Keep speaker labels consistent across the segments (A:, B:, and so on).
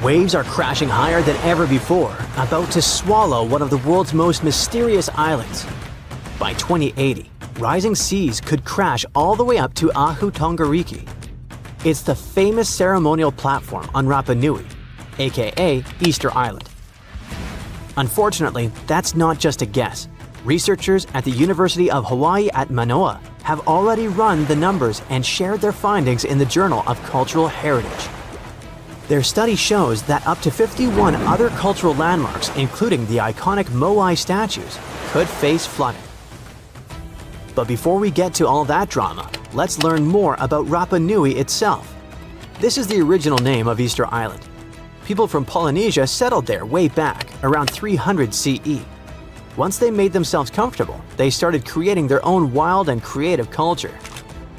A: Waves are crashing higher than ever before, about to swallow one of the world's most mysterious islands. By 2080, rising seas could crash all the way up to Ahu Tongariki. It's the famous ceremonial platform on Rapa Nui, aka Easter Island. Unfortunately, that's not just a guess. Researchers at the University of Hawaii at Manoa have already run the numbers and shared their findings in the Journal of Cultural Heritage. Their study shows that up to 51 other cultural landmarks, including the iconic moai statues, could face flooding. But before we get to all that drama, let's learn more about Rapa Nui itself. This is the original name of Easter Island. People from Polynesia settled there way back, around 300 CE. Once they made themselves comfortable, they started creating their own wild and creative culture.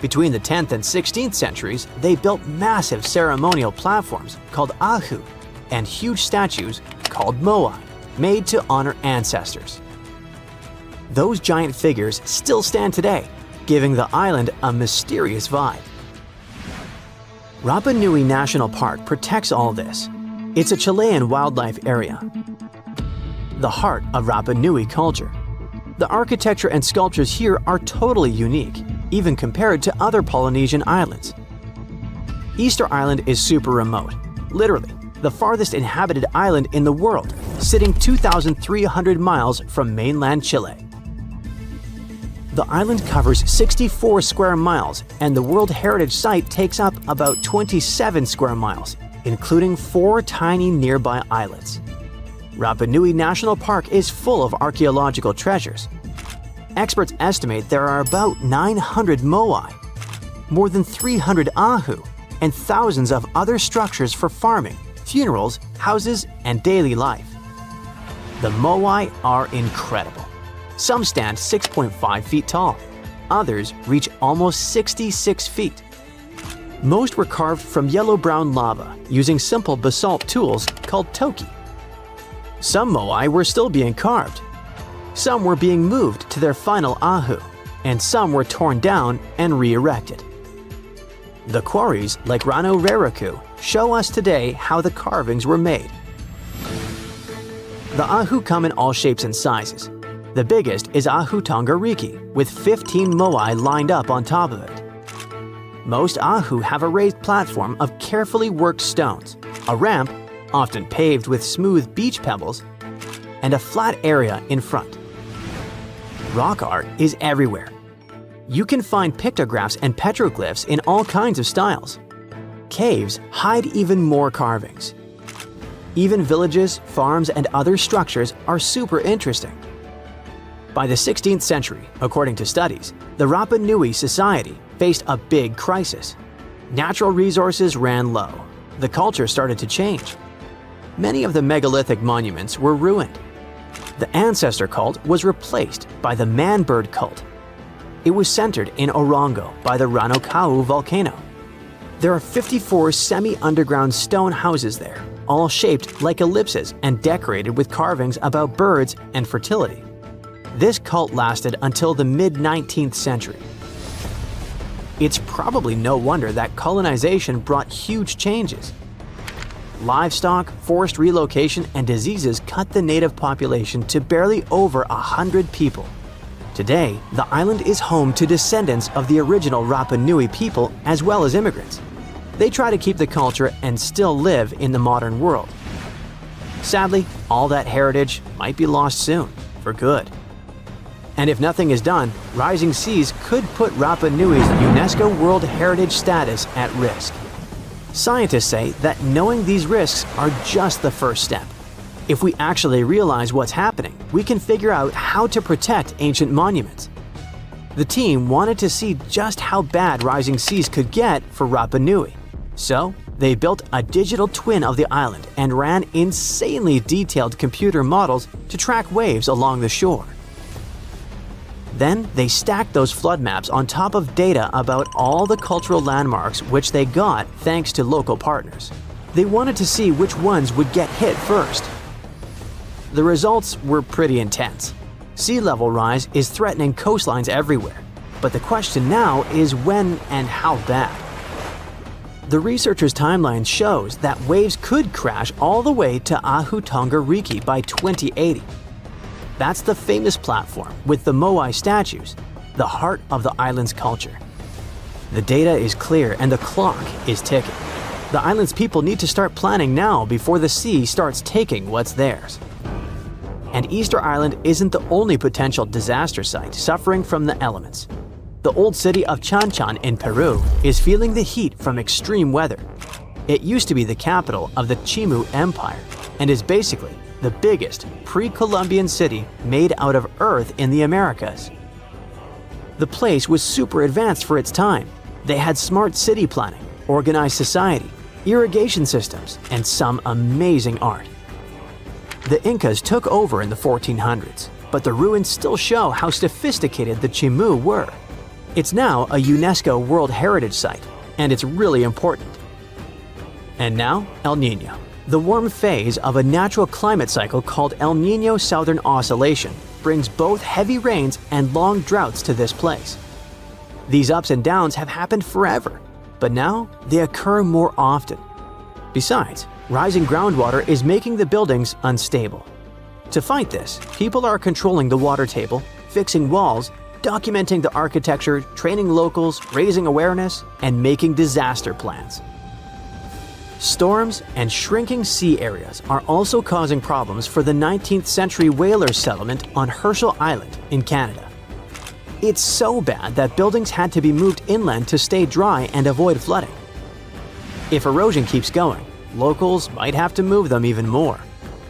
A: Between the 10th and 16th centuries, they built massive ceremonial platforms called ahu and huge statues called moai, made to honor ancestors. Those giant figures still stand today, giving the island a mysterious vibe. Rapa Nui National Park protects all this. It's a Chilean wildlife area, the heart of Rapa Nui culture. The architecture and sculptures here are totally unique, even compared to other Polynesian islands. Easter Island is super remote, literally the farthest inhabited island in the world, sitting 2,300 miles from mainland Chile. The island covers 64 square miles, and the World Heritage Site takes up about 27 square miles, including 4 tiny nearby islets. Rapa Nui National Park is full of archaeological treasures. Experts estimate there are about 900 moai, more than 300 ahu, and thousands of other structures for farming, funerals, houses, and daily life. The moai are incredible. Some stand 6.5 feet tall. Others reach almost 66 feet. Most were carved from yellow-brown lava using simple basalt tools called toki. Some moai were still being carved. Some were being moved to their final ahu, and some were torn down and re-erected. The quarries, like Rano Raraku, show us today how the carvings were made. The ahu come in all shapes and sizes. The biggest is Ahu Tongariki, with 15 moai lined up on top of it. Most ahu have a raised platform of carefully worked stones, a ramp, often paved with smooth beach pebbles, and a flat area in front. Rock art is everywhere. You can find pictographs and petroglyphs in all kinds of styles. Caves hide even more carvings. Even villages, farms, and other structures are super interesting. By the 16th century, according to studies, the Rapa Nui society faced a big crisis. Natural resources ran low. The culture started to change. Many of the megalithic monuments were ruined. The ancestor cult was replaced by the man-bird cult. It was centered in Orongo by the Ranokau volcano. There are 54 semi-underground stone houses there, all shaped like ellipses and decorated with carvings about birds and fertility. This cult lasted until the mid-19th century. It's probably no wonder that colonization brought huge changes. Livestock, forced relocation, and diseases cut the native population to barely over 100 people. Today, the island is home to descendants of the original Rapa Nui people as well as immigrants. They try to keep the culture and still live in the modern world. Sadly, all that heritage might be lost soon, for good. And if nothing is done, rising seas could put Rapa Nui's UNESCO World Heritage status at risk. Scientists say that knowing these risks are just the first step. If we actually realize what's happening, we can figure out how to protect ancient monuments. The team wanted to see just how bad rising seas could get for Rapa Nui. So, they built a digital twin of the island and ran insanely detailed computer models to track waves along the shore. Then they stacked those flood maps on top of data about all the cultural landmarks which they got thanks to local partners. They wanted to see which ones would get hit first. The results were pretty intense. Sea level rise is threatening coastlines everywhere, but the question now is when and how bad. The researchers' timeline shows that waves could crash all the way to Ahu Riki by 2080. That's the famous platform with the moai statues, the heart of the island's culture. The data is clear and the clock is ticking. The island's people need to start planning now before the sea starts taking what's theirs. And Easter Island isn't the only potential disaster site suffering from the elements. The old city of Chanchan in Peru is feeling the heat from extreme weather. It used to be the capital of the Chimu Empire and is basically the biggest pre-Columbian city made out of earth in the Americas. The place was super advanced for its time. They had smart city planning, organized society, irrigation systems, and some amazing art. The Incas took over in the 1400s, but the ruins still show how sophisticated the Chimu were. It's now a UNESCO World Heritage Site, and it's really important. And now, El Niño, the warm phase of a natural climate cycle called El Niño Southern Oscillation, brings both heavy rains and long droughts to this place. These ups and downs have happened forever, but now they occur more often. Besides, rising groundwater is making the buildings unstable. To fight this, people are controlling the water table, fixing walls, documenting the architecture, training locals, raising awareness, and making disaster plans. Storms and shrinking sea areas are also causing problems for the 19th century whaler settlement on Herschel Island in Canada. It's so bad that buildings had to be moved inland to stay dry and avoid flooding. If erosion keeps going, locals might have to move them even more,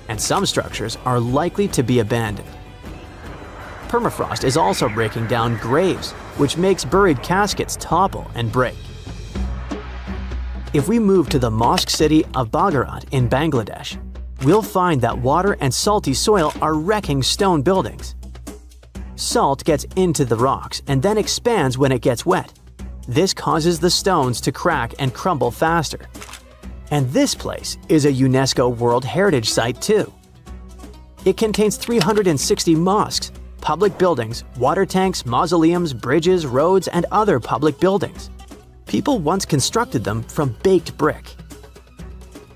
A: and some structures are likely to be abandoned. Permafrost is also breaking down graves, which makes buried caskets topple and break. If we move to the mosque city of Bagarat in Bangladesh, we'll find that water and salty soil are wrecking stone buildings. Salt gets into the rocks and then expands when it gets wet. This causes the stones to crack and crumble faster. And this place is a UNESCO World Heritage Site too. It contains 360 mosques, public buildings, water tanks, mausoleums, bridges, roads, and other public buildings. People once constructed them from baked brick.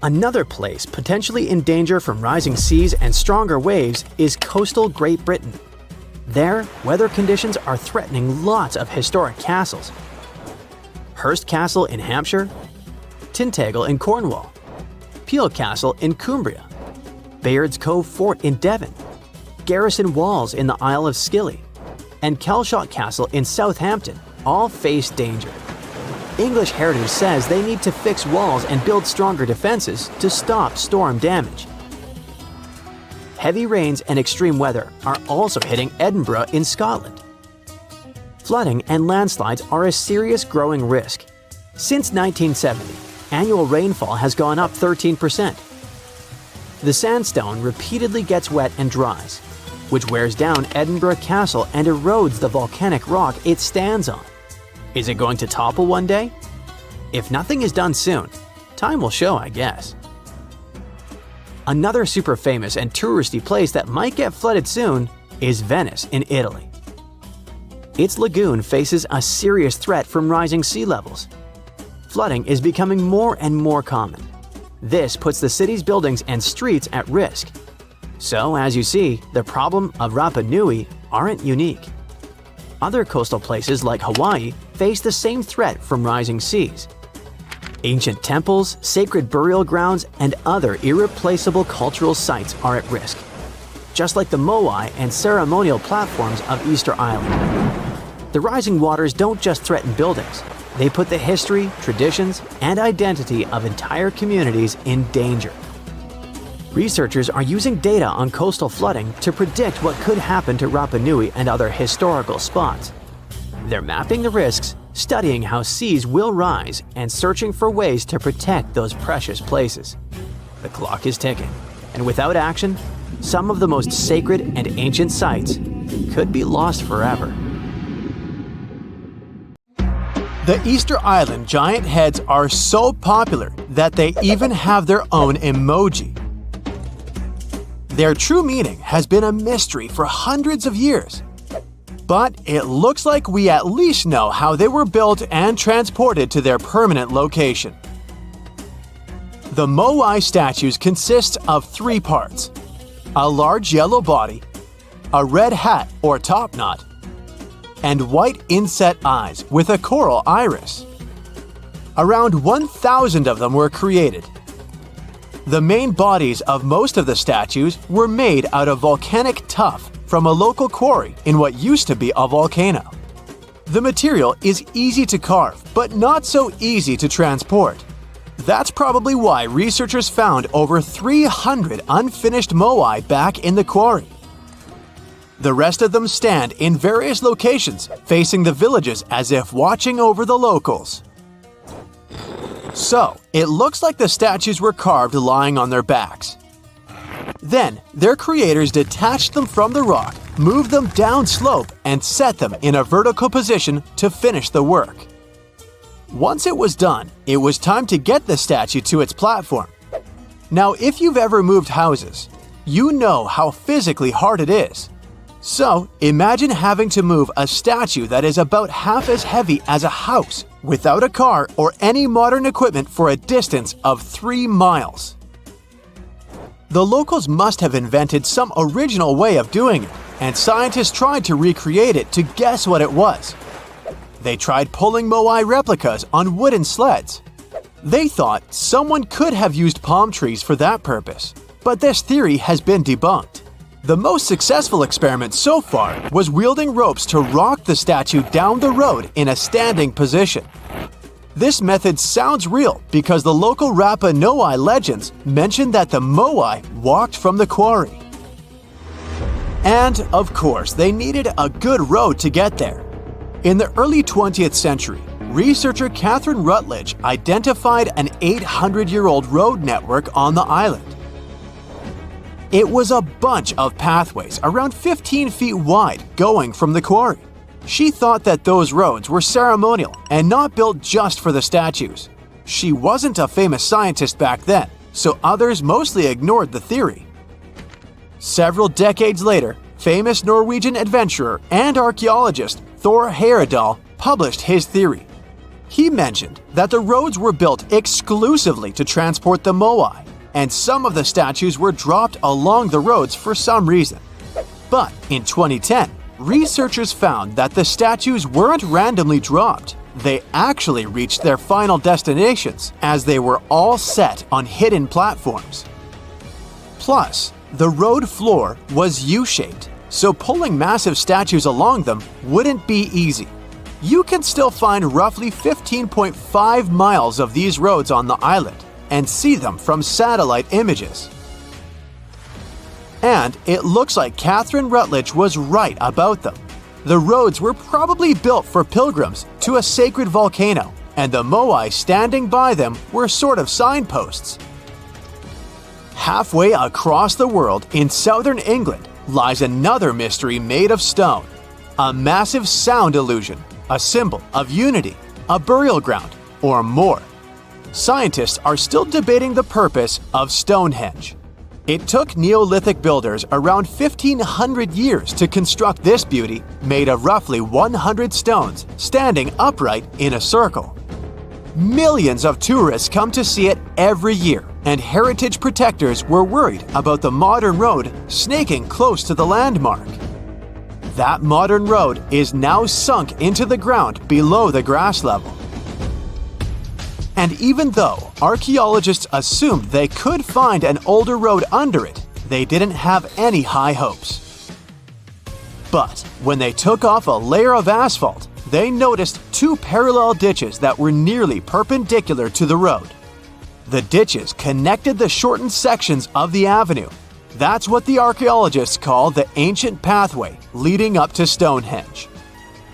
A: Another place potentially in danger from rising seas and stronger waves is coastal Great Britain. There, weather conditions are threatening lots of historic castles. Hurst Castle in Hampshire, Tintagel in Cornwall, Peel Castle in Cumbria, Bayard's Cove Fort in Devon, Garrison Walls in the Isle of Scilly, and Kelshot Castle in Southampton all face danger. English Heritage says they need to fix walls and build stronger defenses to stop storm damage. Heavy rains and extreme weather are also hitting Edinburgh in Scotland. Flooding and landslides are a serious growing risk. Since 1970, annual rainfall has gone up 13%. The sandstone repeatedly gets wet and dries, which wears down Edinburgh Castle and erodes the volcanic rock it stands on. Is it going to topple one day? If nothing is done soon, time will show, I guess. Another super famous and touristy place that might get flooded soon is Venice in Italy. Its lagoon faces a serious threat from rising sea levels. Flooding is becoming more and more common. This puts the city's buildings and streets at risk. So, as you see, the problem of Rapa Nui aren't unique. Other coastal places like Hawaii face the same threat from rising seas. Ancient temples, sacred burial grounds, and other irreplaceable cultural sites are at risk, just like the moai and ceremonial platforms of Easter Island. The rising waters don't just threaten buildings, they put the history, traditions, and identity of entire communities in danger. Researchers are using data on coastal flooding to predict what could happen to Rapa Nui and other historical spots. They're mapping the risks, studying how seas will rise, and searching for ways to protect those precious places. The clock is ticking, and without action, some of the most sacred and ancient sites could be lost forever.
B: The Easter Island giant heads are so popular that they even have their own emoji. Their true meaning has been a mystery for hundreds of years. But it looks like we at least know how they were built and transported to their permanent location. The moai statues consist of 3 parts: a large yellow body, a red hat or top knot, and white inset eyes with a coral iris. Around 1,000 of them were created. The main bodies of most of the statues were made out of volcanic tuff from a local quarry in what used to be a volcano. The material is easy to carve, but not so easy to transport. That's probably why researchers found over 300 unfinished moai back in the quarry. The rest of them stand in various locations, facing the villages as if watching over the locals. So, it looks like the statues were carved lying on their backs. Then, their creators detached them from the rock, moved them down slope, and set them in a vertical position to finish the work. Once it was done, it was time to get the statue to its platform. Now, if you've ever moved houses, you know how physically hard it is. So, imagine having to move a statue that is about half as heavy as a house without a car or any modern equipment for a distance of 3 miles. The locals must have invented some original way of doing it, and scientists tried to recreate it to guess what it was. They tried pulling moai replicas on wooden sleds. They thought someone could have used palm trees for that purpose, but this theory has been debunked. The most successful experiment so far was wielding ropes to rock the statue down the road in a standing position. This method sounds real because the local Rapa Nui legends mention that the moai walked from the quarry. And, of course, they needed a good road to get there. In the early 20th century, researcher Catherine Rutledge identified an 800-year-old road network on the island. It was a bunch of pathways around 15 feet wide going from the quarry. She thought that those roads were ceremonial and not built just for the statues. She wasn't a famous scientist back then, so others mostly ignored the theory. Several decades later, famous Norwegian adventurer and archaeologist Thor Heyerdahl published his theory. He mentioned that the roads were built exclusively to transport the moai, and some of the statues were dropped along the roads for some reason. But in 2010, researchers found that the statues weren't randomly dropped. They actually reached their final destinations as they were all set on hidden platforms. Plus, the road floor was U-shaped, so pulling massive statues along them wouldn't be easy. You can still find roughly 15.5 miles of these roads on the island and see them from satellite images. And it looks like Catherine Rutledge was right about them. The roads were probably built for pilgrims to a sacred volcano, and the moai standing by them were sort of signposts. Halfway across the world in southern England lies another mystery made of stone, a massive sound illusion, a symbol of unity, a burial ground, or more. Scientists are still debating the purpose of Stonehenge. It took Neolithic builders around 1,500 years to construct this beauty made of roughly 100 stones standing upright in a circle. Millions of tourists come to see it every year, and heritage protectors were worried about the modern road snaking close to the landmark. That modern road is now sunk into the ground below the grass level. And even though archaeologists assumed they could find an older road under it, they didn't have any high hopes. But when they took off a layer of asphalt, they noticed 2 parallel ditches that were nearly perpendicular to the road. The ditches connected the shortened sections of the avenue. That's what the archaeologists call the ancient pathway leading up to Stonehenge.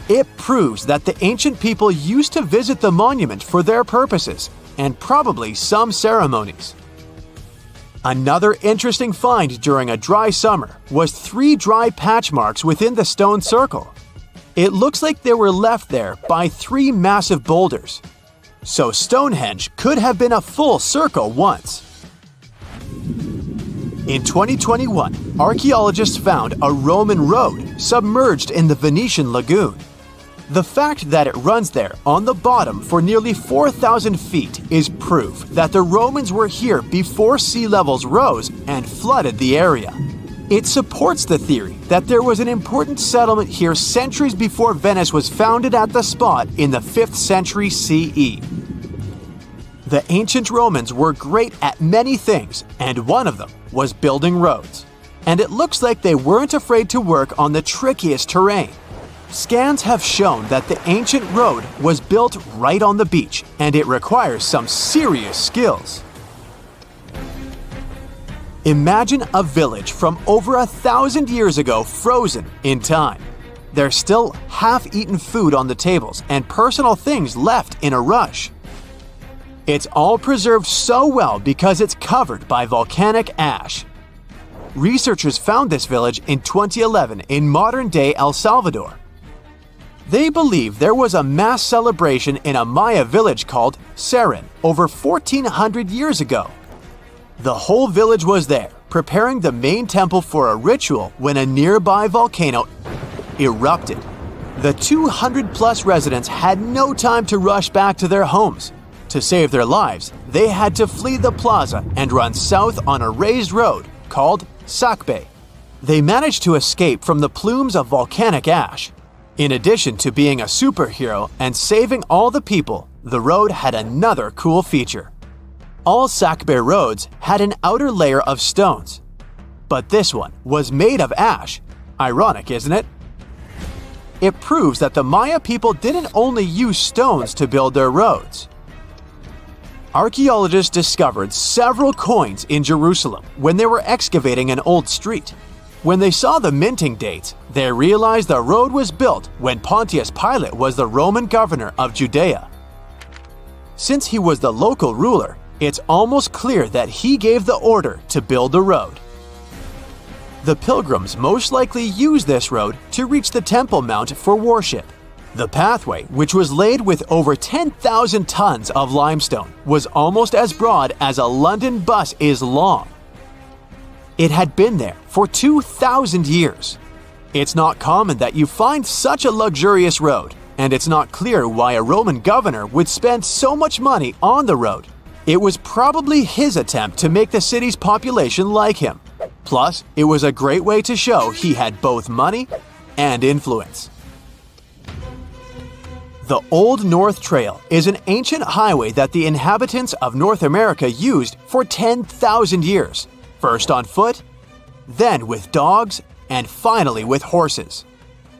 B: It proves that the ancient people used to visit the monument for their purposes, and probably some ceremonies. Another interesting find during a dry summer was 3 dry patch marks within the stone circle. It looks like they were left there by 3 massive boulders. So Stonehenge could have been a full circle once. In 2021, archaeologists found a Roman road submerged in the Venetian lagoon. The fact that it runs there on the bottom for nearly 4,000 feet is proof that the Romans were here before sea levels rose and flooded the area. It supports the theory that there was an important settlement here centuries before Venice was founded at the spot in the 5th century CE. The ancient Romans were great at many things, and one of them was building roads. And it looks like they weren't afraid to work on the trickiest terrain. Scans have shown that the ancient road was built right on the beach, and it requires some serious skills. Imagine a village from over 1,000 years ago frozen in time. There's still half-eaten food on the tables and personal things left in a rush. It's all preserved so well because it's covered by volcanic ash. Researchers found this village in 2011 in modern-day El Salvador. They believe there was a mass celebration in a Maya village called Seren over 1,400 years ago. The whole village was there, preparing the main temple for a ritual when a nearby volcano erupted. The 200-plus residents had no time to rush back to their homes. To save their lives, they had to flee the plaza and run south on a raised road called Sacbe. They managed to escape from the plumes of volcanic ash. In addition to being a superhero and saving all the people, the road had another cool feature. All Sacbe roads had an outer layer of stones, but this one was made of ash. Ironic, isn't it? It proves that the Maya people didn't only use stones to build their roads. Archaeologists discovered several coins in Jerusalem when they were excavating an old street. When they saw the minting dates, they realized the road was built when Pontius Pilate was the Roman governor of Judea. Since he was the local ruler, it's almost clear that he gave the order to build the road. The pilgrims most likely used this road to reach the Temple Mount for worship. The pathway, which was laid with over 10,000 tons of limestone, was almost as broad as a London bus is long. It had been there for 2,000 years. It's not common that you find such a luxurious road, and it's not clear why a Roman governor would spend so much money on the road. It was probably his attempt to make the city's population like him. Plus, it was a great way to show he had both money and influence. The Old North Trail is an ancient highway that the inhabitants of North America used for 10,000 years. First on foot, then with dogs, and finally with horses.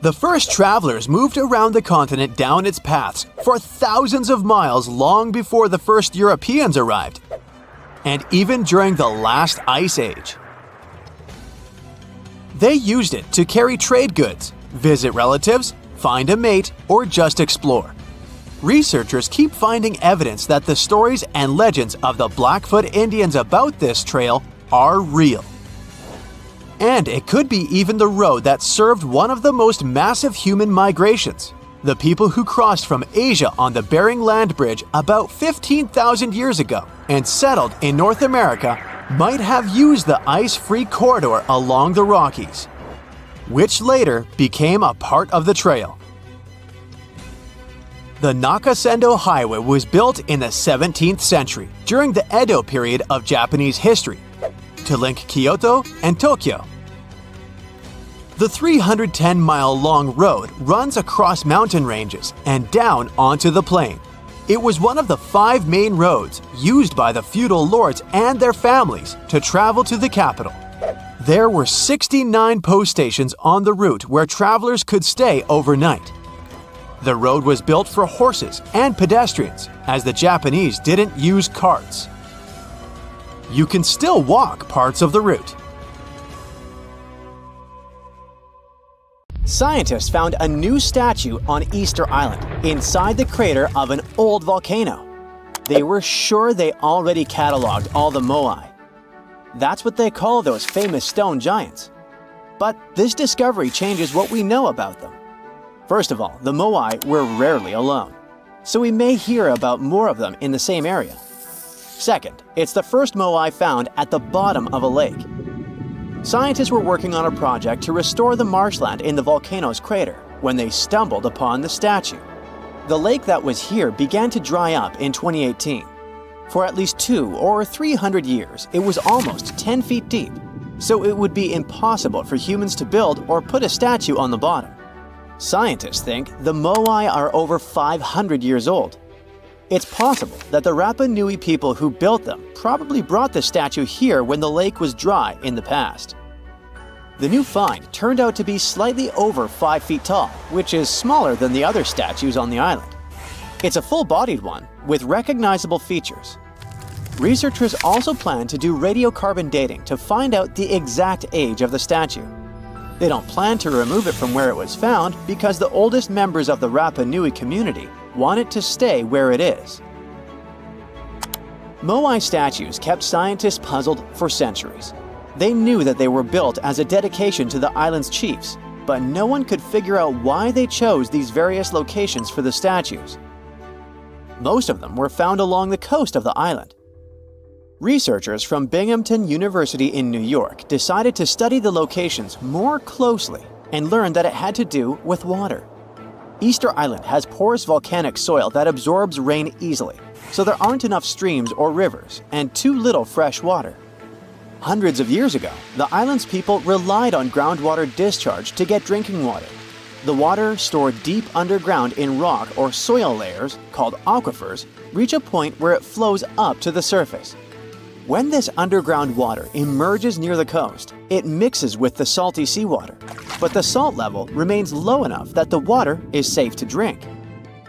B: The first travelers moved around the continent down its paths for thousands of miles long before the first Europeans arrived, and even during the last ice age. They used it to carry trade goods, visit relatives, find a mate, or just explore. Researchers keep finding evidence that the stories and legends of the Blackfoot Indians about this trail are real. And it could be even the road that served one of the most massive human migrations. The people who crossed from Asia on the Bering Land Bridge about 15,000 years ago and settled in North America might have used the ice-free corridor along the Rockies, which later became a part of the trail. The Nakasendo Highway was built in the 17th century during the Edo period of Japanese history to link Kyoto and Tokyo. The 310-mile-long road runs across mountain ranges and down onto the plain. It was one of the 5 main roads used by the feudal lords and their families to travel to the capital. There were 69 post stations on the route where travelers could stay overnight. The road was built for horses and pedestrians, as the Japanese didn't use carts. You can still walk parts of the route.
A: Scientists found a new statue on Easter Island inside the crater of an old volcano. They were sure they already cataloged all the moai. That's what they call those famous stone giants. But this discovery changes what we know about them. First of all, the moai were rarely alone, so we may hear about more of them in the same area. Second, it's the first moai found at the bottom of a lake. Scientists were working on a project to restore the marshland in the volcano's crater.
B: when they stumbled upon the statue. The lake that was here began to dry up in 2018. For at least 200 or 300 years, it was almost 10 feet deep, so it would be impossible for humans to build or put a statue on the bottom. Scientists think the moai are over 500 years old. It's possible that the Rapa Nui people who built them probably brought the statue here when the lake was dry in the past. The new find turned out to be slightly over 5 feet tall, which is smaller than the other statues on the island. It's a full-bodied one with recognizable features. Researchers also plan to do radiocarbon dating to find out the exact age of the statue. They don't plan to remove it from where it was found because the oldest members of the Rapa Nui community want it to stay where it is. Moai statues kept scientists puzzled for centuries. They knew that they were built as a dedication to the island's chiefs, but no one could figure out why they chose these various locations for the statues. Most of them were found along the coast of the island. Researchers from Binghamton University in New York decided to study the locations more closely and learned that it had to do with water. Easter Island has porous volcanic soil that absorbs rain easily, so there aren't enough streams or rivers and too little fresh water. Hundreds of years ago, the island's people relied on groundwater discharge to get drinking water. The water stored deep underground in rock or soil layers, called aquifers, reach a point where it flows up to the surface. When this underground water emerges near the coast, it mixes with the salty seawater, but the salt level remains low enough that the water is safe to drink.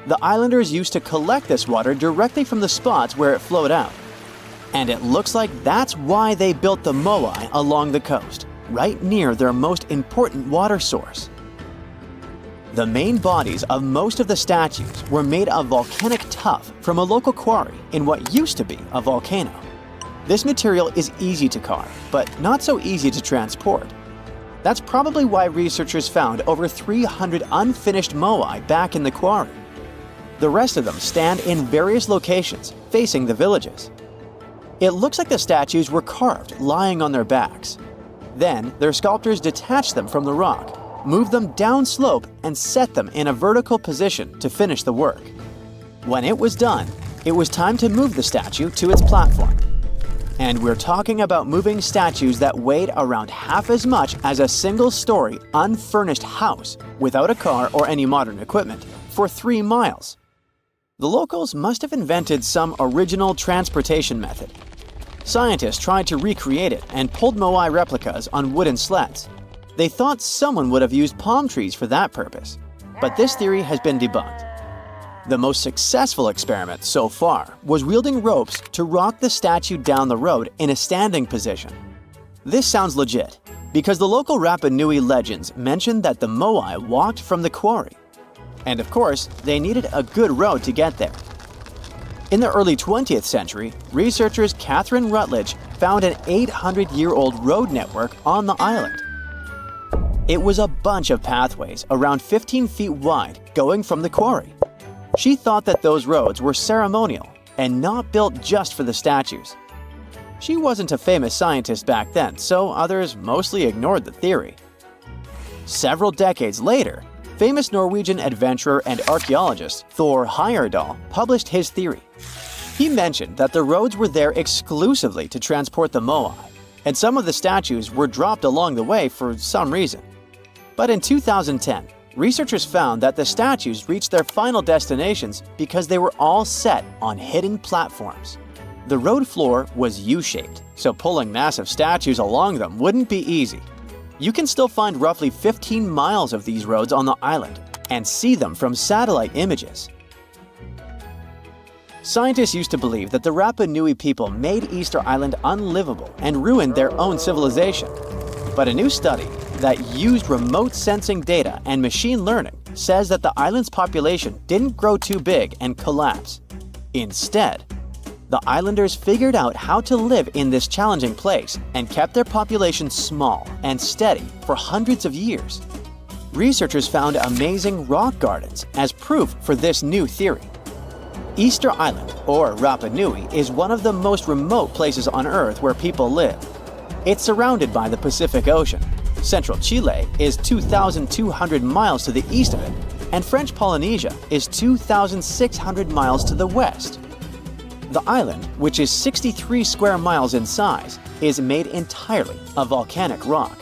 B: The islanders used to collect this water directly from the spots where it flowed out. And it looks like that's why they built the moai along the coast, right near their most important water source. The main bodies of most of the statues were made of volcanic tuff from a local quarry in what used to be a volcano. This material is easy to carve, but not so easy to transport. That's probably why researchers found over 300 unfinished moai back in the quarry. The rest of them stand in various locations, facing the villages. It looks like the statues were carved lying on their backs. Then, their sculptors detached them from the rock, moved them downslope, and set them in a vertical position to finish the work. When it was done, it was time to move the statue to its platform. And we're talking about moving statues that weighed around half as much as a single-story, unfurnished house without a car or any modern equipment for 3 miles. The locals must have invented some original transportation method. Scientists tried to recreate it and pulled moai replicas on wooden sleds. They thought someone would have used palm trees for that purpose, but this theory has been debunked. The most successful experiment so far was wielding ropes to rock the statue down the road in a standing position. This sounds legit, because the local Rapa Nui legends mention that the moai walked from the quarry. And of course, they needed a good road to get there. In the early 20th century, researchers Catherine Rutledge found an 800-year-old road network on the island. It was a bunch of pathways around 15 feet wide going from the quarry. She thought that those roads were ceremonial and not built just for the statues. She wasn't a famous scientist back then, so others mostly ignored the theory. Several decades later, famous Norwegian adventurer and archaeologist Thor Heyerdahl published his theory. He mentioned that the roads were there exclusively to transport the moai, and some of the statues were dropped along the way for some reason. But in 2010, researchers found that the statues reached their final destinations because they were all set on hidden platforms. The road floor was U-shaped, so pulling massive statues along them wouldn't be easy. You can still find roughly 15 miles of these roads on the island and see them from satellite images. Scientists used to believe that the Rapa Nui people made Easter Island unlivable and ruined their own civilization. But a new study that used remote sensing data and machine learning says that the island's population didn't grow too big and collapse. Instead, the islanders figured out how to live in this challenging place and kept their population small and steady for hundreds of years. Researchers found amazing rock gardens as proof for this new theory. Easter Island, or Rapa Nui, is one of the most remote places on Earth where people live. It's surrounded by the Pacific Ocean,
A: Central Chile is 2,200 miles to the east of it, and French Polynesia is 2,600 miles to the west. The island, which is 63 square miles in size, is made entirely of volcanic rock.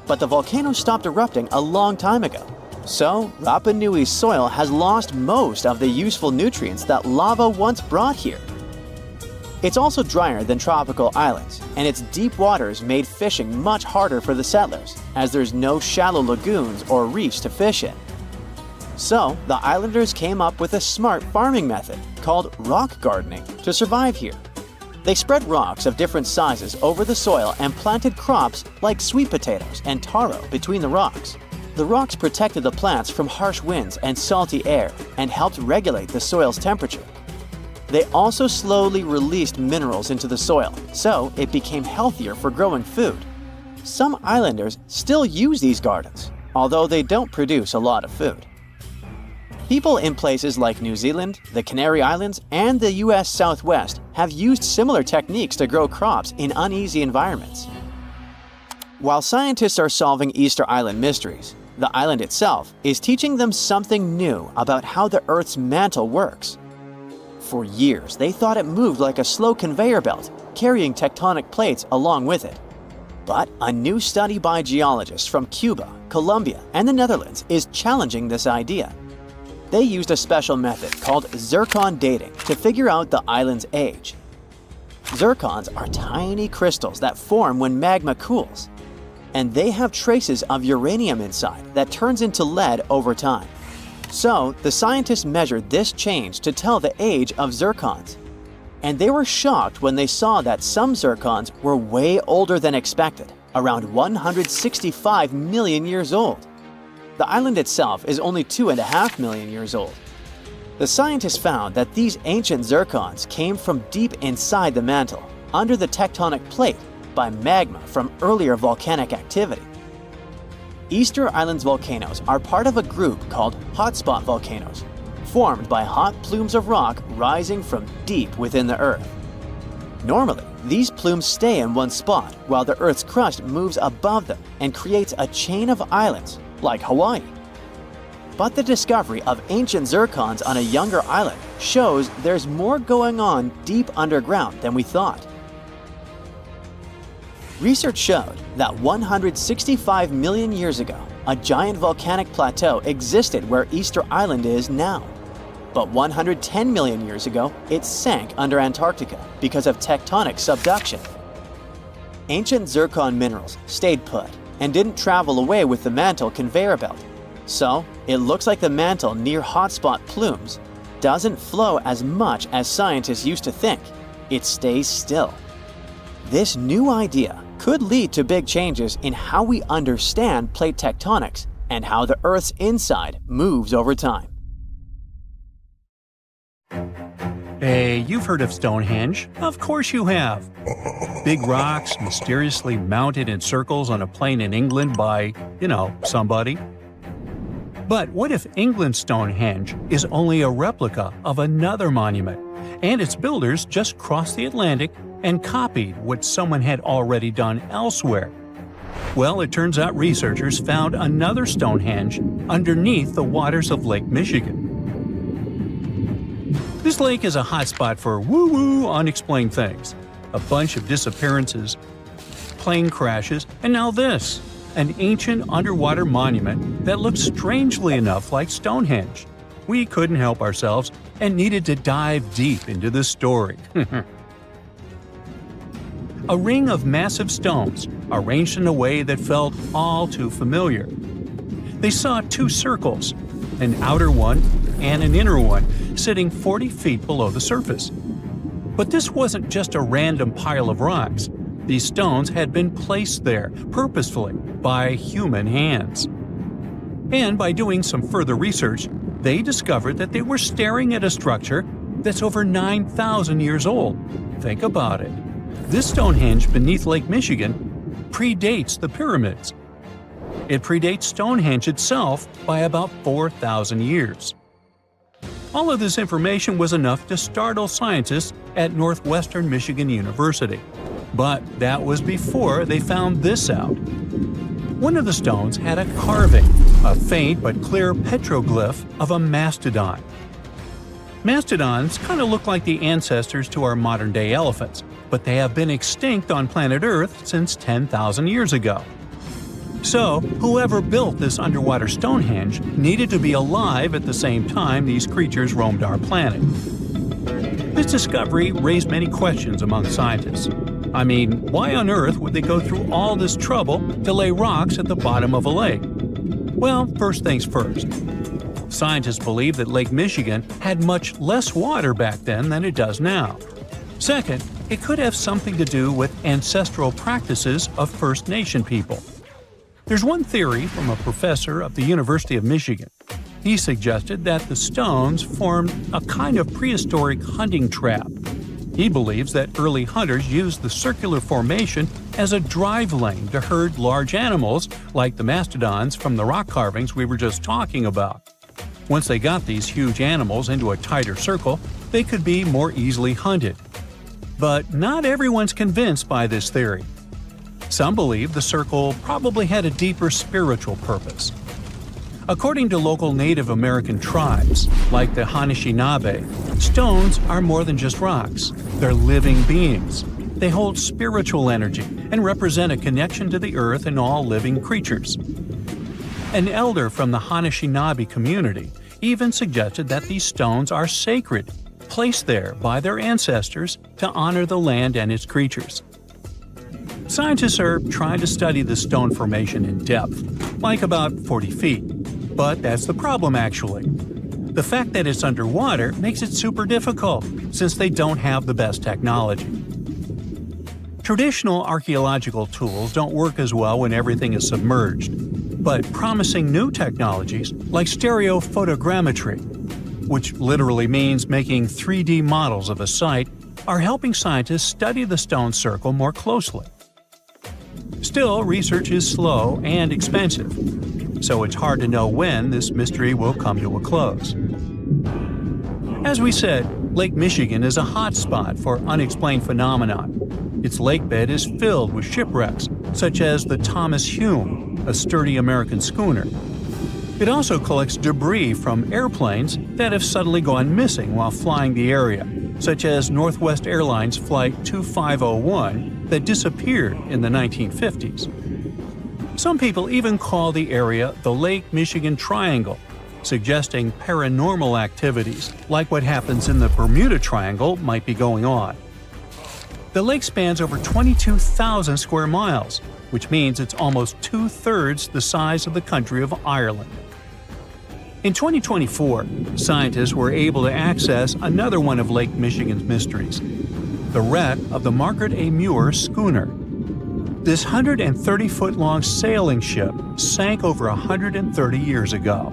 A: But the volcano stopped erupting a long time ago, so Rapa Nui's soil has lost most of the useful nutrients that lava once brought here. It's also drier than tropical islands, and its deep waters made fishing much harder for the settlers, as there's no shallow lagoons or reefs to fish in. So, the islanders came up with a smart farming method called rock gardening to survive here. They spread rocks of different sizes over the soil and planted crops like sweet potatoes and taro between the rocks. The rocks protected the plants from harsh winds and salty air and helped regulate the soil's temperature. They also slowly released minerals into the soil, so it became healthier for growing food. Some islanders still use these gardens, although they don't produce a lot of food. People in places like New Zealand, the Canary Islands, and the US Southwest have used similar techniques to grow crops in uneasy environments. While scientists are solving Easter Island mysteries, the island itself is teaching them something new about how the Earth's mantle works. For years, they thought it moved like a slow conveyor belt, carrying tectonic plates along with it. But a new study by geologists from Cuba, Colombia, and the Netherlands is challenging this idea. They used a special method called zircon dating to figure out the island's age. Zircons are tiny crystals that form when magma cools, and they have traces of uranium inside that turns into lead over time. So, the scientists measured this change to tell the age of zircons. And they were shocked when they saw that some zircons were way older than expected, around 165 million years old. The island itself is only 2.5 million years old. The scientists found that these ancient zircons came from deep inside the mantle, under the tectonic plate, by magma from earlier volcanic activity. Easter Island's volcanoes are part of a group called hotspot volcanoes, formed by hot plumes of rock rising from deep within the Earth. Normally, these plumes stay in one spot while the Earth's crust moves above them and creates a chain of islands, like Hawaii. But the discovery of ancient zircons on a younger island shows there's more going on deep underground than we thought. Research showed that 165 million years ago, a giant volcanic plateau existed where Easter Island is now. But 110 million years ago, it sank under Antarctica because of tectonic subduction. Ancient zircon minerals stayed put and didn't travel away with the mantle conveyor belt. So, it looks like the mantle near hotspot plumes doesn't flow as much as scientists used to think. It stays still. This new idea could lead to big changes in how we understand plate tectonics and how the Earth's inside moves over time.
C: Hey, you've heard of Stonehenge. Of course you have. Big rocks mysteriously mounted in circles on a plain in England by, somebody. But what if England's Stonehenge is only a replica of another monument, and its builders just crossed the Atlantic and copied what someone had already done elsewhere? Well, it turns out researchers found another Stonehenge underneath the waters of Lake Michigan. This lake is a hotspot for woo-woo unexplained things. A bunch of disappearances, plane crashes, and now this, an ancient underwater monument that looks strangely enough like Stonehenge. We couldn't help ourselves and needed to dive deep into this story. A ring of massive stones, arranged in a way that felt all too familiar. They saw two circles, an outer one and an inner one, sitting 40 feet below the surface. But this wasn't just a random pile of rocks. These stones had been placed there purposefully by human hands. And by doing some further research, they discovered that they were staring at a structure that's over 9,000 years old. Think about it. This Stonehenge beneath Lake Michigan predates the pyramids. It predates Stonehenge itself by about 4,000 years. All of this information was enough to startle scientists at Northwestern Michigan University. But that was before they found this out. One of the stones had a carving, a faint but clear petroglyph of a mastodon. Mastodons kind of look like the ancestors to our modern-day elephants, but they have been extinct on planet Earth since 10,000 years ago. So, whoever built this underwater Stonehenge needed to be alive at the same time these creatures roamed our planet. This discovery raised many questions among scientists. I mean, why on earth would they go through all this trouble to lay rocks at the bottom of a lake? Well, first things first. Scientists believe that Lake Michigan had much less water back then than it does now. Second, it could have something to do with ancestral practices of First Nation people. There's one theory from a professor of the University of Michigan. He suggested that the stones formed a kind of prehistoric hunting trap. He believes that early hunters used the circular formation as a drive lane to herd large animals like the mastodons from the rock carvings we were just talking about. Once they got these huge animals into a tighter circle, they could be more easily hunted. But not everyone's convinced by this theory. Some believe the circle probably had a deeper spiritual purpose. According to local Native American tribes, like the Anishinaabe, stones are more than just rocks. They're living beings. They hold spiritual energy and represent a connection to the earth and all living creatures. An elder from the Anishinaabe community even suggested that these stones are sacred, placed there by their ancestors to honor the land and its creatures. Scientists are trying to study the stone formation in depth, like about 40 feet. But that's the problem, actually. The fact that it's underwater makes it super difficult, since they don't have the best technology. Traditional archaeological tools don't work as well when everything is submerged, but promising new technologies like stereophotogrammetry, which literally means making 3D models of a site, are helping scientists study the stone circle more closely. Still, research is slow and expensive, so it's hard to know when this mystery will come to a close. As we said, Lake Michigan is a hot spot for unexplained phenomena. Its lakebed is filled with shipwrecks, such as the Thomas Hume, a sturdy American schooner. It also collects debris from airplanes that have suddenly gone missing while flying the area, such as Northwest Airlines Flight 2501 that disappeared in the 1950s. Some people even call the area the Lake Michigan Triangle, suggesting paranormal activities like what happens in the Bermuda Triangle might be going on. The lake spans over 22,000 square miles, which means it's almost two-thirds the size of the country of Ireland. In 2024, scientists were able to access another one of Lake Michigan's mysteries, the wreck of the Margaret A. Muir schooner. This 130-foot-long sailing ship sank over 130 years ago.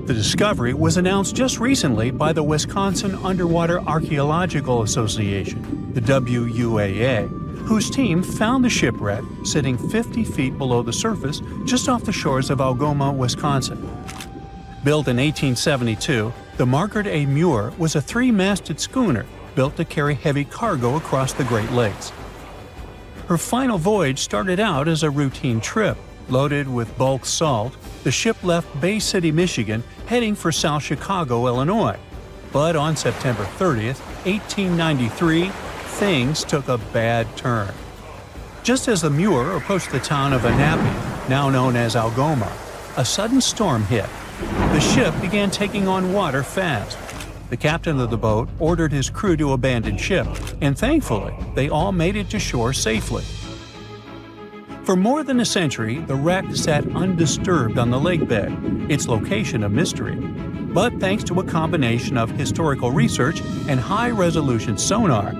C: The discovery was announced just recently by the Wisconsin Underwater Archaeological Association, the WUAA, whose team found the shipwreck sitting 50 feet below the surface just off the shores of Algoma, Wisconsin. Built in 1872, the Margaret A. Muir was a three-masted schooner built to carry heavy cargo across the Great Lakes. Her final voyage started out as a routine trip. Loaded with bulk salt, the ship left Bay City, Michigan, heading for South Chicago, Illinois. But on September 30th, 1893, things took a bad turn. Just as the Muir approached the town of Annapolis, now known as Algoma, a sudden storm hit. The ship began taking on water fast. The captain of the boat ordered his crew to abandon ship, and thankfully, they all made it to shore safely. For more than a century, the wreck sat undisturbed on the lakebed, its location a mystery. But thanks to a combination of historical research and high-resolution sonar,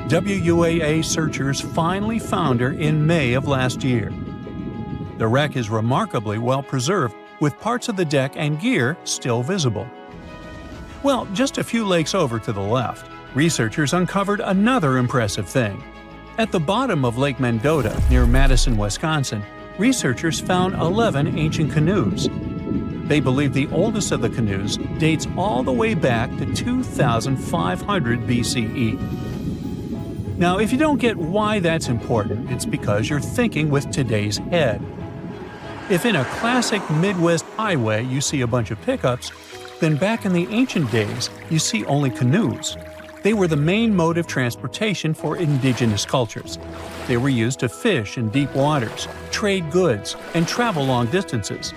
C: WUAA searchers finally found her in May of last year. The wreck is remarkably well preserved, with parts of the deck and gear still visible. Well, just a few lakes over to the left, researchers uncovered another impressive thing. At the bottom of Lake Mendota, near Madison, Wisconsin, researchers found 11 ancient canoes. They believe the oldest of the canoes dates all the way back to 2500 BCE. Now, if you don't get why that's important, it's because you're thinking with today's head. If in a classic Midwest highway you see a bunch of pickups, then back in the ancient days you see only canoes. They were the main mode of transportation for indigenous cultures. They were used to fish in deep waters, trade goods, and travel long distances.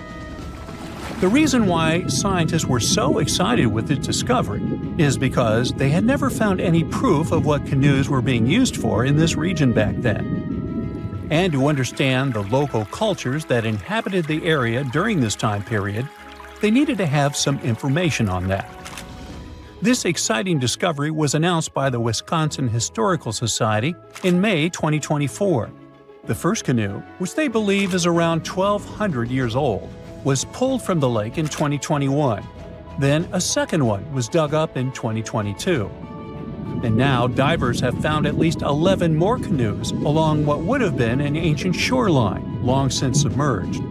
C: The reason why scientists were so excited with its discovery is because they had never found any proof of what canoes were being used for in this region back then. And to understand the local cultures that inhabited the area during this time period, they needed to have some information on that. This exciting discovery was announced by the Wisconsin Historical Society in May 2024. The first canoe, which they believe is around 1,200 years old, was pulled from the lake in 2021. Then a second one was dug up in 2022. And now divers have found at least 11 more canoes along what would have been an ancient shoreline, long since submerged.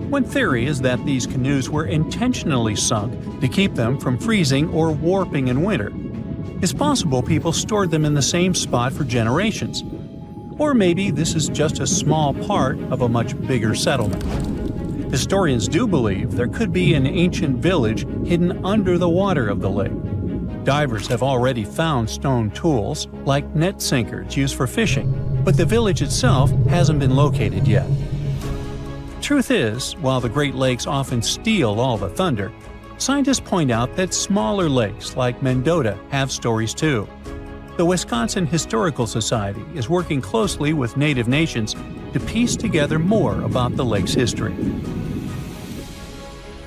C: One theory is that these canoes were intentionally sunk to keep them from freezing or warping in winter. It's possible people stored them in the same spot for generations. Or maybe this is just a small part of a much bigger settlement. Historians do believe there could be an ancient village hidden under the water of the lake. Divers have already found stone tools, like net sinkers used for fishing, but the village itself hasn't been located yet. Truth is, while the Great Lakes often steal all the thunder, scientists point out that smaller lakes like Mendota have stories too. The Wisconsin Historical Society is working closely with Native nations to piece together more about the lake's history.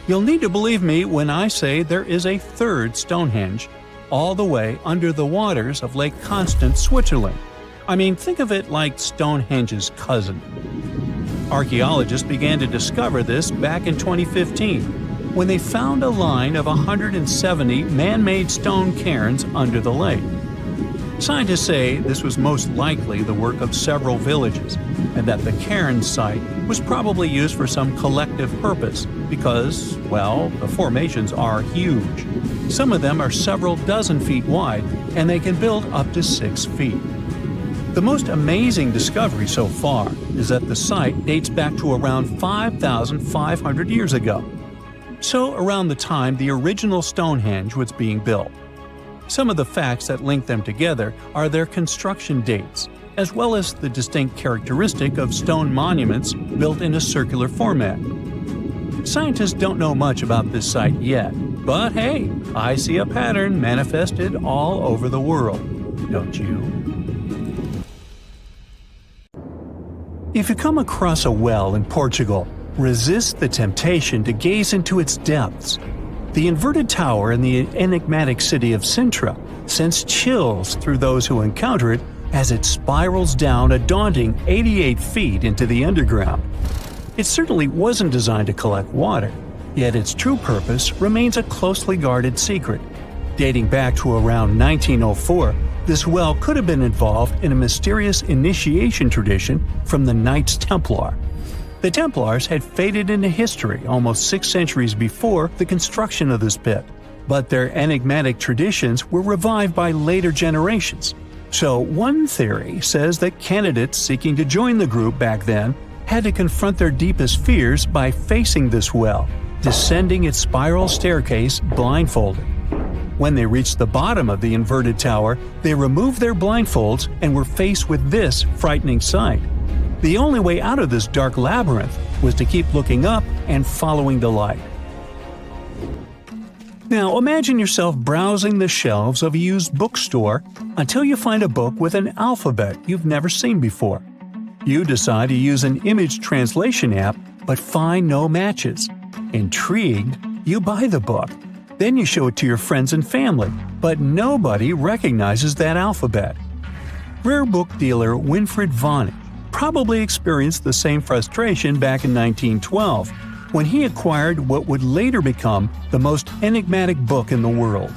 C: You'll need to believe me when I say there is a third Stonehenge, all the way under the waters of Lake Constance, Switzerland. I mean, think of it like Stonehenge's cousin. Archaeologists began to discover this back in 2015, when they found a line of 170 man-made stone cairns under the lake. Scientists say this was most likely the work of several villages, and that the cairn site was probably used for some collective purpose because, well, the formations are huge. Some of them are several dozen feet wide, and they can build up to 6 feet. The most amazing discovery so far is that the site dates back to around 5,500 years ago. So around the time the original Stonehenge was being built. Some of the facts that link them together are their construction dates, as well as the distinct characteristic of stone monuments built in a circular format. Scientists don't know much about this site yet, but hey, I see a pattern manifested all over the world, don't you? If you come across a well in Portugal, resist the temptation to gaze into its depths. The inverted tower in the enigmatic city of Sintra sends chills through those who encounter it as it spirals down a daunting 88 feet into the underground. It certainly wasn't designed to collect water, yet its true purpose remains a closely guarded secret. Dating back to around 1904, this well could have been involved in a mysterious initiation tradition from the Knights Templar. The Templars had faded into history almost 6 centuries before the construction of this pit, but their enigmatic traditions were revived by later generations. So one theory says that candidates seeking to join the group back then had to confront their deepest fears by facing this well, descending its spiral staircase blindfolded. When they reached the bottom of the inverted tower, they removed their blindfolds and were faced with this frightening sight. The only way out of this dark labyrinth was to keep looking up and following the light. Now imagine yourself browsing the shelves of a used bookstore until you find a book with an alphabet you've never seen before. You decide to use an image translation app but find no matches. Intrigued, you buy the book. Then you show it to your friends and family, but nobody recognizes that alphabet. Rare book dealer Winfried Vonnig probably experienced the same frustration back in 1912, when he acquired what would later become the most enigmatic book in the world.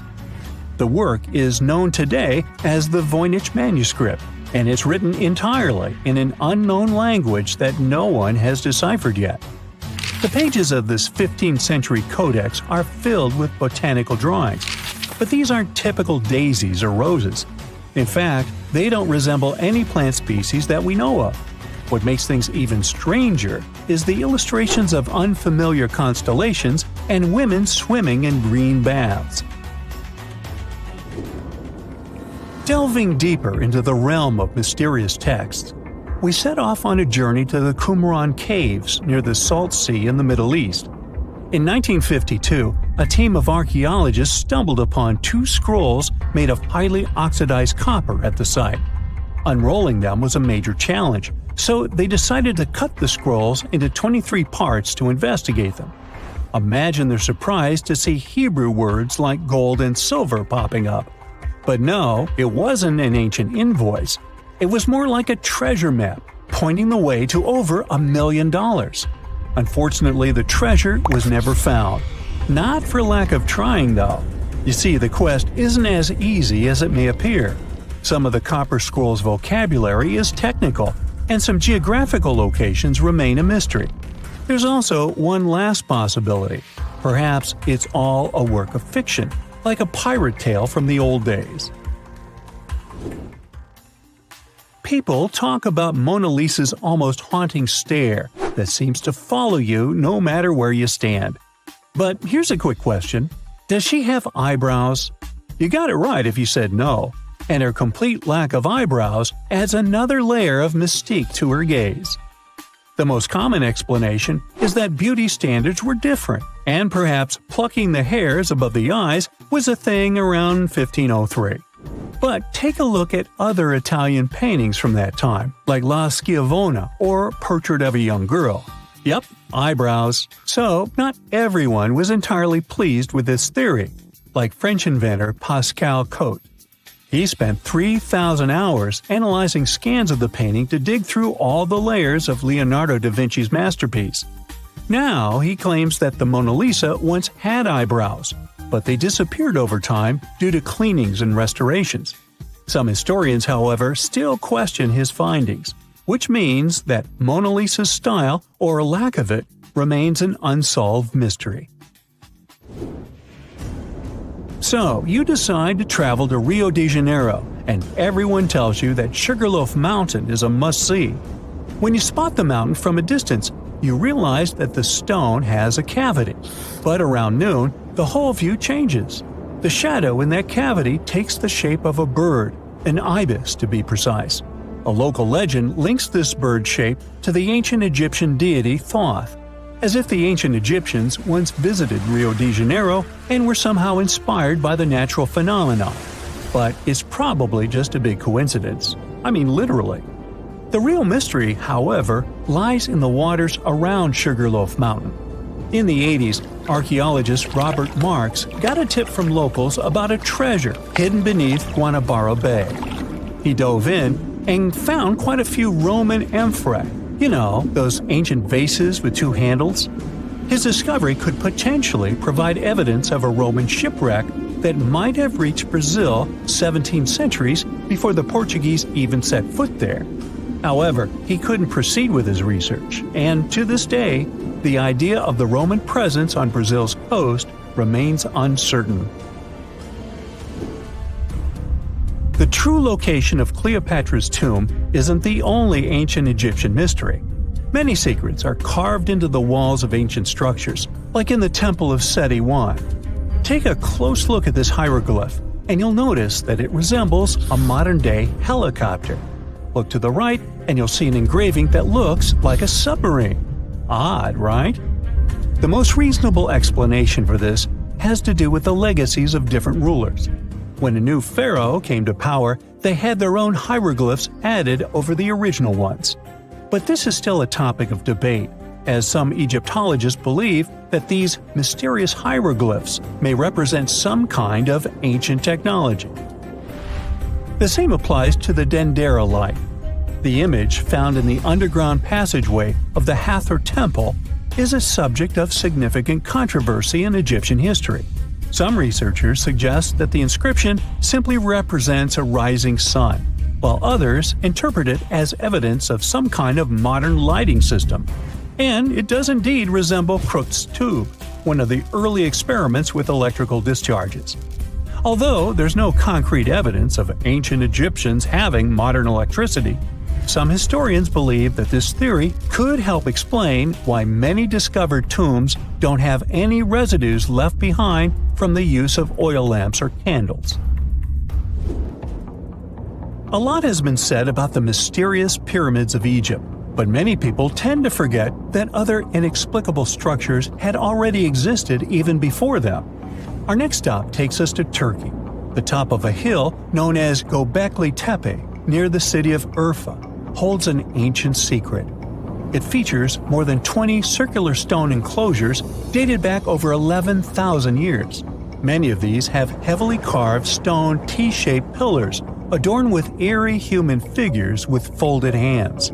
C: The work is known today as the Voynich manuscript, and it's written entirely in an unknown language that no one has deciphered yet. The pages of this 15th century codex are filled with botanical drawings, but these aren't typical daisies or roses. In fact, they don't resemble any plant species that we know of. What makes things even stranger is the illustrations of unfamiliar constellations and women swimming in green baths. Delving deeper into the realm of mysterious texts, we set off on a journey to the Qumran Caves near the Salt Sea in the Middle East. In 1952, a team of archaeologists stumbled upon 2 scrolls made of highly oxidized copper at the site. Unrolling them was a major challenge, so they decided to cut the scrolls into 23 parts to investigate them. Imagine their surprise to see Hebrew words like gold and silver popping up. But no, it wasn't an ancient invoice. It was more like a treasure map, pointing the way to over $1 million. Unfortunately, the treasure was never found. Not for lack of trying, though. You see, the quest isn't as easy as it may appear. Some of the Copper Scroll's vocabulary is technical, and some geographical locations remain a mystery. There's also one last possibility. Perhaps it's all a work of fiction, like a pirate tale from the old days. People talk about Mona Lisa's almost haunting stare that seems to follow you no matter where you stand. But here's a quick question. Does she have eyebrows? You got it right if you said no, and her complete lack of eyebrows adds another layer of mystique to her gaze. The most common explanation is that beauty standards were different, and perhaps plucking the hairs above the eyes was a thing around 1503. But take a look at other Italian paintings from that time, like La Schiavona or Portrait of a Young Girl. Yep, eyebrows. So, not everyone was entirely pleased with this theory, like French inventor Pascal Cotte. He spent 3,000 hours analyzing scans of the painting to dig through all the layers of Leonardo da Vinci's masterpiece. Now he claims that the Mona Lisa once had eyebrows, but they disappeared over time due to cleanings and restorations. Some historians, however, still question his findings, which means that Mona Lisa's style, or lack of it, remains an unsolved mystery. So, you decide to travel to Rio de Janeiro, and everyone tells you that Sugarloaf Mountain is a must-see. When you spot the mountain from a distance, you realize that the stone has a cavity. But around noon, the whole view changes. The shadow in that cavity takes the shape of a bird, an ibis to be precise. A local legend links this bird shape to the ancient Egyptian deity Thoth, as if the ancient Egyptians once visited Rio de Janeiro and were somehow inspired by the natural phenomenon. But it's probably just a big coincidence. I mean, literally. The real mystery, however, lies in the waters around Sugarloaf Mountain. In the 80s, archaeologist Robert Marks got a tip from locals about a treasure hidden beneath Guanabara Bay. He dove in and found quite a few Roman amphorae. You know, those ancient vases with 2 handles? His discovery could potentially provide evidence of a Roman shipwreck that might have reached Brazil 17 centuries before the Portuguese even set foot there. However, he couldn't proceed with his research, and to this day, the idea of the Roman presence on Brazil's coast remains uncertain. The true location of Cleopatra's tomb isn't the only ancient Egyptian mystery. Many secrets are carved into the walls of ancient structures, like in the Temple of Seti I. Take a close look at this hieroglyph, and you'll notice that it resembles a modern-day helicopter. Look to the right, and you'll see an engraving that looks like a submarine. Odd, right? The most reasonable explanation for this has to do with the legacies of different rulers. When a new pharaoh came to power, they had their own hieroglyphs added over the original ones. But this is still a topic of debate, as some Egyptologists believe that these mysterious hieroglyphs may represent some kind of ancient technology. The same applies to the Dendera light. The image found in the underground passageway of the Hathor Temple is a subject of significant controversy in Egyptian history. Some researchers suggest that the inscription simply represents a rising sun, while others interpret it as evidence of some kind of modern lighting system. And it does indeed resemble Crookes' tube, one of the early experiments with electrical discharges. Although there's no concrete evidence of ancient Egyptians having modern electricity, Some historians believe that this theory could help explain why many discovered tombs don't have any residues left behind from the use of oil lamps or candles. A lot has been said about the mysterious pyramids of Egypt, but many people tend to forget that other inexplicable structures had already existed even before them. Our next stop takes us to Turkey. The top of a hill known as Göbekli Tepe, near the city of Urfa, holds an ancient secret. It features more than 20 circular stone enclosures dated back over 11,000 years. Many of these have heavily carved stone T-shaped pillars adorned with eerie human figures with folded hands.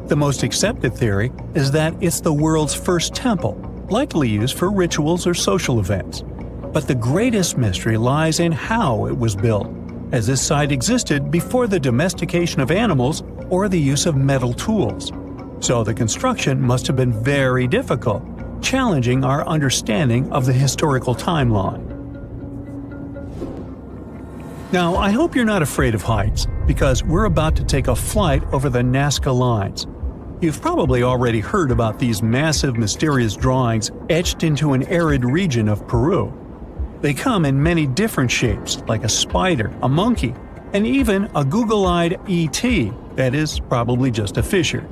C: The most accepted theory is that it's the world's first temple, likely used for rituals or social events. But the greatest mystery lies in how it was built, as this site existed before the domestication of animals or the use of metal tools. So the construction must have been very difficult, challenging our understanding of the historical timeline. Now, I hope you're not afraid of heights, because we're about to take a flight over the Nazca Lines. You've probably already heard about these massive, mysterious drawings etched into an arid region of Peru. They come in many different shapes, like a spider, a monkey, and even a Google-eyed ET that is probably just a fisher.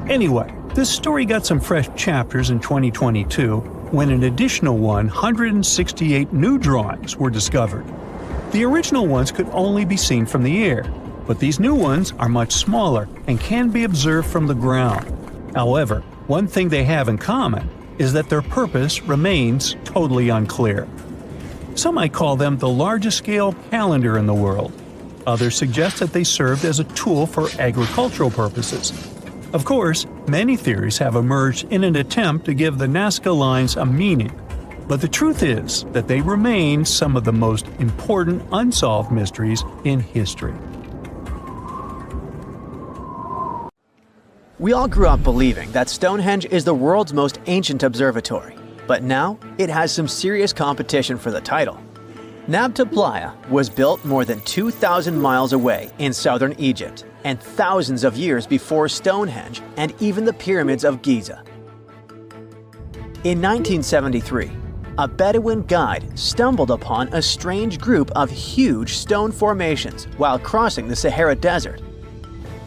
C: Anyway, this story got some fresh chapters in 2022 when an additional 168 new drawings were discovered. The original ones could only be seen from the air, but these new ones are much smaller and can be observed from the ground. However, one thing they have in common is that their purpose remains totally unclear. Some might call them the largest-scale calendar in the world. Others suggest that they served as a tool for agricultural purposes. Of course, many theories have emerged in an attempt to give the Nazca Lines a meaning, but the truth is that they remain some of the most important unsolved mysteries in history.
A: We all grew up believing that Stonehenge is the world's most ancient observatory, but now it has some serious competition for the title. Nabta Playa was built more than 2,000 miles away in southern Egypt, and thousands of years before Stonehenge and even the pyramids of Giza. In 1973, a Bedouin guide stumbled upon a strange group of huge stone formations while crossing the Sahara Desert.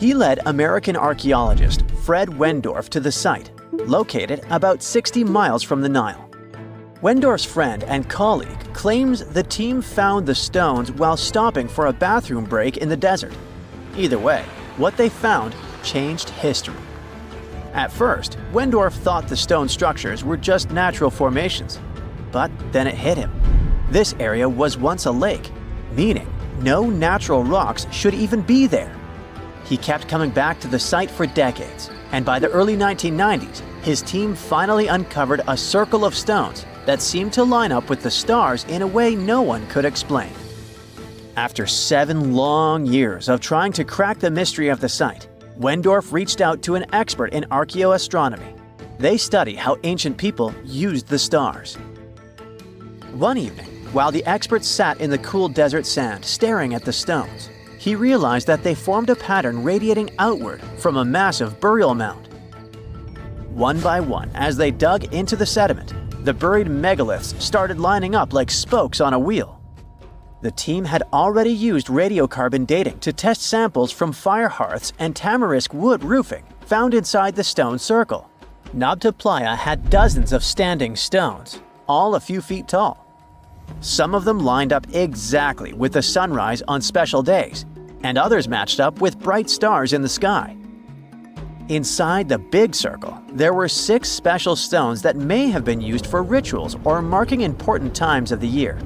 A: He led American archaeologist Fred Wendorf to the site, located about 60 miles from the Nile. Wendorf's friend and colleague claims the team found the stones while stopping for a bathroom break in the desert. Either way, what they found changed history. At first, Wendorf thought the stone structures were just natural formations. But then it hit him. This area was once a lake, meaning no natural rocks should even be there. He kept coming back to the site for decades, and by the early 1990s, his team finally uncovered a circle of stones that seemed to line up with the stars in a way no one could explain. After 7 long years of trying to crack the mystery of the site, Wendorf reached out to an expert in archaeoastronomy. They study how ancient people used the stars. One evening, while the expert sat in the cool desert sand staring at the stones, he realized that they formed a pattern radiating outward from a massive burial mound. One by one, as they dug into the sediment, the buried megaliths started lining up like spokes on a wheel. The team had already used radiocarbon dating to test samples from fire hearths and tamarisk wood roofing found inside the stone circle. Nabta Playa had dozens of standing stones, all a few feet tall. Some of them lined up exactly with the sunrise on special days, and others matched up with bright stars in the sky. Inside the big circle, there were 6 special stones that may have been used for rituals or marking important times of the year.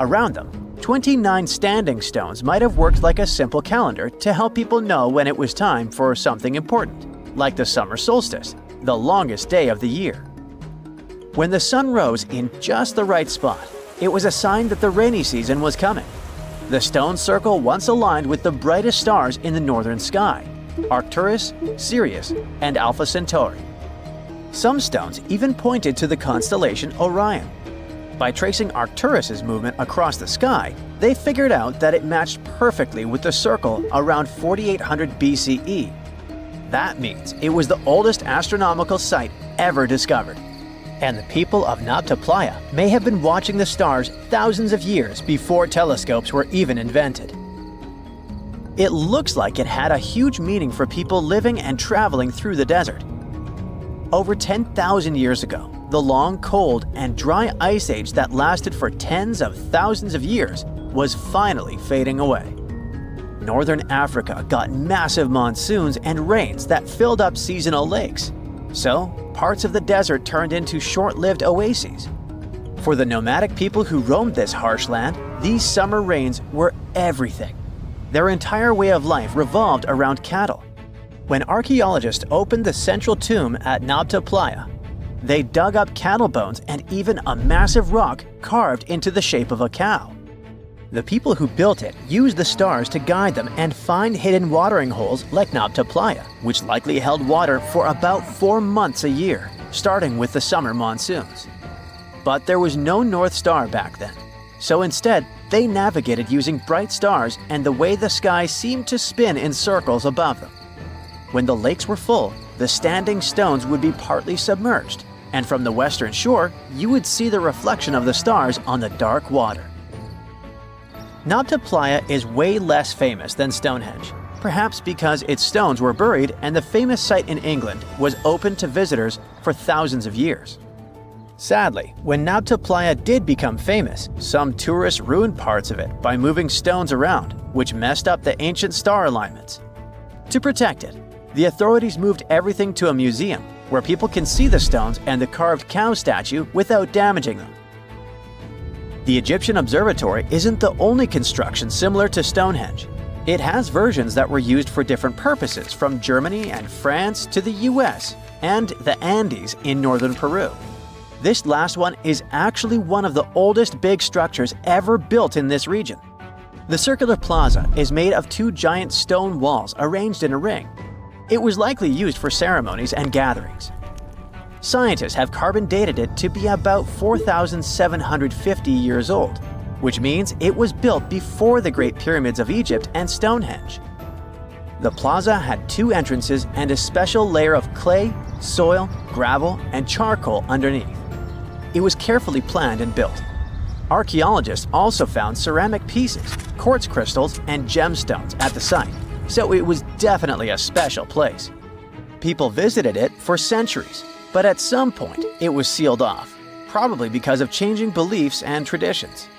A: Around them, 29 standing stones might have worked like a simple calendar to help people know when it was time for something important, like the summer solstice, the longest day of the year. When the sun rose in just the right spot, it was a sign that the rainy season was coming. The stone circle once aligned with the brightest stars in the northern sky: Arcturus, Sirius, and Alpha Centauri. Some stones even pointed to the constellation Orion. By tracing Arcturus's movement across the sky, they figured out that it matched perfectly with the circle around 4800 BCE. That means it was the oldest astronomical site ever discovered. And the people of Nabta Playa may have been watching the stars thousands of years before telescopes were even invented. It looks like it had a huge meaning for people living and traveling through the desert. Over 10,000 years ago, the long, cold, and dry ice age that lasted for tens of thousands of years was finally fading away. Northern Africa got massive monsoons and rains that filled up seasonal lakes. So, parts of the desert turned into short-lived oases. For the nomadic people who roamed this harsh land, these summer rains were everything. Their entire way of life revolved around cattle. When archaeologists opened the central tomb at Nabta Playa, they dug up cattle bones and even a massive rock carved into the shape of a cow. The people who built it used the stars to guide them and find hidden watering holes like Nabta Playa, which likely held water for about 4 months a year, starting with the summer monsoons. But there was no North Star back then, so instead they navigated using bright stars and the way the sky seemed to spin in circles above them. When the lakes were full, the standing stones would be partly submerged, and from the western shore, you would see the reflection of the stars on the dark water. Nabta Playa is way less famous than Stonehenge, perhaps because its stones were buried and the famous site in England was open to visitors for thousands of years. Sadly, when Nabta Playa did become famous, some tourists ruined parts of it by moving stones around, which messed up the ancient star alignments. To protect it, the authorities moved everything to a museum where people can see the stones and the carved cow statue without damaging them. The Egyptian Observatory isn't the only construction similar to Stonehenge. It has versions that were used for different purposes, from Germany and France to the US and the Andes in northern Peru. This last one is actually one of the oldest big structures ever built in this region. The circular plaza is made of 2 giant stone walls arranged in a ring. It was likely used for ceremonies and gatherings. Scientists have carbon dated it to be about 4,750 years old, which means it was built before the Great Pyramids of Egypt and Stonehenge. The plaza had 2 entrances and a special layer of clay, soil, gravel, and charcoal underneath. It was carefully planned and built. Archaeologists also found ceramic pieces, quartz crystals, and gemstones at the site, so it was definitely a special place. People visited it for centuries, but at some point it was sealed off, probably because of changing beliefs and traditions.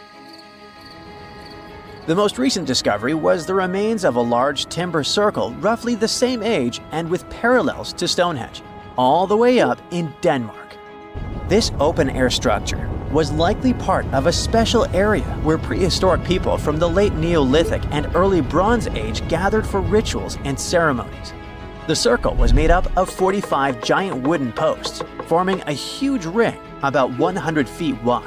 A: The most recent discovery was the remains of a large timber circle roughly the same age and with parallels to Stonehenge, all the way up in Denmark. This open-air structure was likely part of a special area where prehistoric people from the late Neolithic and early Bronze Age gathered for rituals and ceremonies. The circle was made up of 45 giant wooden posts, forming a huge ring about 100 feet wide.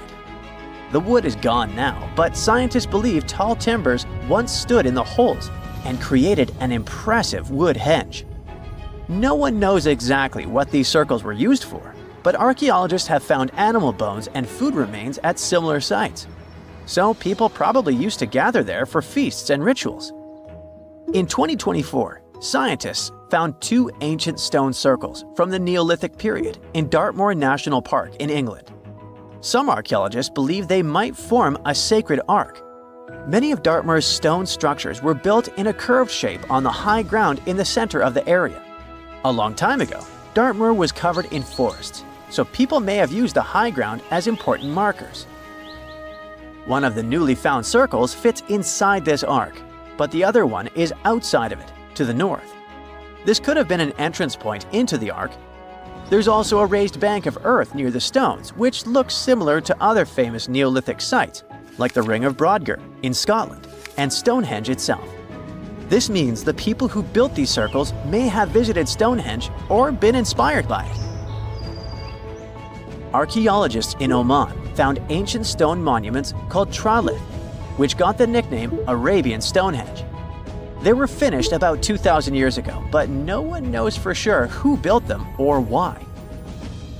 A: The wood is gone now, but scientists believe tall timbers once stood in the holes and created an impressive wood henge. No one knows exactly what these circles were used for, but archaeologists have found animal bones and food remains at similar sites. So people probably used to gather there for feasts and rituals. In 2024, scientists found 2 ancient stone circles from the Neolithic period in Dartmoor National Park in England. Some archaeologists believe they might form a sacred ark. Many of Dartmoor's stone structures were built in a curved shape on the high ground in the center of the area. A long time ago, Dartmoor was covered in forests, so people may have used the high ground as important markers. One of the newly found circles fits inside this ark, but the other one is outside of it, to the north. This could have been an entrance point into the ark. There's also a raised bank of earth near the stones, which looks similar to other famous Neolithic sites, like the Ring of Brodgar in Scotland and Stonehenge itself. This means the people who built these circles may have visited Stonehenge or been inspired by it. Archaeologists in Oman found ancient stone monuments called tralith, which got the nickname Arabian Stonehenge. They were finished about 2,000 years ago, but no one knows for sure who built them or why.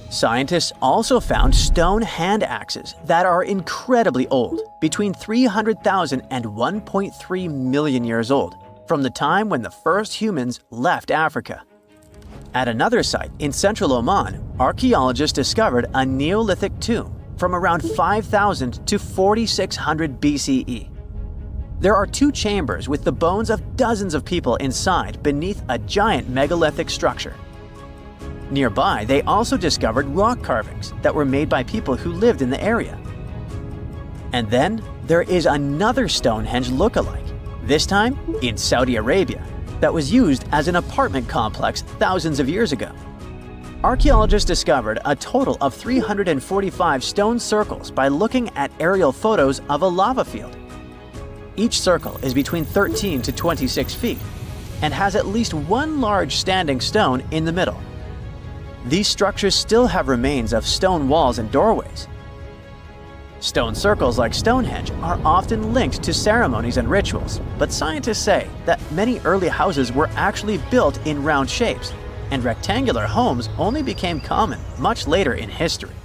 A: Scientists also found stone hand axes that are incredibly old, between 300,000 and 1.3 million years old, from the time when the first humans left Africa. At another site in central Oman, archaeologists discovered a Neolithic tomb from around 5000 to 4600 BCE. There are 2 chambers with the bones of dozens of people inside beneath a giant megalithic structure. Nearby, they also discovered rock carvings that were made by people who lived in the area. And then there is another Stonehenge look-alike, this time in Saudi Arabia, that was used as an apartment complex thousands of years ago. Archaeologists discovered a total of 345 stone circles by looking at aerial photos of a lava field. Each circle is between 13 to 26 feet and has at least one large standing stone in the middle. These structures still have remains of stone walls and doorways. Stone circles like Stonehenge are often linked to ceremonies and rituals, but scientists say that many early houses were actually built in round shapes, and rectangular homes only became common much later in history.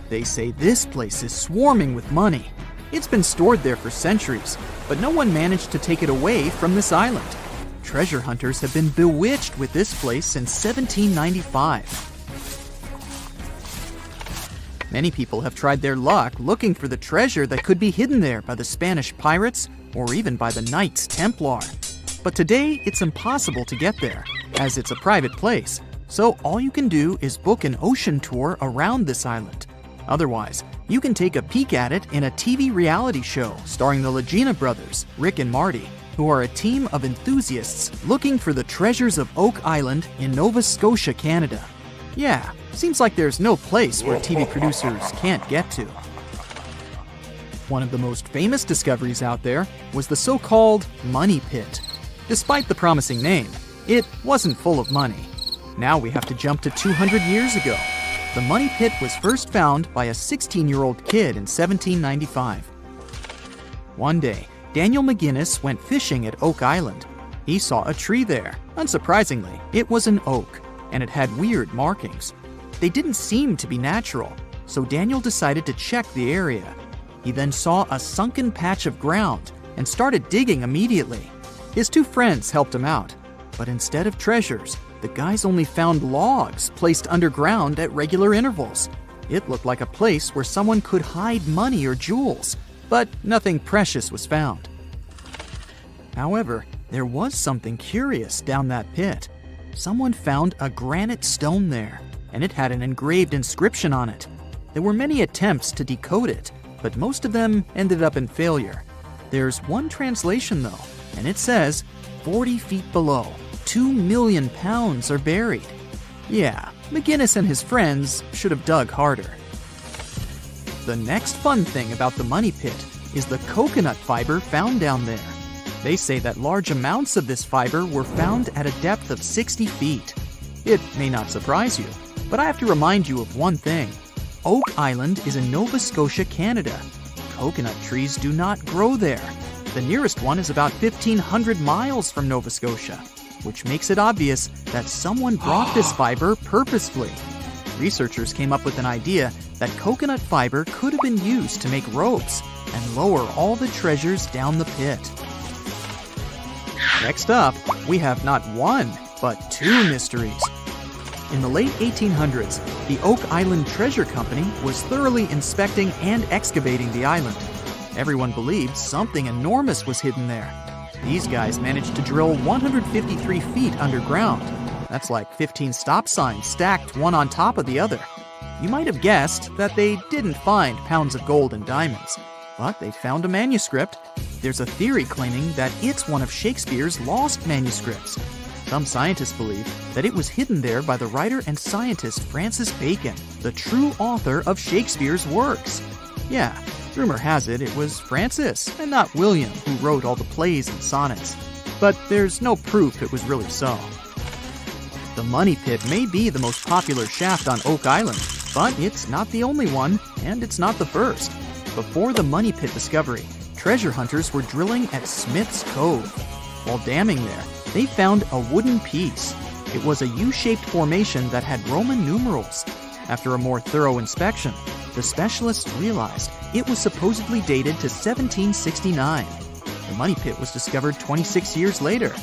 D: They say this place is swarming with money. It's been stored there for centuries, but no one managed to take it away from this island. Treasure hunters have been bewitched with this place since 1795. Many people have tried their luck looking for the treasure that could be hidden there by the Spanish pirates or even by the Knights Templar. But today, it's impossible to get there, as it's a private place, so all you can do is book an ocean tour around this island. Otherwise, you can take a peek at it in a TV reality show starring the Legina brothers, Rick and Marty, who are a team of enthusiasts looking for the treasures of Oak Island in Nova Scotia, Canada. Yeah, seems like there's no place where TV producers can't get to. One of the most famous discoveries out there was the so-called Money Pit. Despite the promising name, it wasn't full of money. Now we have to jump to 200 years ago. The Money Pit was first found by a 16-year-old kid in 1795. One day, Daniel McGinnis went fishing at Oak Island. He saw a tree there. Unsurprisingly, it was an oak, and it had weird markings. They didn't seem to be natural, so Daniel decided to check the area. He then saw a sunken patch of ground and started digging immediately. His 2 friends helped him out, but instead of treasures, the guys only found logs placed underground at regular intervals. It looked like a place where someone could hide money or jewels, but nothing precious was found. However, there was something curious down that pit. Someone found a granite stone there, and it had an engraved inscription on it. There were many attempts to decode it, but most of them ended up in failure. There's one translation though, and it says, 40 feet below, 2 million pounds are buried. Yeah, McGinnis and his friends should have dug harder. The next fun thing about the Money Pit is the coconut fiber found down there. They say that large amounts of this fiber were found at a depth of 60 feet. It may not surprise you, but I have to remind you of one thing. Oak Island is in Nova Scotia, Canada. Coconut trees do not grow there. The nearest one is about 1,500 miles from Nova Scotia, which makes it obvious that someone brought this fiber purposefully. Researchers came up with an idea that coconut fiber could have been used to make ropes and lower all the treasures down the pit. Next up, we have not one, but 2 mysteries. In the late 1800s, the Oak Island Treasure Company was thoroughly inspecting and excavating the island. Everyone believed something enormous was hidden there. These guys managed to drill 153 feet underground. That's like 15 stop signs stacked one on top of the other. You might have guessed that they didn't find pounds of gold and diamonds, but they found a manuscript. There's a theory claiming that it's one of Shakespeare's lost manuscripts. Some scientists believe that it was hidden there by the writer and scientist Francis Bacon, the true author of Shakespeare's works. Yeah, rumor has it was Francis and not William who wrote all the plays and sonnets. But there's no proof it was really so. The Money Pit may be the most popular shaft on Oak Island, but it's not the only one, and it's not the first. Before the Money Pit discovery, treasure hunters were drilling at Smith's Cove. While damming there, they found a wooden piece. It was a U-shaped formation that had Roman numerals. After a more thorough inspection, the specialists realized it was supposedly dated to 1769. The money pit was discovered 26 years later.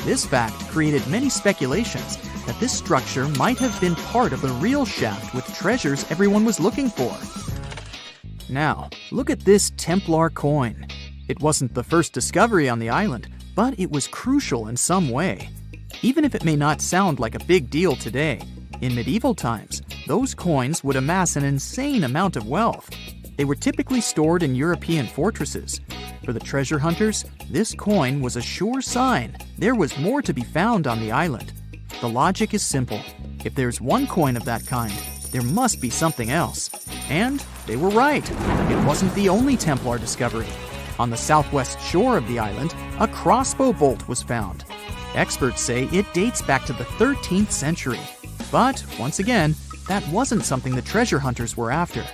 D: This fact created many speculations that this structure might have been part of the real shaft with treasures everyone was looking for. Now, look at this Templar coin. It wasn't the first discovery on the island, but it was crucial in some way. Even if it may not sound like a big deal today, in medieval times, those coins would amass an insane amount of wealth. They were typically stored in European fortresses. For the treasure hunters, this coin was a sure sign there was more to be found on the island. The logic is simple. If there's one coin of that kind, there must be something else. And they were right. It wasn't the only Templar discovery. On the southwest shore of the island, a crossbow bolt was found. Experts say it dates back to the 13th century. But, once again, that wasn't something the treasure hunters were after.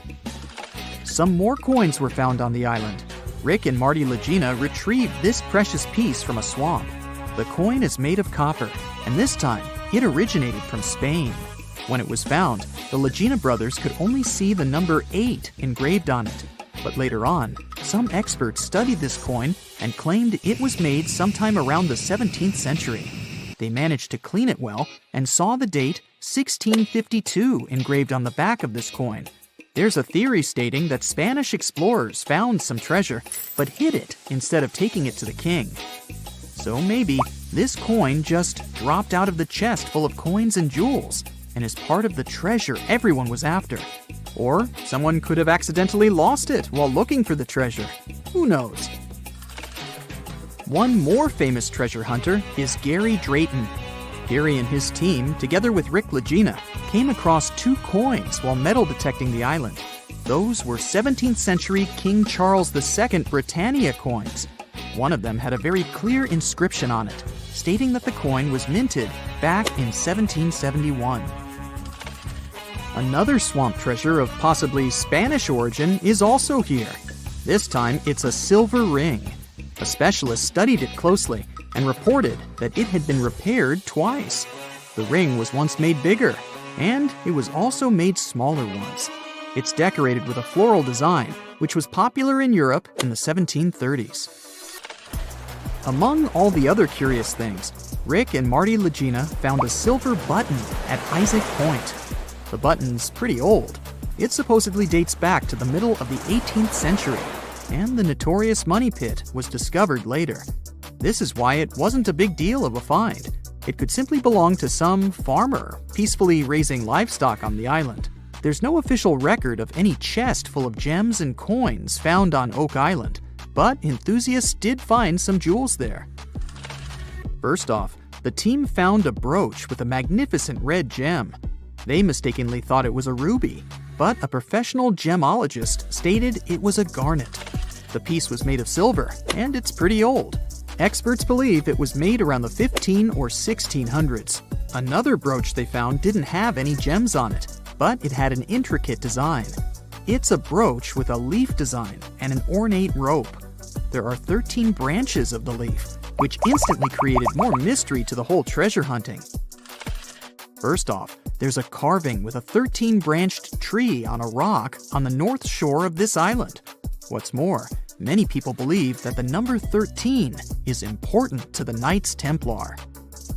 D: Some more coins were found on the island. Rick and Marty Legina retrieved this precious piece from a swamp. The coin is made of copper, and this time, it originated from Spain. When it was found, the Legina brothers could only see the number 8 engraved on it. But later on, some experts studied this coin and claimed it was made sometime around the 17th century. They managed to clean it well and saw the date 1652 engraved on the back of this coin. There's a theory stating that Spanish explorers found some treasure but hid it instead of taking it to the king. So maybe this coin just dropped out of the chest full of coins and jewels and is part of the treasure everyone was after. Or someone could have accidentally lost it while looking for the treasure. Who knows? One more famous treasure hunter is Gary Drayton. Gary and his team, together with Rick Legina, came across 2 coins while metal detecting the island. Those were 17th century King Charles II Britannia coins. One of them had a very clear inscription on it, stating that the coin was minted back in 1771. Another swamp treasure of possibly Spanish origin is also here. This time, it's a silver ring. A specialist studied it closely and reported that it had been repaired twice. The ring was once made bigger, and it was also made smaller once. It's decorated with a floral design, which was popular in Europe in the 1730s. Among all the other curious things, Rick and Marty Legina found a silver button at Isaac Point. The button's pretty old. It supposedly dates back to the middle of the 18th century, and the notorious money pit was discovered later. This is why it wasn't a big deal of a find. It could simply belong to some farmer peacefully raising livestock on the island. There's no official record of any chest full of gems and coins found on Oak Island, but enthusiasts did find some jewels there. First off, the team found a brooch with a magnificent red gem. They mistakenly thought it was a ruby, but a professional gemologist stated it was a garnet. The piece was made of silver, and it's pretty old. Experts believe it was made around the 15 or 1600s. Another brooch they found didn't have any gems on it, but it had an intricate design. It's a brooch with a leaf design and an ornate rope. There are 13 branches of the leaf, which instantly created more mystery to the whole treasure hunting. First off, there's a carving with a 13-branched tree on a rock on the north shore of this island. What's more, many people believe that the number 13 is important to the Knights Templar.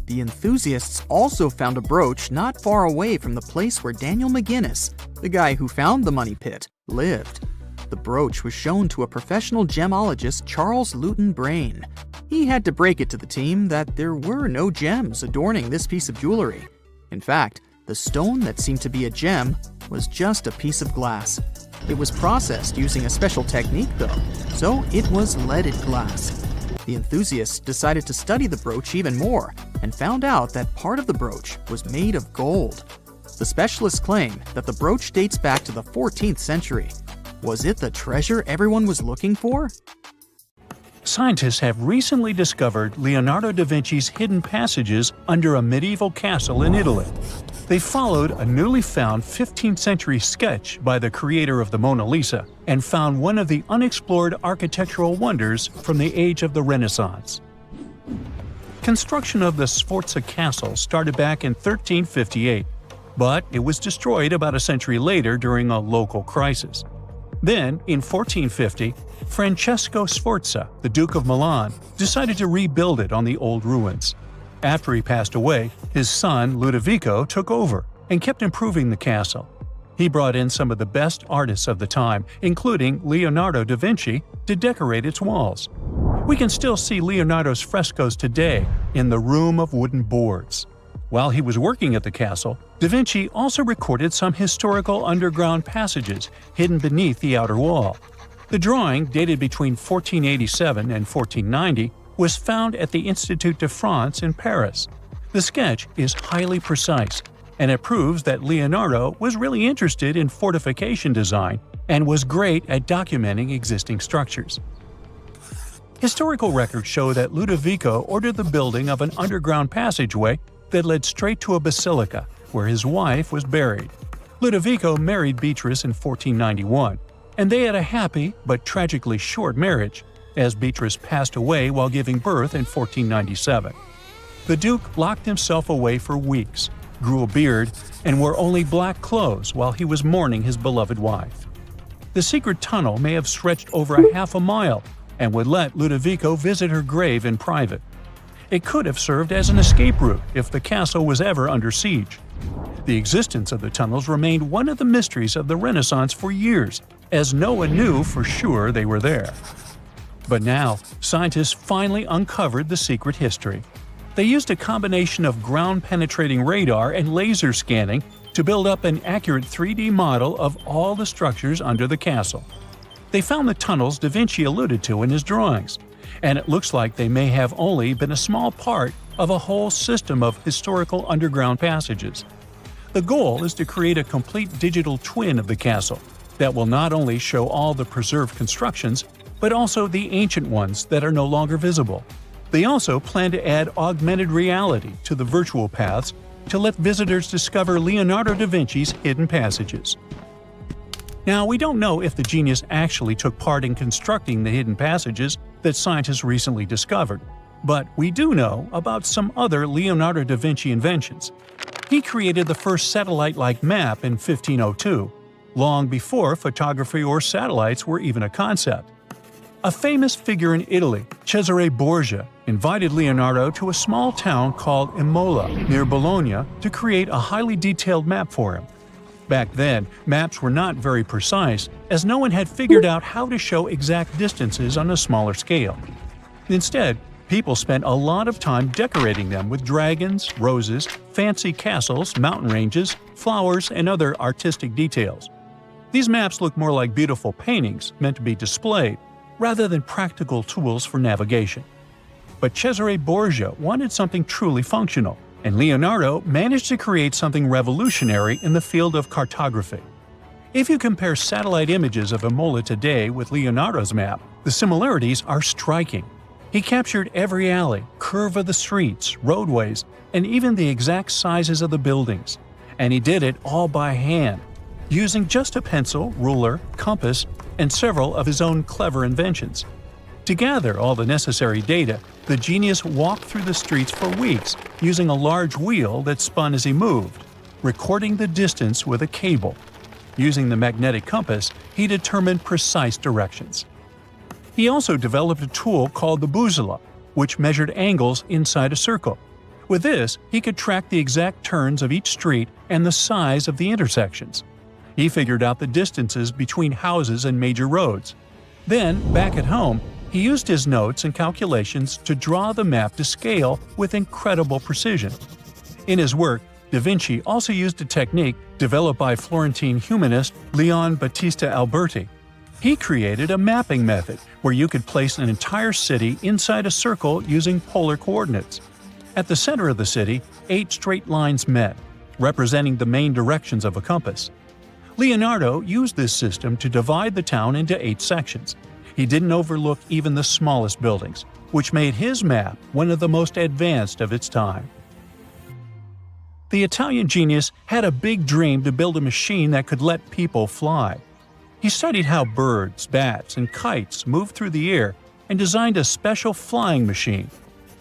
D: The enthusiasts also found a brooch not far away from the place where Daniel McGinnis, the guy who found the money pit, lived. The brooch was shown to a professional gemologist, Charles Luton Brain. He had to break it to the team that there were no gems adorning this piece of jewelry. In fact, the stone that seemed to be a gem was just a piece of glass. It was processed using a special technique though, so it was leaded glass. The enthusiasts decided to study the brooch even more and found out that part of the brooch was made of gold. The specialists claim that the brooch dates back to the 14th century. Was it the treasure everyone was looking for?
C: Scientists have recently discovered Leonardo da Vinci's hidden passages under a medieval castle in Italy. They followed a newly found 15th century sketch by the creator of the Mona Lisa and found one of the unexplored architectural wonders from the age of the Renaissance. Construction of the Sforza Castle started back in 1358, but it was destroyed about a century later during a local crisis. Then, in 1450, Francesco Sforza, the Duke of Milan, decided to rebuild it on the old ruins. After he passed away, his son Ludovico took over and kept improving the castle. He brought in some of the best artists of the time, including Leonardo da Vinci, to decorate its walls. We can still see Leonardo's frescoes today in the Room of Wooden Boards. While he was working at the castle, da Vinci also recorded some historical underground passages hidden beneath the outer wall. The drawing, dated between 1487 and 1490, was found at the Institut de France in Paris. The sketch is highly precise, and it proves that Leonardo was really interested in fortification design and was great at documenting existing structures. Historical records show that Ludovico ordered the building of an underground passageway that led straight to a basilica, where his wife was buried. Ludovico married Beatrice in 1491, and they had a happy but tragically short marriage, as Beatrice passed away while giving birth in 1497. The Duke locked himself away for weeks, grew a beard, and wore only black clothes while he was mourning his beloved wife. The secret tunnel may have stretched over a half a mile and would let Ludovico visit her grave in private. It could have served as an escape route if the castle was ever under siege. The existence of the tunnels remained one of the mysteries of the Renaissance for years, as no one knew for sure they were there. But now, scientists finally uncovered the secret history. They used a combination of ground-penetrating radar and laser scanning to build up an accurate 3D model of all the structures under the castle. They found the tunnels da Vinci alluded to in his drawings, and it looks like they may have only been a small part of a whole system of historical underground passages. The goal is to create a complete digital twin of the castle that will not only show all the preserved constructions, but also the ancient ones that are no longer visible. They also plan to add augmented reality to the virtual paths to let visitors discover Leonardo da Vinci's hidden passages. Now, we don't know if the genius actually took part in constructing the hidden passages that scientists recently discovered, but we do know about some other Leonardo da Vinci inventions. He created the first satellite-like map in 1502, long before photography or satellites were even a concept. A famous figure in Italy, Cesare Borgia, invited Leonardo to a small town called Imola, near Bologna, to create a highly detailed map for him. Back then, maps were not very precise, as no one had figured out how to show exact distances on a smaller scale. Instead, people spent a lot of time decorating them with dragons, roses, fancy castles, mountain ranges, flowers, and other artistic details. These maps look more like beautiful paintings meant to be displayed, rather than practical tools for navigation. But Cesare Borgia wanted something truly functional, and Leonardo managed to create something revolutionary in the field of cartography. If you compare satellite images of Imola today with Leonardo's map, the similarities are striking. He captured every alley, curve of the streets, roadways, and even the exact sizes of the buildings. And he did it all by hand, using just a pencil, ruler, compass, and several of his own clever inventions. To gather all the necessary data, the genius walked through the streets for weeks using a large wheel that spun as he moved, recording the distance with a cable. Using the magnetic compass, he determined precise directions. He also developed a tool called the bussola, which measured angles inside a circle. With this, he could track the exact turns of each street and the size of the intersections. He figured out the distances between houses and major roads. Then, back at home, he used his notes and calculations to draw the map to scale with incredible precision. In his work, da Vinci also used a technique developed by Florentine humanist Leon Battista Alberti. He created a mapping method where you could place an entire city inside a circle using polar coordinates. At the center of the city, 8 straight lines met, representing the main directions of a compass. Leonardo used this system to divide the town into 8 sections. He didn't overlook even the smallest buildings, which made his map one of the most advanced of its time. The Italian genius had a big dream to build a machine that could let people fly. He studied how birds, bats, and kites moved through the air and designed a special flying machine.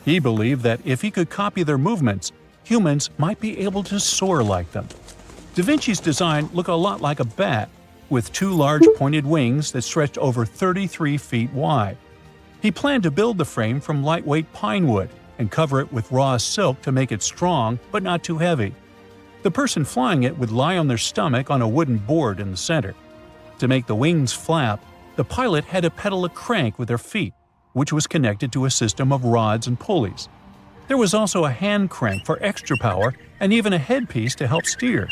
C: He believed that if he could copy their movements, humans might be able to soar like them. Da Vinci's design looked a lot like a bat, with two large pointed wings that stretched over 33 feet wide. He planned to build the frame from lightweight pine wood and cover it with raw silk to make it strong but not too heavy. The person flying it would lie on their stomach on a wooden board in the center. To make the wings flap, the pilot had to pedal a crank with their feet, which was connected to a system of rods and pulleys. There was also a hand crank for extra power and even a headpiece to help steer.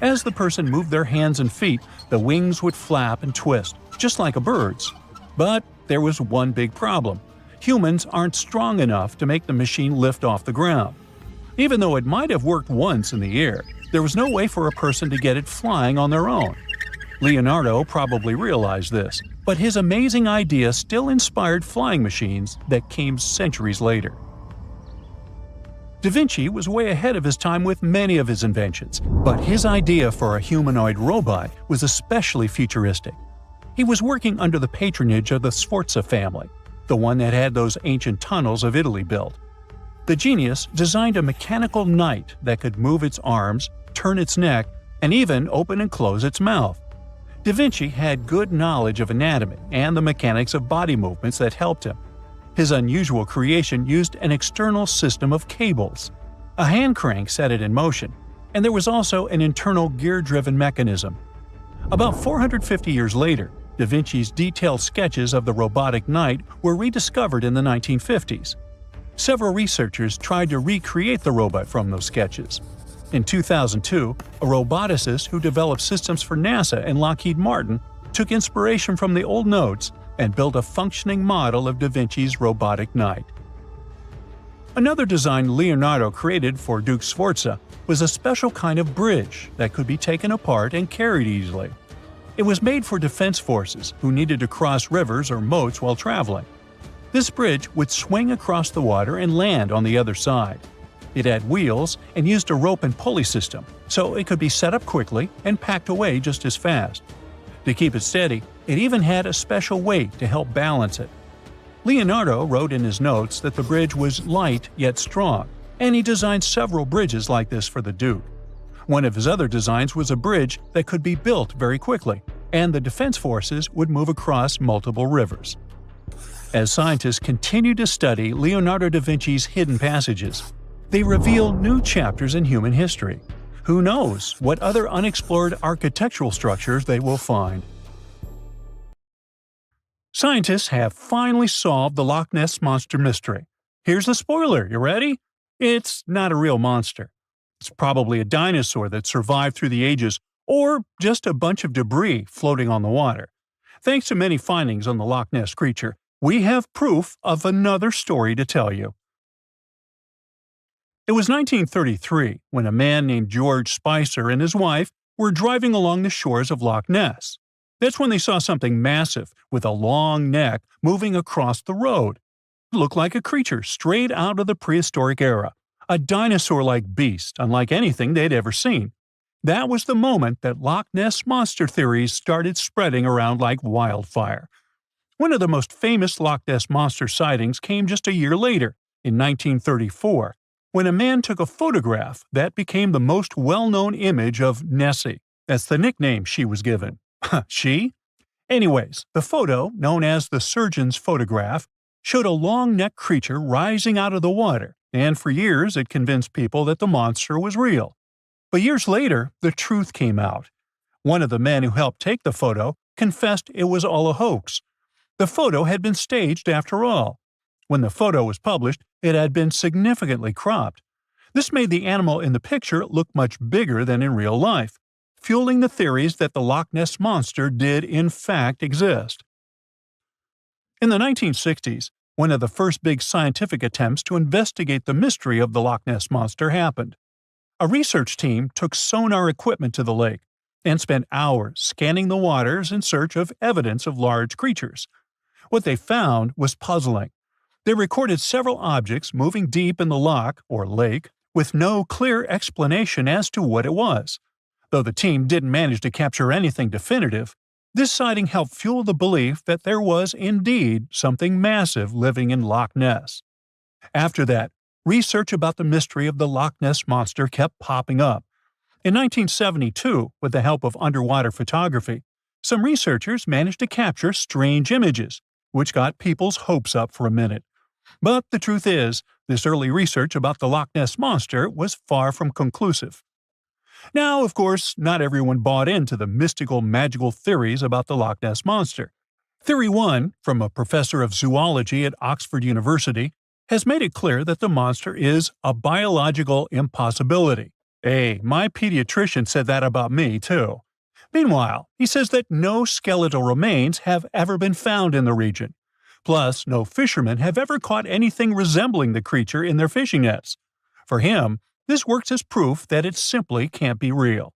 C: As the person moved their hands and feet, the wings would flap and twist, just like a bird's. But there was one big problem. Humans aren't strong enough to make the machine lift off the ground. Even though it might have worked once in the air, there was no way for a person to get it flying on their own. Leonardo probably realized this, but his amazing idea still inspired flying machines that came centuries later. Da Vinci was way ahead of his time with many of his inventions, but his idea for a humanoid robot was especially futuristic. He was working under the patronage of the Sforza family, the one that had those ancient tunnels of Italy built. The genius designed a mechanical knight that could move its arms, turn its neck, and even open and close its mouth. Da Vinci had good knowledge of anatomy and the mechanics of body movements that helped him. His unusual creation used an external system of cables. A hand crank set it in motion, and there was also an internal gear-driven mechanism. About 450 years later, Da Vinci's detailed sketches of the robotic knight were rediscovered in the 1950s. Several researchers tried to recreate the robot from those sketches. In 2002, a roboticist who developed systems for NASA and Lockheed Martin took inspiration from the old notes and built a functioning model of Da Vinci's robotic knight. Another design Leonardo created for Duke Sforza was a special kind of bridge that could be taken apart and carried easily. It was made for defense forces who needed to cross rivers or moats while traveling. This bridge would swing across the water and land on the other side. It had wheels and used a rope and pulley system, so it could be set up quickly and packed away just as fast. To keep it steady, it even had a special weight to help balance it. Leonardo wrote in his notes that the bridge was light yet strong, and he designed several bridges like this for the Duke. One of his other designs was a bridge that could be built very quickly, and the defense forces would move across multiple rivers. As scientists continued to study Leonardo da Vinci's hidden passages, they reveal new chapters in human history. Who knows what other unexplored architectural structures they will find? Scientists have finally solved the Loch Ness Monster mystery. Here's the spoiler, you ready? It's not a real monster. It's probably a dinosaur that survived through the ages, or just a bunch of debris floating on the water. Thanks to many findings on the Loch Ness creature, we have proof of another story to tell you. It was 1933 when a man named George Spicer and his wife were driving along the shores of Loch Ness. That's when they saw something massive with a long neck moving across the road. It looked like a creature straight out of the prehistoric era, a dinosaur-like beast unlike anything they'd ever seen. That was the moment that Loch Ness Monster theories started spreading around like wildfire. One of the most famous Loch Ness Monster sightings came just a year later, in 1934, when a man took a photograph that became the most well-known image of Nessie. That's the nickname she was given. She? Anyways, the photo, known as the surgeon's photograph, showed a long-necked creature rising out of the water, and for years it convinced people that the monster was real. But years later, the truth came out. One of the men who helped take the photo confessed it was all a hoax. The photo had been staged after all. When the photo was published, it had been significantly cropped. This made the animal in the picture look much bigger than in real life, fueling the theories that the Loch Ness Monster did in fact exist. In the 1960s, one of the first big scientific attempts to investigate the mystery of the Loch Ness Monster happened. A research team took sonar equipment to the lake and spent hours scanning the waters in search of evidence of large creatures. What they found was puzzling. They recorded several objects moving deep in the loch, or lake, with no clear explanation as to what it was. Though the team didn't manage to capture anything definitive, this sighting helped fuel the belief that there was indeed something massive living in Loch Ness. After that, research about the mystery of the Loch Ness Monster kept popping up. In 1972, with the help of underwater photography, some researchers managed to capture strange images, which got people's hopes up for a minute. But the truth is, this early research about the Loch Ness Monster was far from conclusive. Now, of course, not everyone bought into the mystical, magical theories about the Loch Ness Monster. Theory 1, from a professor of zoology at Oxford University, has made it clear that the monster is a biological impossibility. Hey, my pediatrician said that about me, too. Meanwhile, he says that no skeletal remains have ever been found in the region. Plus, no fishermen have ever caught anything resembling the creature in their fishing nets. For him, this works as proof that it simply can't be real.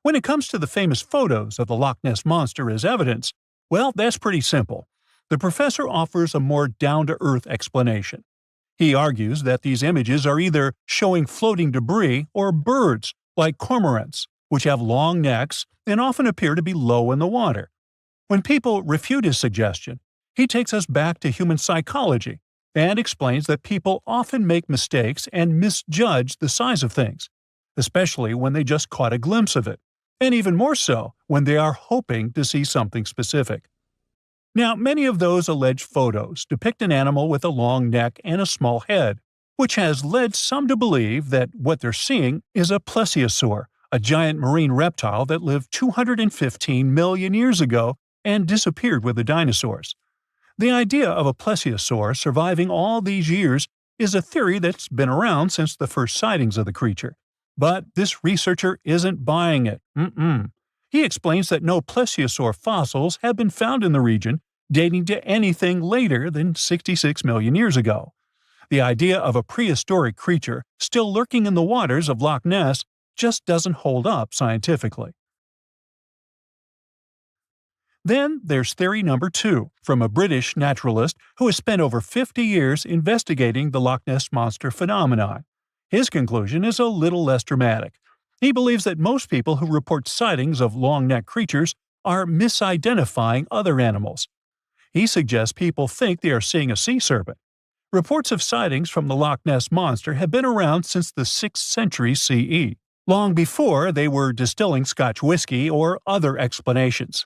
C: When it comes to the famous photos of the Loch Ness Monster as evidence, well, that's pretty simple. The professor offers a more down-to-earth explanation. He argues that these images are either showing floating debris or birds, like cormorants, which have long necks and often appear to be low in the water. When people refute his suggestion, he takes us back to human psychology and explains that people often make mistakes and misjudge the size of things, especially when they just caught a glimpse of it, and even more so when they are hoping to see something specific. Now, many of those alleged photos depict an animal with a long neck and a small head, which has led some to believe that what they're seeing is a plesiosaur, a giant marine reptile that lived 215 million years ago and disappeared with the dinosaurs. The idea of a plesiosaur surviving all these years is a theory that's been around since the first sightings of the creature. But this researcher isn't buying it. He explains that no plesiosaur fossils have been found in the region dating to anything later than 66 million years ago. The idea of a prehistoric creature still lurking in the waters of Loch Ness just doesn't hold up scientifically. Then there's theory number 2, from a British naturalist who has spent over 50 years investigating the Loch Ness Monster phenomenon. His conclusion is a little less dramatic. He believes that most people who report sightings of long-necked creatures are misidentifying other animals. He suggests people think they are seeing a sea serpent. Reports of sightings from the Loch Ness Monster have been around since the 6th century CE, long before they were distilling Scotch whiskey or other explanations.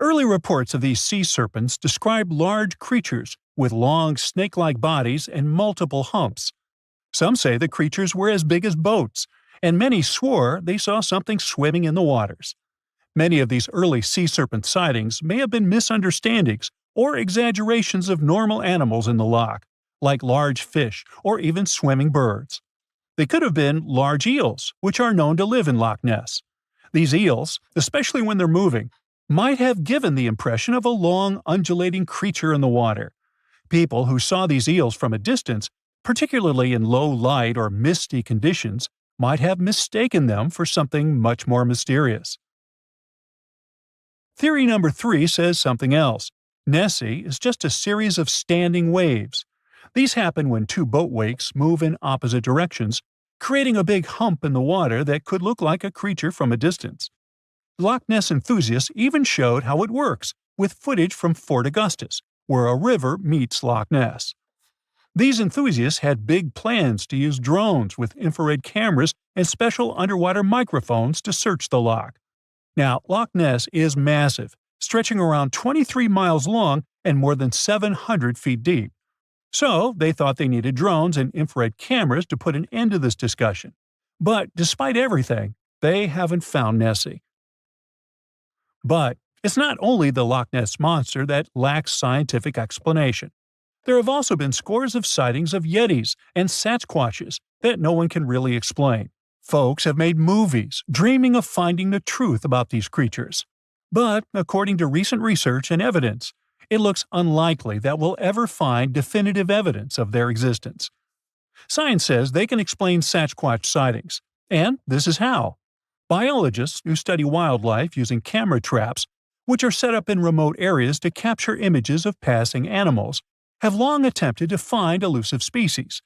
C: Early reports of these sea serpents describe large creatures with long snake-like bodies and multiple humps. Some say the creatures were as big as boats, and many swore they saw something swimming in the waters. Many of these early sea serpent sightings may have been misunderstandings or exaggerations of normal animals in the loch, like large fish or even swimming birds. They could have been large eels, which are known to live in Loch Ness. These eels, especially when they're moving, might have given the impression of a long, undulating creature in the water. People who saw these eels from a distance, particularly in low light or misty conditions, might have mistaken them for something much more mysterious. Theory number 3 says something else. Nessie is just a series of standing waves. These happen when two boat wakes move in opposite directions, creating a big hump in the water that could look like a creature from a distance. Loch Ness enthusiasts even showed how it works, with footage from Fort Augustus, where a river meets Loch Ness. These enthusiasts had big plans to use drones with infrared cameras and special underwater microphones to search the loch. Now, Loch Ness is massive, stretching around 23 miles long and more than 700 feet deep. So, they thought they needed drones and infrared cameras to put an end to this discussion. But despite everything, they haven't found Nessie. But it's not only the Loch Ness Monster that lacks scientific explanation. There have also been scores of sightings of Yetis and Sasquatches that no one can really explain. Folks have made movies, dreaming of finding the truth about these creatures. But, according to recent research and evidence, it looks unlikely that we'll ever find definitive evidence of their existence. Science says they can explain Sasquatch sightings, and this is how. Biologists who study wildlife using camera traps, which are set up in remote areas to capture images of passing animals, have long attempted to find elusive species.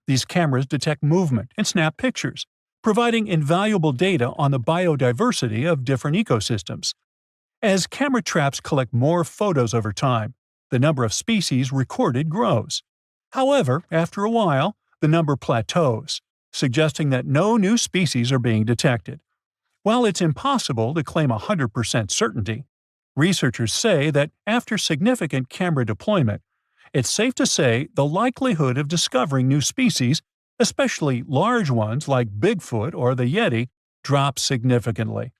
C: These cameras detect movement and snap pictures, providing invaluable data on the biodiversity of different ecosystems. As camera traps collect more photos over time, the number of species recorded grows. However, after a while, the number plateaus, suggesting that no new species are being detected. While it's impossible to claim 100% certainty, researchers say that after significant camera deployment, it's safe to say the likelihood of discovering new species, especially large ones like Bigfoot or the Yeti, drops significantly.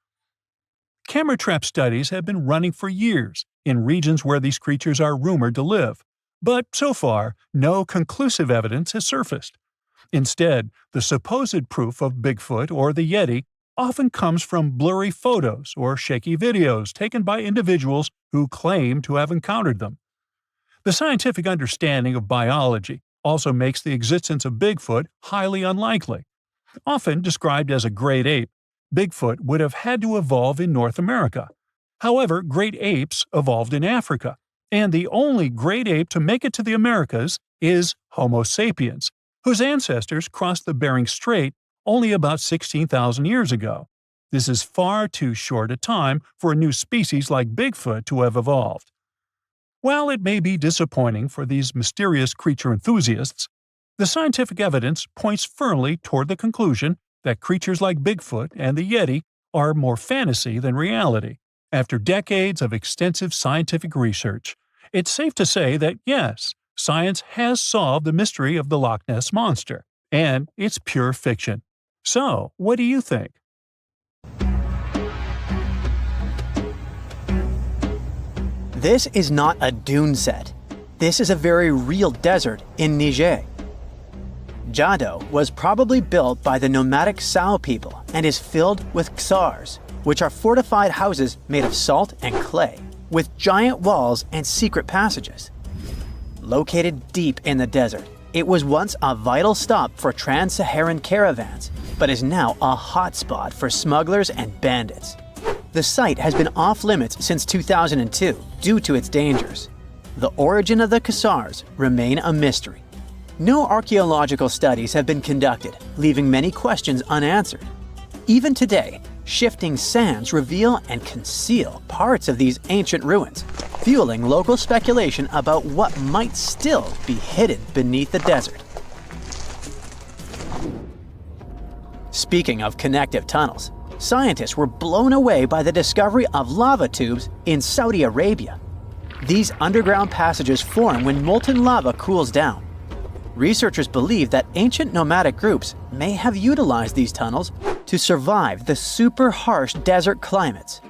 C: Camera trap studies have been running for years in regions where these creatures are rumored to live, but so far, no conclusive evidence has surfaced. Instead, the supposed proof of Bigfoot or the Yeti often comes from blurry photos or shaky videos taken by individuals who claim to have encountered them. The scientific understanding of biology also makes the existence of Bigfoot highly unlikely. Often described as a great ape, Bigfoot would have had to evolve in North America. However, great apes evolved in Africa, and the only great ape to make it to the Americas is Homo sapiens, whose ancestors crossed the Bering Strait only about 16,000 years ago. This is far too short a time for a new species like Bigfoot to have evolved. While it may be disappointing for these mysterious creature enthusiasts, the scientific evidence points firmly toward the conclusion that creatures like Bigfoot and the Yeti are more fantasy than reality. After decades of extensive scientific research, it's safe to say that yes, science has solved the mystery of the Loch Ness Monster, and it's pure fiction. So, what do you think?
A: This is not a dune set. This is a very real desert in Niger. Jado was probably built by the nomadic Sao people and is filled with ksars, which are fortified houses made of salt and clay, with giant walls and secret passages. Located deep in the desert, it was once a vital stop for trans-Saharan caravans, but is now a hotspot for smugglers and bandits. The site has been off-limits since 2002 due to its dangers. The origin of the ksars remain a mystery. No archaeological studies have been conducted, leaving many questions unanswered. Even today, shifting sands reveal and conceal parts of these ancient ruins, fueling local speculation about what might still be hidden beneath the desert. Speaking of connective tunnels, scientists were blown away by the discovery of lava tubes in Saudi Arabia. These underground passages form when molten lava cools down. Researchers believe that ancient nomadic groups may have utilized these tunnels to survive the super harsh desert climates.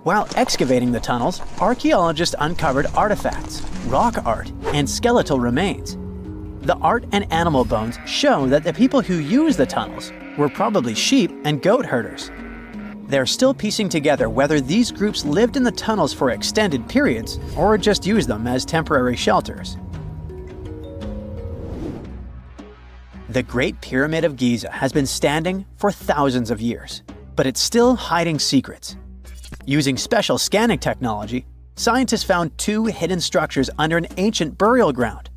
A: While excavating the tunnels, archaeologists uncovered artifacts, rock art, and skeletal remains. The art and animal bones show that the people who used the tunnels were probably sheep and goat herders. They're still piecing together whether these groups lived in the tunnels for extended periods or just used them as temporary shelters. The Great Pyramid of Giza has been standing for thousands of years, but it's still hiding secrets. Using special scanning technology, scientists found two hidden structures under an ancient burial ground.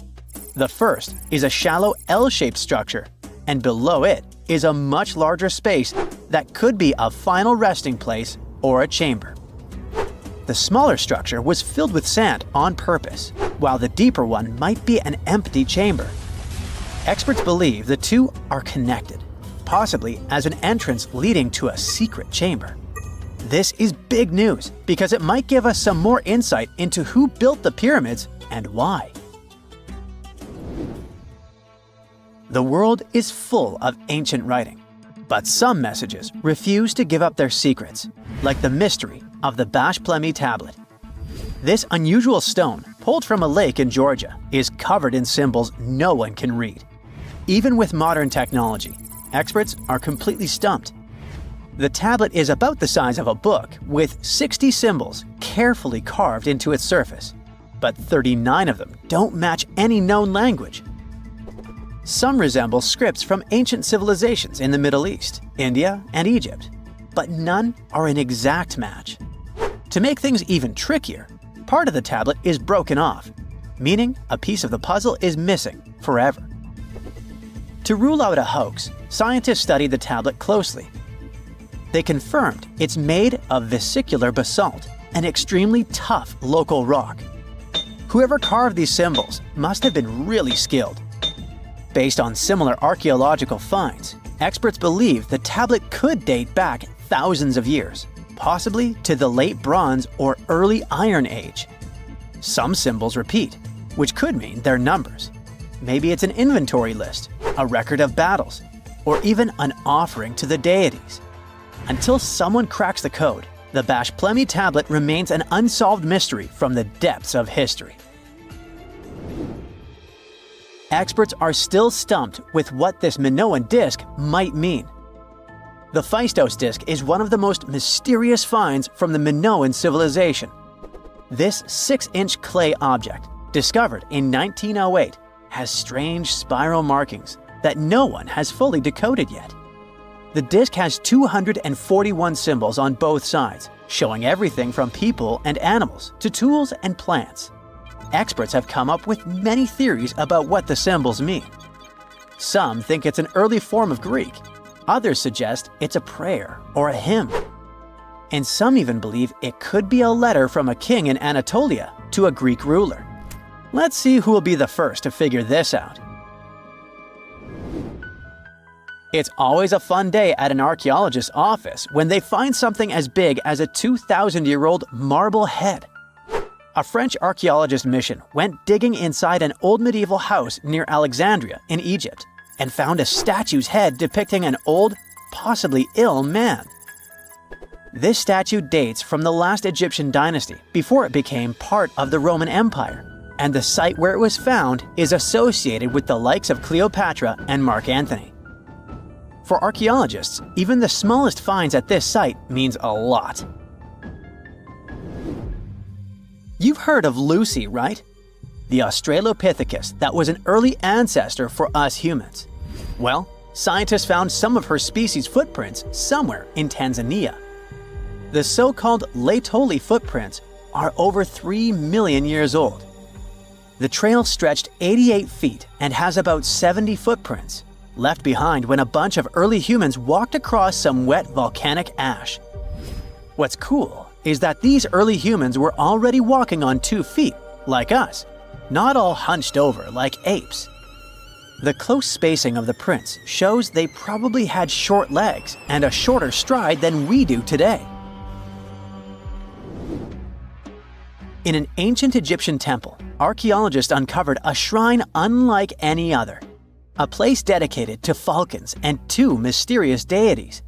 A: The first is a shallow L-shaped structure, and below it is a much larger space that could be a final resting place or a chamber. The smaller structure was filled with sand on purpose, while the deeper one might be an empty chamber. Experts believe the two are connected, possibly as an entrance leading to a secret chamber. This is big news because it might give us some more insight into who built the pyramids and why. The world is full of ancient writing, but some messages refuse to give up their secrets, like the mystery of the Bash Plemi tablet. This unusual stone, pulled from a lake in Georgia, is covered in symbols no one can read. Even with modern technology, experts are completely stumped. The tablet is about the size of a book, with 60 symbols carefully carved into its surface, but 39 of them don't match any known language. Some resemble scripts from ancient civilizations in the Middle East, India, and Egypt, but none are an exact match. To make things even trickier, part of the tablet is broken off, meaning a piece of the puzzle is missing forever. To rule out a hoax, scientists studied the tablet closely. They confirmed it's made of vesicular basalt, an extremely tough local rock.
B: whoever carved these symbols must have been really skilled. Based on similar archaeological finds, experts believe the tablet could date back thousands of years, possibly to the late Bronze or early Iron Age. Some symbols repeat, which could mean they're numbers. Maybe it's an inventory list, a record of battles, or even an offering to the deities. Until someone cracks the code, the Bashplemi tablet remains an unsolved mystery from the depths of history. Experts are still stumped with what this Minoan disc might mean. The Phaistos disc is one of the most mysterious finds from the Minoan civilization. This 6-inch clay object, discovered in 1908, has strange spiral markings that no one has fully decoded yet. The disc has 241 symbols on both sides, showing everything from people and animals to tools and plants. Experts have come up with many theories about what the symbols mean. Some think it's an early form of Greek. Others suggest it's a prayer or a hymn. And some even believe it could be a letter from a king in Anatolia to a Greek ruler. Let's see who will be the first to figure this out. It's always a fun day at an archaeologist's office when they find something as big as a 2,000-year-old marble head. A French archaeologist mission went digging inside an old medieval house near Alexandria in Egypt and found a statue's head depicting an old, possibly ill man. This statue dates from the last Egyptian dynasty before it became part of the Roman Empire, and the site where it was found is associated with the likes of Cleopatra and Mark Antony. For archaeologists, even the smallest finds at this site means a lot. You've heard of Lucy, right? The Australopithecus that was an early ancestor for us humans. Well, scientists found some of her species' footprints somewhere in Tanzania. The so-called Laetoli footprints are over 3 million years old. The trail stretched 88 feet and has about 70 footprints, left behind when a bunch of early humans walked across some wet volcanic ash. What's cool is that these early humans were already walking on 2 feet, like us, not all hunched over like apes. The close spacing of the prints shows they probably had short legs and a shorter stride than we do today. In an ancient Egyptian temple, archaeologists uncovered a shrine unlike any other, a place dedicated to falcons and 2 mysterious deities.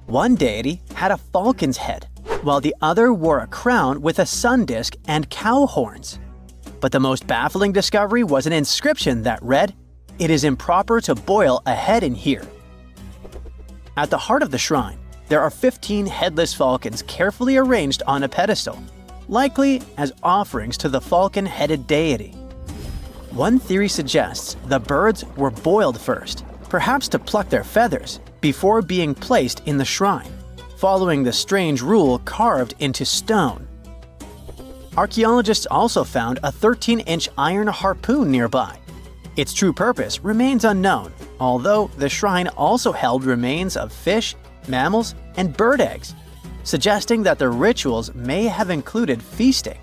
B: One deity had a falcon's head, while the other wore a crown with a sun disk and cow horns. But the most baffling discovery was an inscription that read, "It is improper to boil a head in here." At the heart of the shrine, there are 15 headless falcons carefully arranged on a pedestal, likely as offerings to the falcon-headed deity. One theory suggests the birds were boiled first, perhaps to pluck their feathers, before being placed in the shrine, following the strange rule carved into stone. Archaeologists also found a 13-inch iron harpoon nearby. Its true purpose remains unknown, although the shrine also held remains of fish, mammals, and bird eggs, suggesting that the rituals may have included feasting.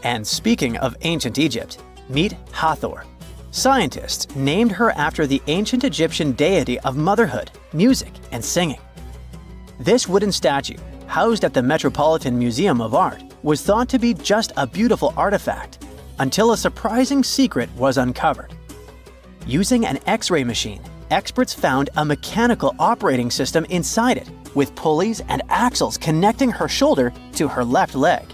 B: And speaking of ancient Egypt, meet Hathor. Scientists named her after the ancient Egyptian deity of motherhood, music, and singing. This wooden statue, housed at the Metropolitan Museum of Art, was thought to be just a beautiful artifact, until a surprising secret was uncovered. Using an X-ray machine, experts found a mechanical operating system inside it, with pulleys and axles connecting her shoulder to her left leg.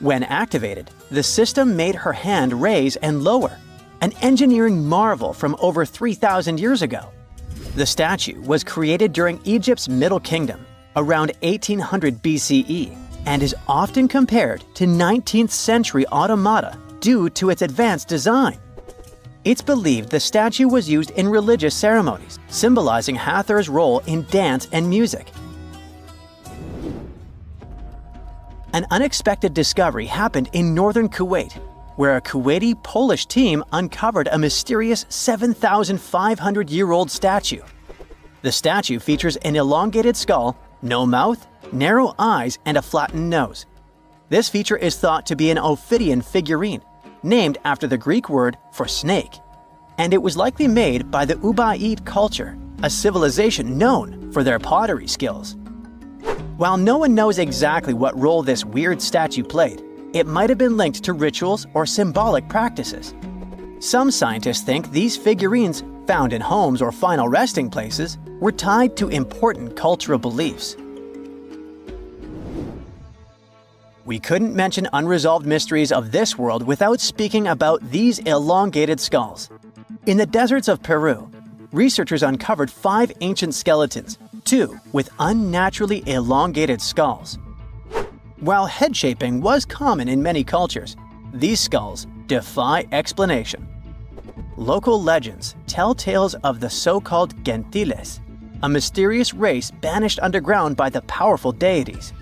B: When activated, the system made her hand raise and lower, an engineering marvel from over 3,000 years ago. The statue was created during Egypt's Middle Kingdom, around 1800 BCE, and is often compared to 19th century automata due to its advanced design. It's believed the statue was used in religious ceremonies, symbolizing Hathor's role in dance and music. An unexpected discovery happened in northern Kuwait, where a Kuwaiti-Polish team uncovered a mysterious 7,500-year-old statue. The statue features an elongated skull, no mouth, narrow eyes, and a flattened nose.
A: This feature is thought to be an Ophidian figurine, named after the Greek word for snake, and it was likely made by the Ubaid culture, a civilization known for their pottery skills. While no one knows exactly what role this weird statue played, it might have been linked to rituals or symbolic practices. Some scientists think these figurines, found in homes or final resting places, were tied to important cultural beliefs. We couldn't mention unresolved mysteries of this world without speaking about these elongated skulls. In the deserts of Peru, researchers uncovered 5 ancient skeletons, 2 with unnaturally elongated skulls. While head shaping was common in many cultures, these skulls defy explanation. Local legends tell tales of the so-called gentiles, a mysterious race banished underground by the powerful deities.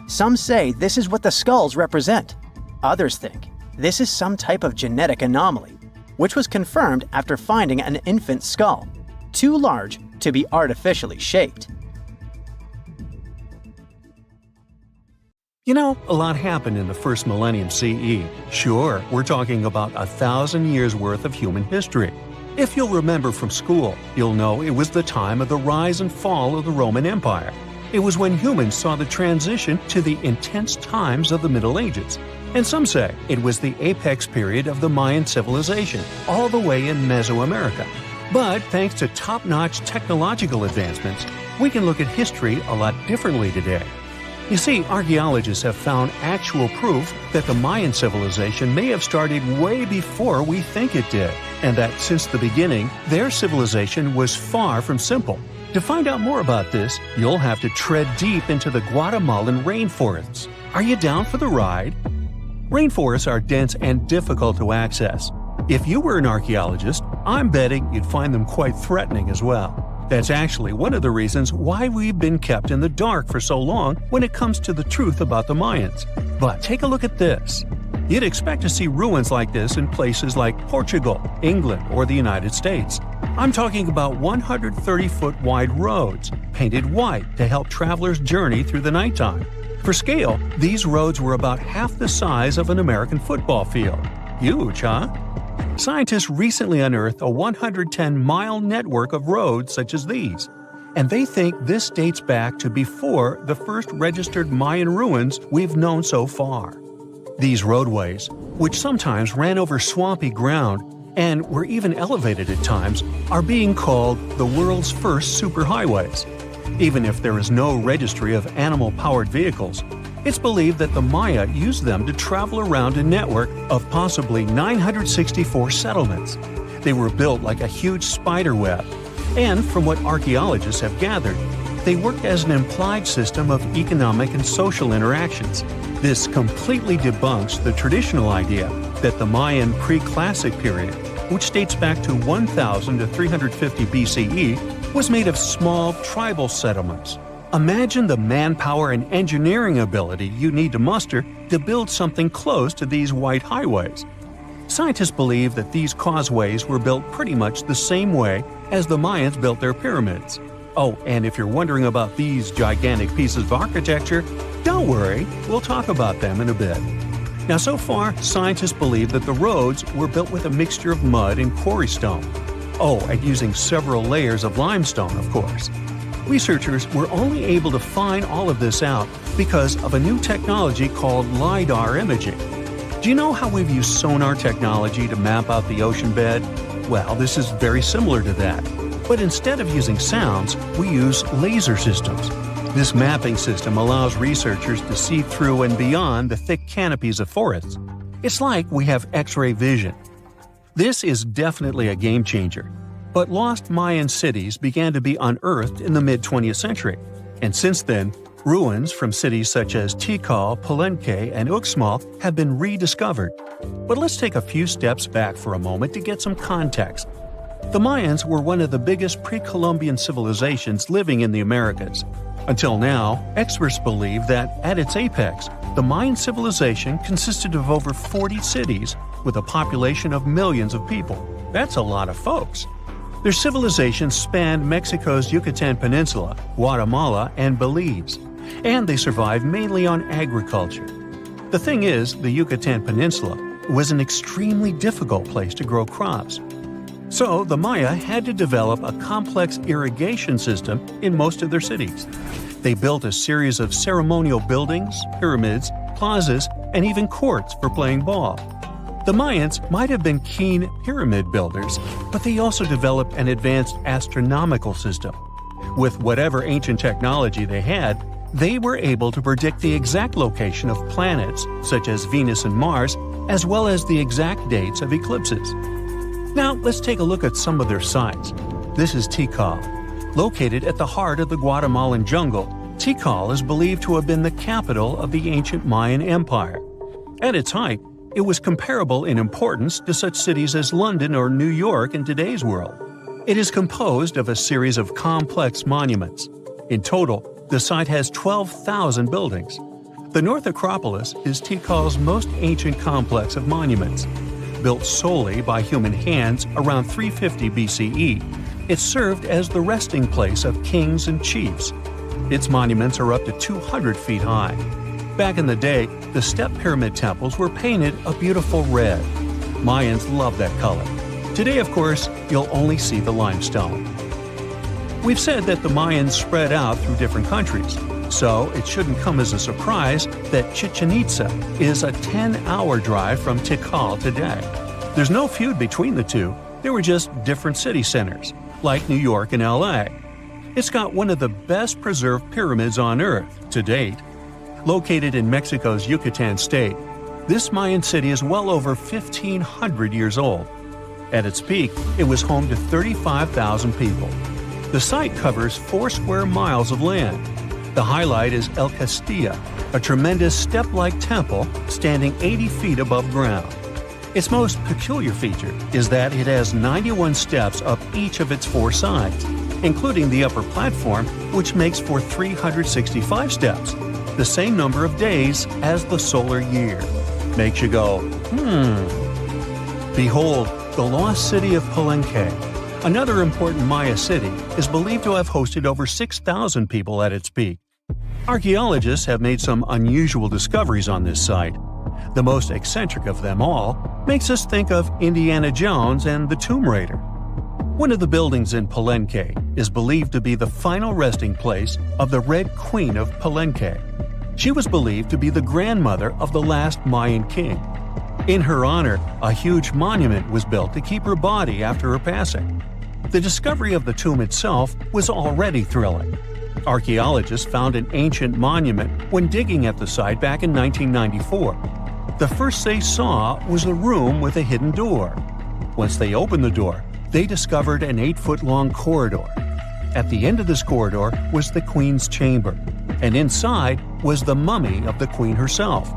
A: Some say this is what the skulls represent. Others think this is some type of genetic anomaly, which was confirmed after finding an infant skull, too large to be artificially shaped.
C: You know, a lot happened in the first millennium CE. Sure, we're talking about 1,000 years worth of human history. If you'll remember from school, you'll know it was the time of the rise and fall of the Roman Empire. It was when humans saw the transition to the intense times of the Middle Ages. And some say it was the apex period of the Mayan civilization, all the way in Mesoamerica. But thanks to top-notch technological advancements, we can look at history a lot differently today. You see, archaeologists have found actual proof that the Mayan civilization may have started way before we think it did, and that since the beginning, their civilization was far from simple. To find out more about this, you'll have to tread deep into the Guatemalan rainforests. Are you down for the ride? Rainforests are dense and difficult to access. If you were an archaeologist, I'm betting you'd find them quite threatening as well. That's actually one of the reasons why we've been kept in the dark for so long when it comes to the truth about the Mayans. But take a look at this. You'd expect to see ruins like this in places like Portugal, England, or the United States. I'm talking about 130-foot wide roads, painted white to help travelers journey through the nighttime. For scale, these roads were about half the size of an American football field. Huge, huh? Scientists recently unearthed a 110-mile network of roads such as these, and they think this dates back to before the first registered Mayan ruins we've known so far. These roadways, which sometimes ran over swampy ground and were even elevated at times, are being called the world's first superhighways. Even if there is no registry of animal-powered vehicles, it's believed that the Maya used them to travel around a network of possibly 964 settlements. They were built like a huge spider web, and from what archaeologists have gathered, they worked as an implied system of economic and social interactions. This completely debunks the traditional idea that the Mayan pre-classic period, which dates back to 1000 to 350 BCE, was made of small tribal settlements. Imagine the manpower and engineering ability you need to muster to build something close to these white highways. Scientists believe that these causeways were built pretty much the same way as the Mayans built their pyramids. Oh, and if you're wondering about these gigantic pieces of architecture, don't worry, we'll talk about them in a bit. Now, so far, scientists believe that the roads were built with a mixture of mud and quarry stone. Oh, and using several layers of limestone, of course. Researchers were only able to find all of this out because of a new technology called LiDAR imaging. Do you know how we've used sonar technology to map out the ocean bed? Well, this is very similar to that. But instead of using sounds, we use laser systems. This mapping system allows researchers to see through and beyond the thick canopies of forests. It's like we have X-ray vision. This is definitely a game changer. But lost Mayan cities began to be unearthed in the mid-20th century, and since then, ruins from cities such as Tikal, Palenque, and Uxmal have been rediscovered. But let's take a few steps back for a moment to get some context. The Mayans were one of the biggest pre-Columbian civilizations living in the Americas. Until now, experts believe that, at its apex, the Mayan civilization consisted of over 40 cities with a population of millions of people. That's a lot of folks. Their civilization spanned Mexico's Yucatan Peninsula, Guatemala, and Belize. and they survived mainly on agriculture. The thing is, the Yucatan Peninsula was an extremely difficult place to grow crops. So the Maya had to develop a complex irrigation system in most of their cities. They built a series of ceremonial buildings, pyramids, plazas, and even courts for playing ball. The Mayans might have been keen pyramid builders, but they also developed an advanced astronomical system. With whatever ancient technology they had, they were able to predict the exact location of planets, such as Venus and Mars, as well as the exact dates of eclipses. Now, let's take a look at some of their sites. This is Tikal. Located at the heart of the Guatemalan jungle, Tikal is believed to have been the capital of the ancient Mayan Empire. At its height, it was comparable in importance to such cities as London or New York in today's world. It is composed of a series of complex monuments. In total, the site has 12,000 buildings. The North Acropolis is Tikal's most ancient complex of monuments. Built solely by human hands around 350 BCE, it served as the resting place of kings and chiefs. Its monuments are up to 200 feet high. Back in the day, the step pyramid temples were painted a beautiful red. Mayans loved that color. Today, of course, you'll only see the limestone. We've said that the Mayans spread out through different countries, so it shouldn't come as a surprise that Chichen Itza is a 10-hour drive from Tikal today. There's no feud between the two, they were just different city centers, like New York and LA. It's got one of the best preserved pyramids on Earth to date. Located in Mexico's Yucatan state, this Mayan city is well over 1,500 years old. At its peak, it was home to 35,000 people. The site covers 4 square miles of land. The highlight is El Castilla, a tremendous step-like temple standing 80 feet above ground. Its most peculiar feature is that it has 91 steps up each of its 4 sides, including the upper platform, which makes for 365 steps, the same number of days as the solar year. Makes you go, Behold, the lost city of Palenque. Another important Maya city is believed to have hosted over 6,000 people at its peak. Archaeologists have made some unusual discoveries on this site. The most eccentric of them all makes us think of Indiana Jones and the Tomb Raider. One of the buildings in Palenque is believed to be the final resting place of the Red Queen of Palenque. She was believed to be the grandmother of the last Mayan king. In her honor, a huge monument was built to keep her body after her passing. The discovery of the tomb itself was already thrilling. Archaeologists found an ancient monument when digging at the site back in 1994. The first they saw was a room with a hidden door. Once they opened the door, they discovered an 8-foot-long corridor. At the end of this corridor was the queen's chamber, and inside was the mummy of the queen herself.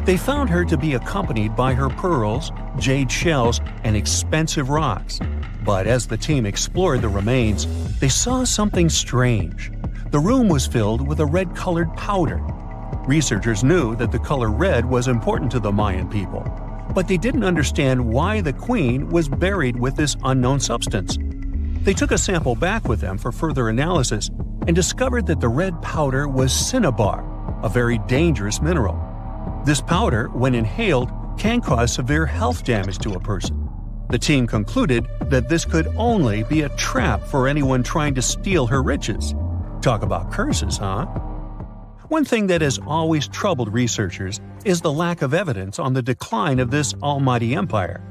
C: They found her to be accompanied by her pearls, jade shells, and expensive rocks. But as the team explored the remains, they saw something strange. The room was filled with a red-colored powder. Researchers knew that the color red was important to the Mayan people, but they didn't understand why the queen was buried with this unknown substance. They took a sample back with them for further analysis and discovered that the red powder was cinnabar, a very dangerous mineral. This powder, when inhaled, can cause severe health damage to a person. The team concluded that this could only be a trap for anyone trying to steal her riches. Talk about curses, huh? One thing that has always troubled researchers is the lack of evidence on the decline of this almighty empire.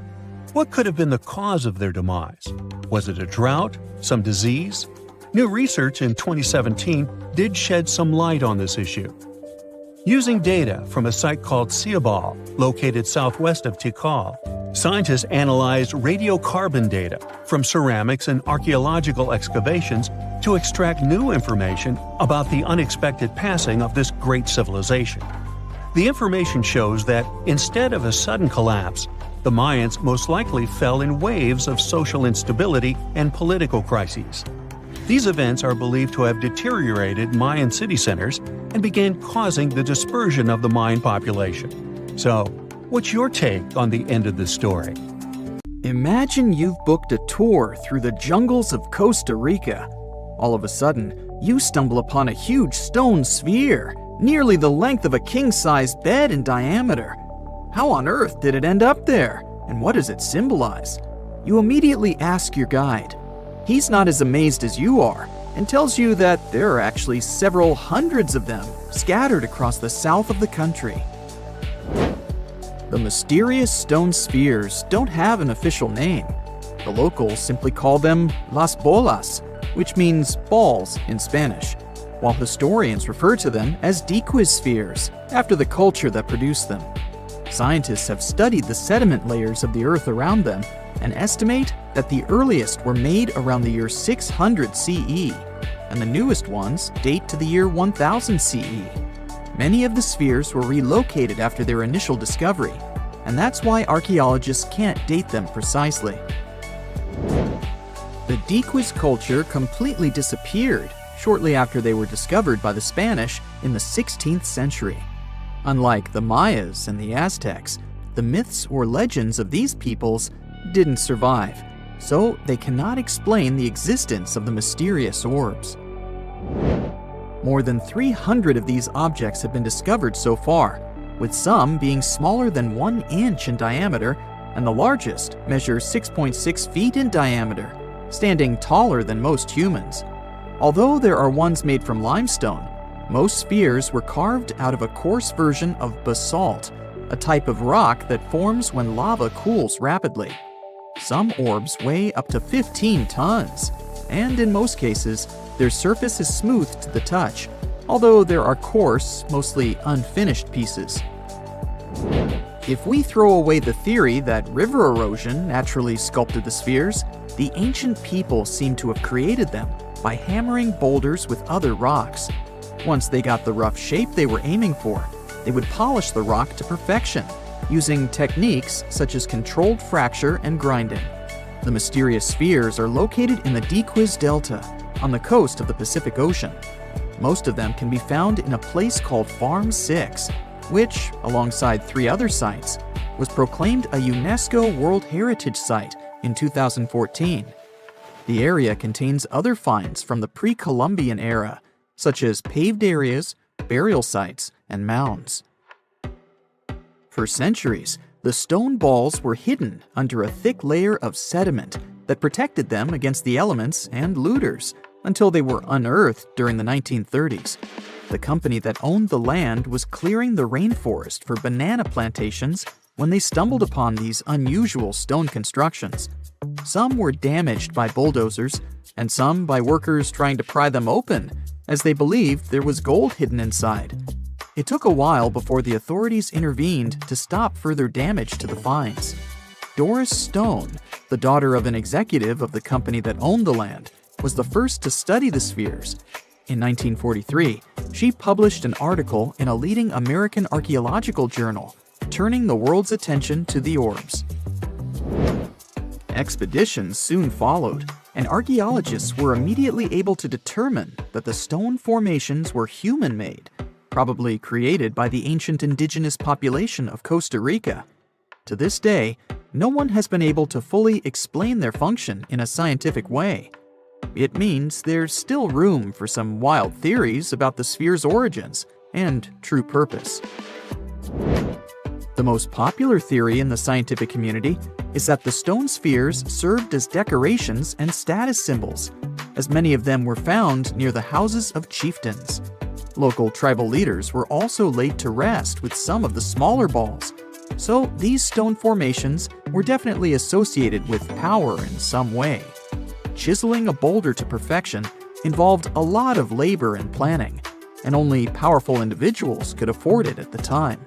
C: What could have been the cause of their demise? Was it a drought? Some disease? New research in 2017 did shed some light on this issue. Using data from a site called Ciabal, located southwest of Tikal, scientists analyzed radiocarbon data from ceramics and archaeological excavations to extract new information about the unexpected passing of this great civilization. The information shows that instead of a sudden collapse, the Mayans most likely fell in waves of social instability and political crises. These events are believed to have deteriorated Mayan city centers and began causing the dispersion of the Mayan population. So, what's your take on the end of this story?
D: Imagine you've booked a tour through the jungles of Costa Rica. All of a sudden, you stumble upon a huge stone sphere, nearly the length of a king-sized bed in diameter. How on earth did it end up there? And what does it symbolize? You immediately ask your guide. He's not as amazed as you are and tells you that there are actually several hundreds of them scattered across the south of the country. The mysterious stone spheres don't have an official name. The locals simply call them las bolas, which means balls in Spanish, while historians refer to them as Diquis spheres, after the culture that produced them. Scientists have studied the sediment layers of the Earth around them and estimate that the earliest were made around the year 600 CE, and the newest ones date to the year 1000 CE. Many of the spheres were relocated after their initial discovery, and that's why archaeologists can't date them precisely. The Diquis culture completely disappeared shortly after they were discovered by the Spanish in the 16th century. Unlike the Mayas and the Aztecs, the myths or legends of these peoples didn't survive, so they cannot explain the existence of the mysterious orbs. More than 300 of these objects have been discovered so far, with some being smaller than 1 inch in diameter, and the largest measures 6.6 feet in diameter, standing taller than most humans. Although there are ones made from limestone, most spheres were carved out of a coarse version of basalt, a type of rock that forms when lava cools rapidly. Some orbs weigh up to 15 tons, and in most cases, their surface is smooth to the touch, although there are coarse, mostly unfinished pieces. If we throw away the theory that river erosion naturally sculpted the spheres, the ancient people seem to have created them by hammering boulders with other rocks. Once they got the rough shape they were aiming for, they would polish the rock to perfection, using techniques such as controlled fracture and grinding. The mysterious spheres are located in the Diquis Delta, on the coast of the Pacific Ocean. Most of them can be found in a place called Farm 6, which, alongside 3 other sites, was proclaimed a UNESCO World Heritage Site in 2014. The area contains other finds from the pre-Columbian era, such as paved areas, burial sites, and mounds. For centuries, the stone balls were hidden under a thick layer of sediment that protected them against the elements and looters until they were unearthed during the 1930s. The company that owned the land was clearing the rainforest for banana plantations when they stumbled upon these unusual stone constructions. Some were damaged by bulldozers, and some by workers trying to pry them open, as they believed there was gold hidden inside. It took a while before the authorities intervened to stop further damage to the finds. Doris Stone, the daughter of an executive of the company that owned the land, was the first to study the spheres. In 1943, she published an article in a leading American archaeological journal, turning the world's attention to the orbs. Expeditions soon followed, and archaeologists were immediately able to determine that the stone formations were human-made, probably created by the ancient indigenous population of Costa Rica. To this day, no one has been able to fully explain their function in a scientific way. It means there's still room for some wild theories about the sphere's origins and true purpose. The most popular theory in the scientific community is that the stone spheres served as decorations and status symbols, as many of them were found near the houses of chieftains. Local tribal leaders were also laid to rest with some of the smaller balls, so these stone formations were definitely associated with power in some way. Chiseling a boulder to perfection involved a lot of labor and planning, and only powerful individuals could afford it at the time.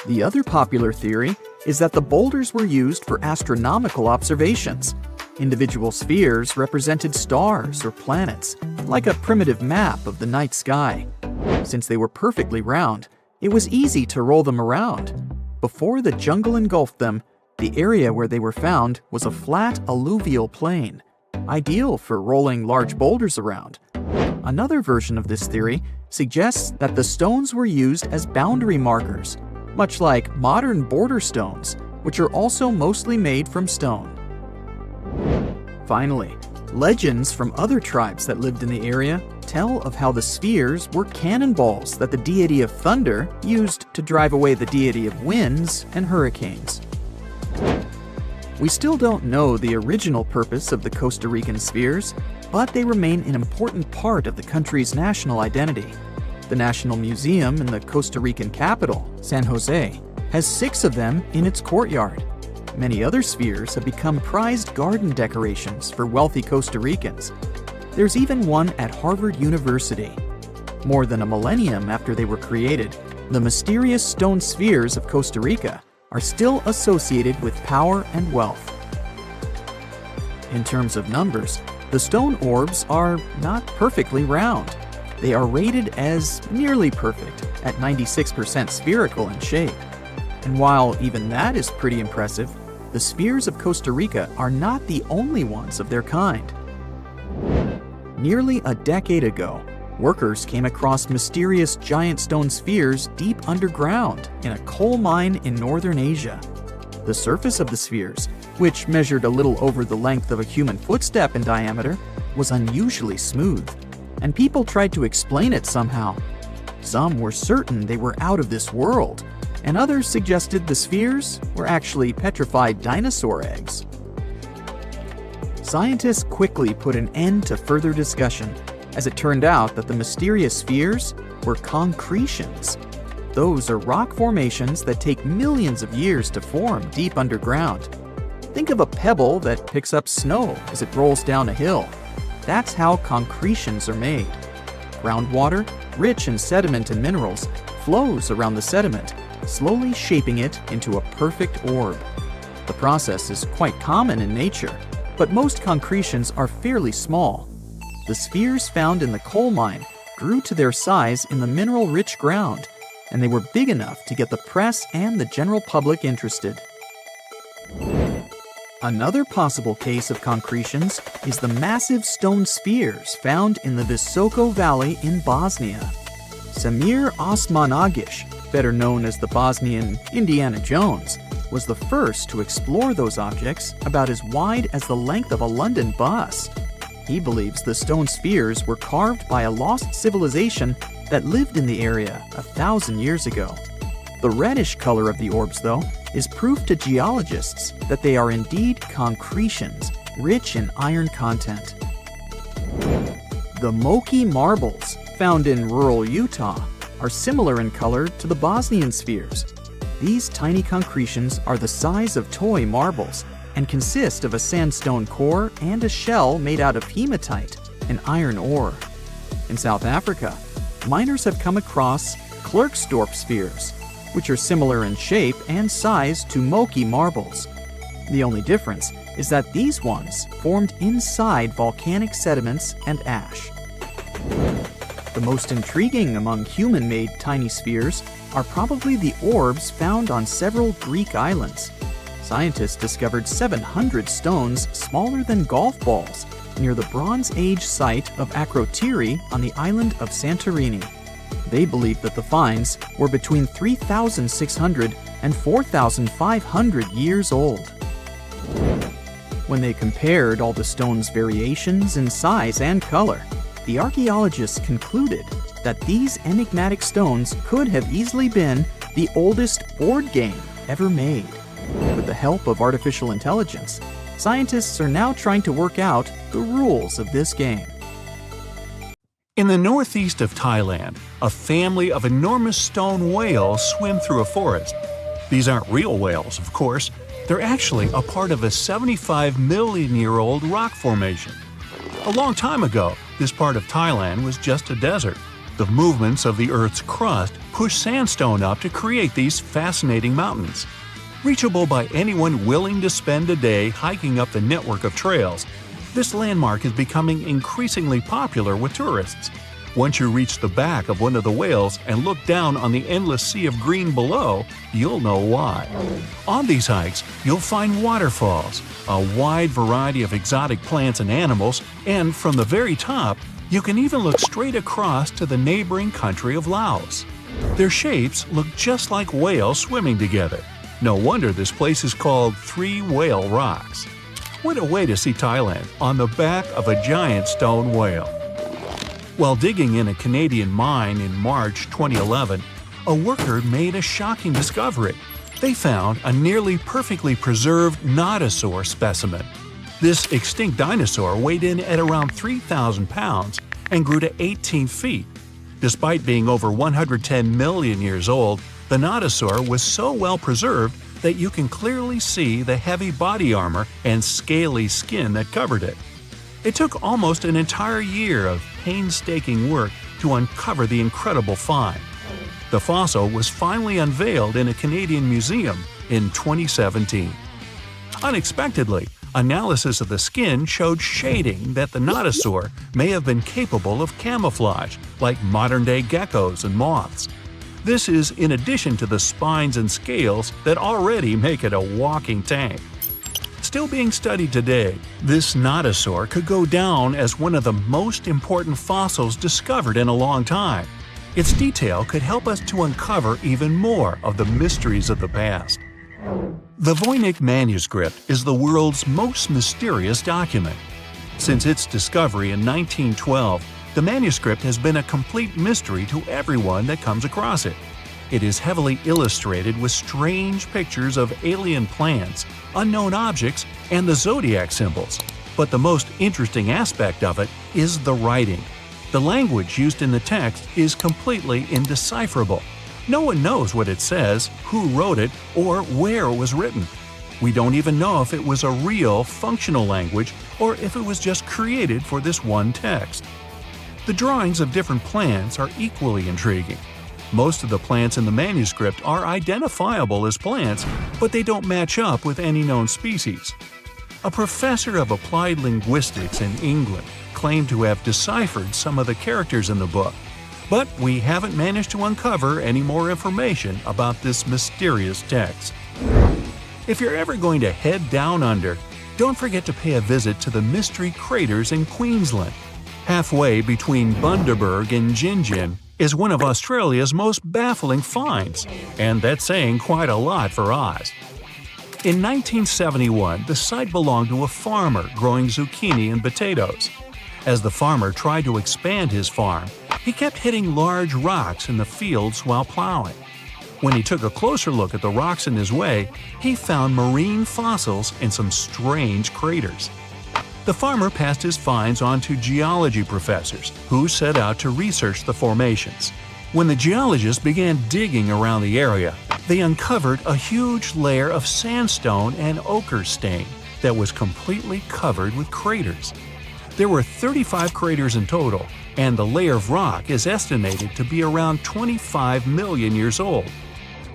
D: The other popular theory is that the boulders were used for astronomical observations. Individual spheres represented stars or planets, like a primitive map of the night sky. Since they were perfectly round, it was easy to roll them around. Before the jungle engulfed them, the area where they were found was a flat alluvial plain, ideal for rolling large boulders around. Another version of this theory suggests that the stones were used as boundary markers, much like modern border stones, which are also mostly made from stone. Finally, Legends from other tribes that lived in the area tell of how the spheres were cannonballs that the deity of thunder used to drive away the deity of winds and hurricanes. We still don't know the original purpose of the Costa Rican spheres, but they remain an important part of the country's national identity. The National Museum in the Costa Rican capital, San Jose, has 6 of them in its courtyard. Many other spheres have become prized garden decorations for wealthy Costa Ricans. There's even one at Harvard University. More than a millennium after they were created, the mysterious stone spheres of Costa Rica are still associated with power and wealth. In terms of numbers, the stone orbs are not perfectly round. They are rated as nearly perfect at 96% spherical in shape. And while even that is pretty impressive, the spheres of Costa Rica are not the only ones of their kind. Nearly a decade ago, workers came across mysterious giant stone spheres deep underground in a coal mine in northern Asia. The surface of the spheres, which measured a little over the length of a human footstep in diameter, was unusually smooth, and people tried to explain it somehow. Some were certain they were out of this world, and others suggested the spheres were actually petrified dinosaur eggs. Scientists quickly put an end to further discussion, as it turned out that the mysterious spheres were concretions. Those are rock formations that take millions of years to form deep underground. Think of a pebble that picks up snow as it rolls down a hill. That's how concretions are made. Groundwater, rich in sediment and minerals, flows around the sediment, slowly shaping it into a perfect orb. The process is quite common in nature, but most concretions are fairly small. The spheres found in the coal mine grew to their size in the mineral-rich ground, and they were big enough to get the press and the general public interested. Another possible case of concretions is the massive stone spheres found in the Visoko Valley in Bosnia. Samir Osmanagic, better known as the Bosnian Indiana Jones, was the first to explore those objects about as wide as the length of a London bus. He believes the stone spheres were carved by a lost civilization that lived in the area 1,000 years ago. The reddish color of the orbs, though, is proof to geologists that they are indeed concretions, rich in iron content. The Moai marbles, found in rural Utah, are similar in color to the Bosnian spheres. These tiny concretions are the size of toy marbles and consist of a sandstone core and a shell made out of hematite, an iron ore. In South Africa, miners have come across Klerksdorp spheres, which are similar in shape and size to Moai marbles. The only difference is that these ones formed inside volcanic sediments and ash. The most intriguing among human-made tiny spheres are probably the orbs found on several Greek islands. Scientists discovered 700 stones smaller than golf balls near the Bronze Age site of Akrotiri on the island of Santorini. They believe that the finds were between 3,600 and 4,500 years old. When they compared all the stones' variations in size and color, the archaeologists concluded that these enigmatic stones could have easily been the oldest board game ever made. With the help of artificial intelligence, scientists are now trying to work out the rules of this game.
C: In the northeast of Thailand, a family of enormous stone whales swim through a forest. These aren't real whales, of course. They're actually a part of a 75-million-year-old rock formation. A long time ago, this part of Thailand was just a desert. The movements of the Earth's crust pushed sandstone up to create these fascinating mountains. Reachable by anyone willing to spend a day hiking up the network of trails, this landmark is becoming increasingly popular with tourists. Once you reach the back of one of the whales and look down on the endless sea of green below, you'll know why. On these hikes, you'll find waterfalls, a wide variety of exotic plants and animals, and from the very top, you can even look straight across to the neighboring country of Laos. Their shapes look just like whales swimming together. No wonder this place is called Three Whale Rocks. What a way to see Thailand on the back of a giant stone whale. While digging in a Canadian mine in March 2011, a worker made a shocking discovery. They found a nearly perfectly preserved nodosaur specimen. This extinct dinosaur weighed in at around 3,000 pounds and grew to 18 feet. Despite being over 110 million years old, the nodosaur was so well preserved that you can clearly see the heavy body armor and scaly skin that covered it. It took almost an entire year of painstaking work to uncover the incredible find. The fossil was finally unveiled in a Canadian museum in 2017. Unexpectedly, analysis of the skin showed shading that the nodosaur may have been capable of camouflage, like modern-day geckos and moths. This is in addition to the spines and scales that already make it a walking tank. Still being studied today, this nodosaur could go down as one of the most important fossils discovered in a long time. Its detail could help us to uncover even more of the mysteries of the past. The Voynich manuscript is the world's most mysterious document. Since its discovery in 1912, the manuscript has been a complete mystery to everyone that comes across it. It is heavily illustrated with strange pictures of alien plants, unknown objects, and the zodiac symbols. But the most interesting aspect of it is the writing. The language used in the text is completely indecipherable. No one knows what it says, who wrote it, or where it was written. We don't even know if it was a real, functional language or if it was just created for this one text. The drawings of different plants are equally intriguing. Most of the plants in the manuscript are identifiable as plants, but they don't match up with any known species. A professor of applied linguistics in England claimed to have deciphered some of the characters in the book, but we haven't managed to uncover any more information about this mysterious text. If you're ever going to head down under, don't forget to pay a visit to the Mystery Craters in Queensland. Halfway between Bundaberg and Gingin is one of Australia's most baffling finds, and that's saying quite a lot for Oz. In 1971, the site belonged to a farmer growing zucchini and potatoes. As the farmer tried to expand his farm, he kept hitting large rocks in the fields while plowing. When he took a closer look at the rocks in his way, he found marine fossils and some strange craters. The farmer passed his finds on to geology professors, who set out to research the formations. When the geologists began digging around the area, they uncovered a huge layer of sandstone and ochre stain that was completely covered with craters. There were 35 craters in total, and the layer of rock is estimated to be around 25 million years old.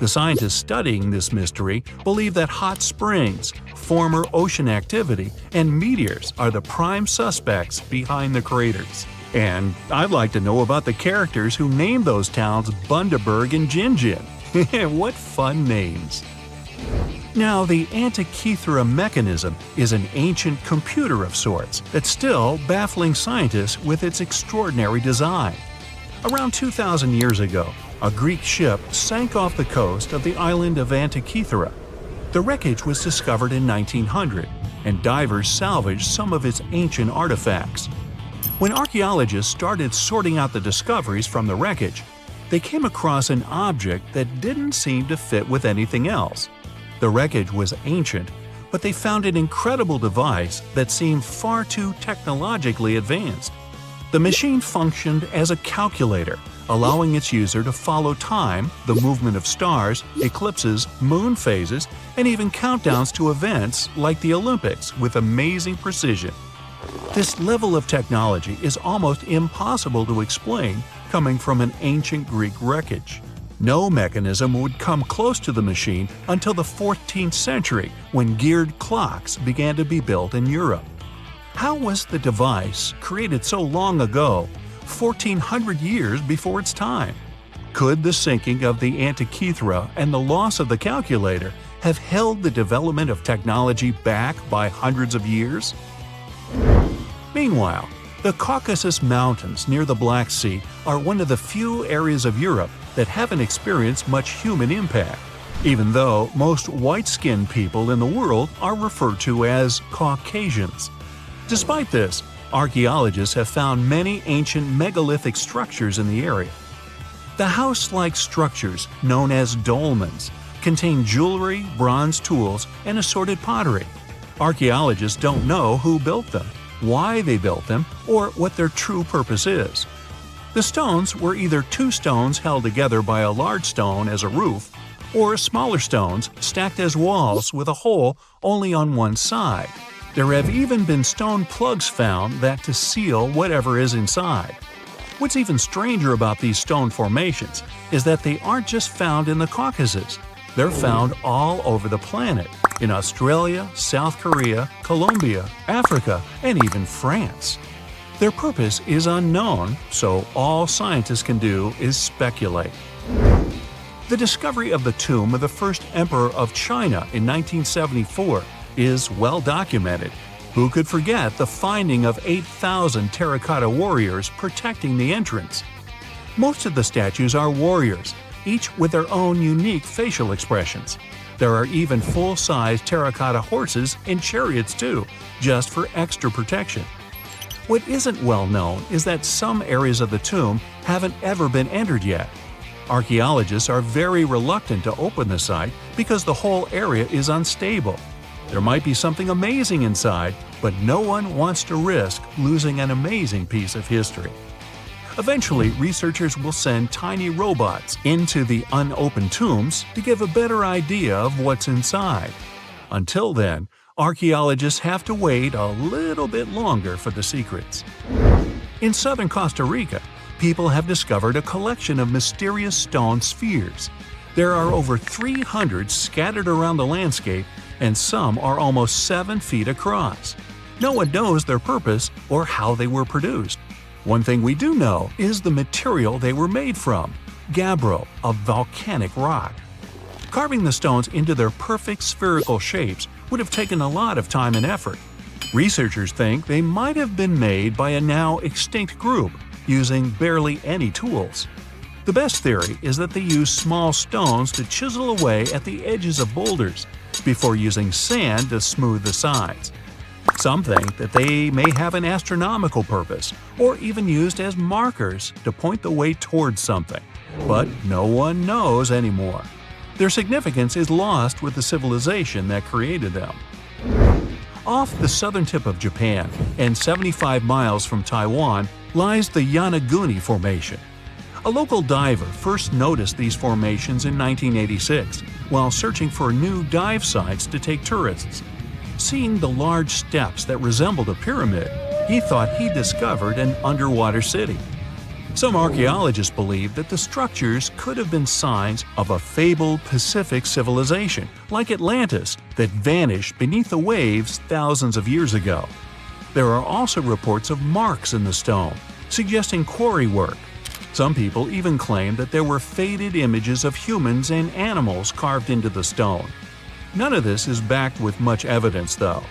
C: The scientists studying this mystery believe that hot springs, former ocean activity, and meteors are the prime suspects behind the craters. And I'd like to know about the characters who named those towns Bundaberg and Gingin. What fun names! Now, the Antikythera mechanism is an ancient computer of sorts that's still baffling scientists with its extraordinary design. Around 2,000 years ago, a Greek ship sank off the coast of the island of Antikythera. The wreckage was discovered in 1900, and divers salvaged some of its ancient artifacts. When archaeologists started sorting out the discoveries from the wreckage, they came across an object that didn't seem to fit with anything else. The wreckage was ancient, but they found an incredible device that seemed far too technologically advanced. The machine functioned as a calculator, allowing its user to follow time, the movement of stars, eclipses, moon phases, and even countdowns to events like the Olympics with amazing precision. This level of technology is almost impossible to explain coming from an ancient Greek wreckage. No mechanism would come close to the machine until the 14th century, when geared clocks began to be built in Europe. How was the device, created so long ago, 1,400 years before its time? Could the sinking of the Antikythera and the loss of the calculator have held the development of technology back by hundreds of years? Meanwhile, the Caucasus Mountains near the Black Sea are one of the few areas of Europe that haven't experienced much human impact. even though most white-skinned people in the world are referred to as Caucasians. Despite this, archaeologists have found many ancient megalithic structures in the area. The house-like structures, known as dolmens, contain jewelry, bronze tools, and assorted pottery. Archaeologists don't know who built them, why they built them, or what their true purpose is. The stones were either two stones held together by a large stone as a roof, or smaller stones stacked as walls with a hole only on one side. There have even been stone plugs found that to seal whatever is inside. What's even stranger about these stone formations is that they aren't just found in the Caucasus. They're found all over the planet, in Australia, South Korea, Colombia, Africa, and even France. Their purpose is unknown, so all scientists can do is speculate. The discovery of the tomb of the first emperor of China in 1974 is well documented. Who could forget the finding of 8,000 terracotta warriors protecting the entrance? Most of the statues are warriors, each with their own unique facial expressions. There are even full-size terracotta horses and chariots too, just for extra protection. What isn't well known is that some areas of the tomb haven't ever been entered yet. Archaeologists are very reluctant to open the site because the whole area is unstable. There might be something amazing inside, but no one wants to risk losing an amazing piece of history. Eventually, researchers will send tiny robots into the unopened tombs to give a better idea of what's inside. Until then, archaeologists have to wait a little bit longer for the secrets. In southern Costa Rica, people have discovered a collection of mysterious stone spheres. There are over 300 scattered around the landscape, and some are almost 7 feet across. No one knows their purpose or how they were produced. One thing we do know is the material they were made from: gabbro, a volcanic rock. Carving the stones into their perfect spherical shapes would have taken a lot of time and effort. Researchers think they might have been made by a now extinct group, using barely any tools. The best theory is that they used small stones to chisel away at the edges of boulders, before using sand to smooth the sides. Some think that they may have an astronomical purpose, or even used as markers to point the way towards something. But no one knows anymore. Their significance is lost with the civilization that created them. Off the southern tip of Japan, and 75 miles from Taiwan, lies the Yanaguni Formation. A local diver first noticed these formations in 1986 while searching for new dive sites to take tourists. Seeing the large steps that resembled a pyramid, he thought he discovered an underwater city. Some archaeologists believe that the structures could have been signs of a fabled Pacific civilization, like Atlantis, that vanished beneath the waves thousands of years ago. There are also reports of marks in the stone, suggesting quarry work. Some people even claim that there were faded images of humans and animals carved into the stone. None of this is backed with much evidence, though.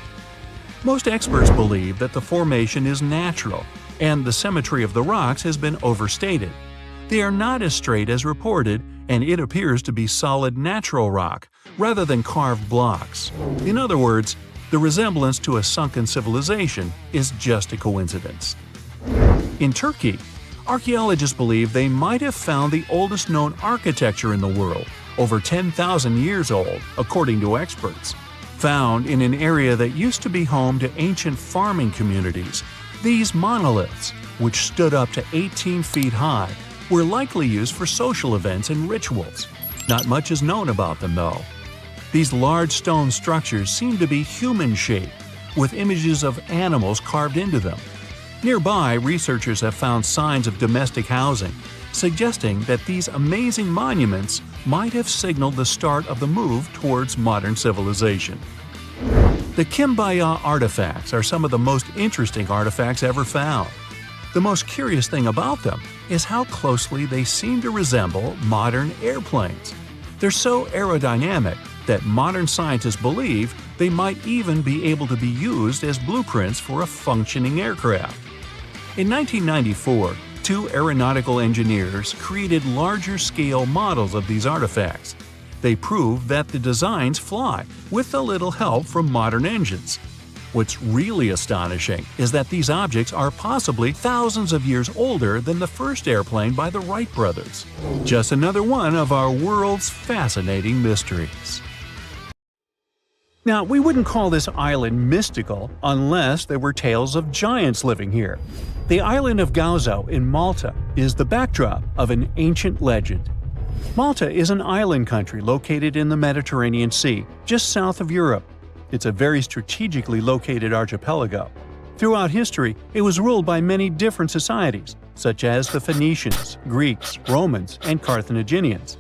C: Most experts believe that the formation is natural, and the symmetry of the rocks has been overstated. They are not as straight as reported, and it appears to be solid natural rock, rather than carved blocks. In other words, the resemblance to a sunken civilization is just a coincidence. In Turkey, archaeologists believe they might have found the oldest known architecture in the world, over 10,000 years old, according to experts. Found in an area that used to be home to ancient farming communities, these monoliths, which stood up to 18 feet high, were likely used for social events and rituals. Not much is known about them, though. These large stone structures seem to be human-shaped, with images of animals carved into them. Nearby, researchers have found signs of domestic housing, suggesting that these amazing monuments might have signaled the start of the move towards modern civilization. The Kimbaya artifacts are some of the most interesting artifacts ever found. The most curious thing about them is how closely they seem to resemble modern airplanes. They're so aerodynamic that modern scientists believe they might even be able to be used as blueprints for a functioning aircraft. In 1994, 2 aeronautical engineers created larger-scale models of these artifacts. They prove that the designs fly, with a little help from modern engines. What's really astonishing is that these objects are possibly thousands of years older than the first airplane by the Wright brothers. Just another one of our world's fascinating mysteries. Now, we wouldn't call this island mystical unless there were tales of giants living here. The island of Gozo in Malta is the backdrop of an ancient legend. Malta is an island country located in the Mediterranean Sea, just south of Europe. It's a very strategically located archipelago. Throughout history, it was ruled by many different societies, such as the Phoenicians, Greeks, Romans, and Carthaginians.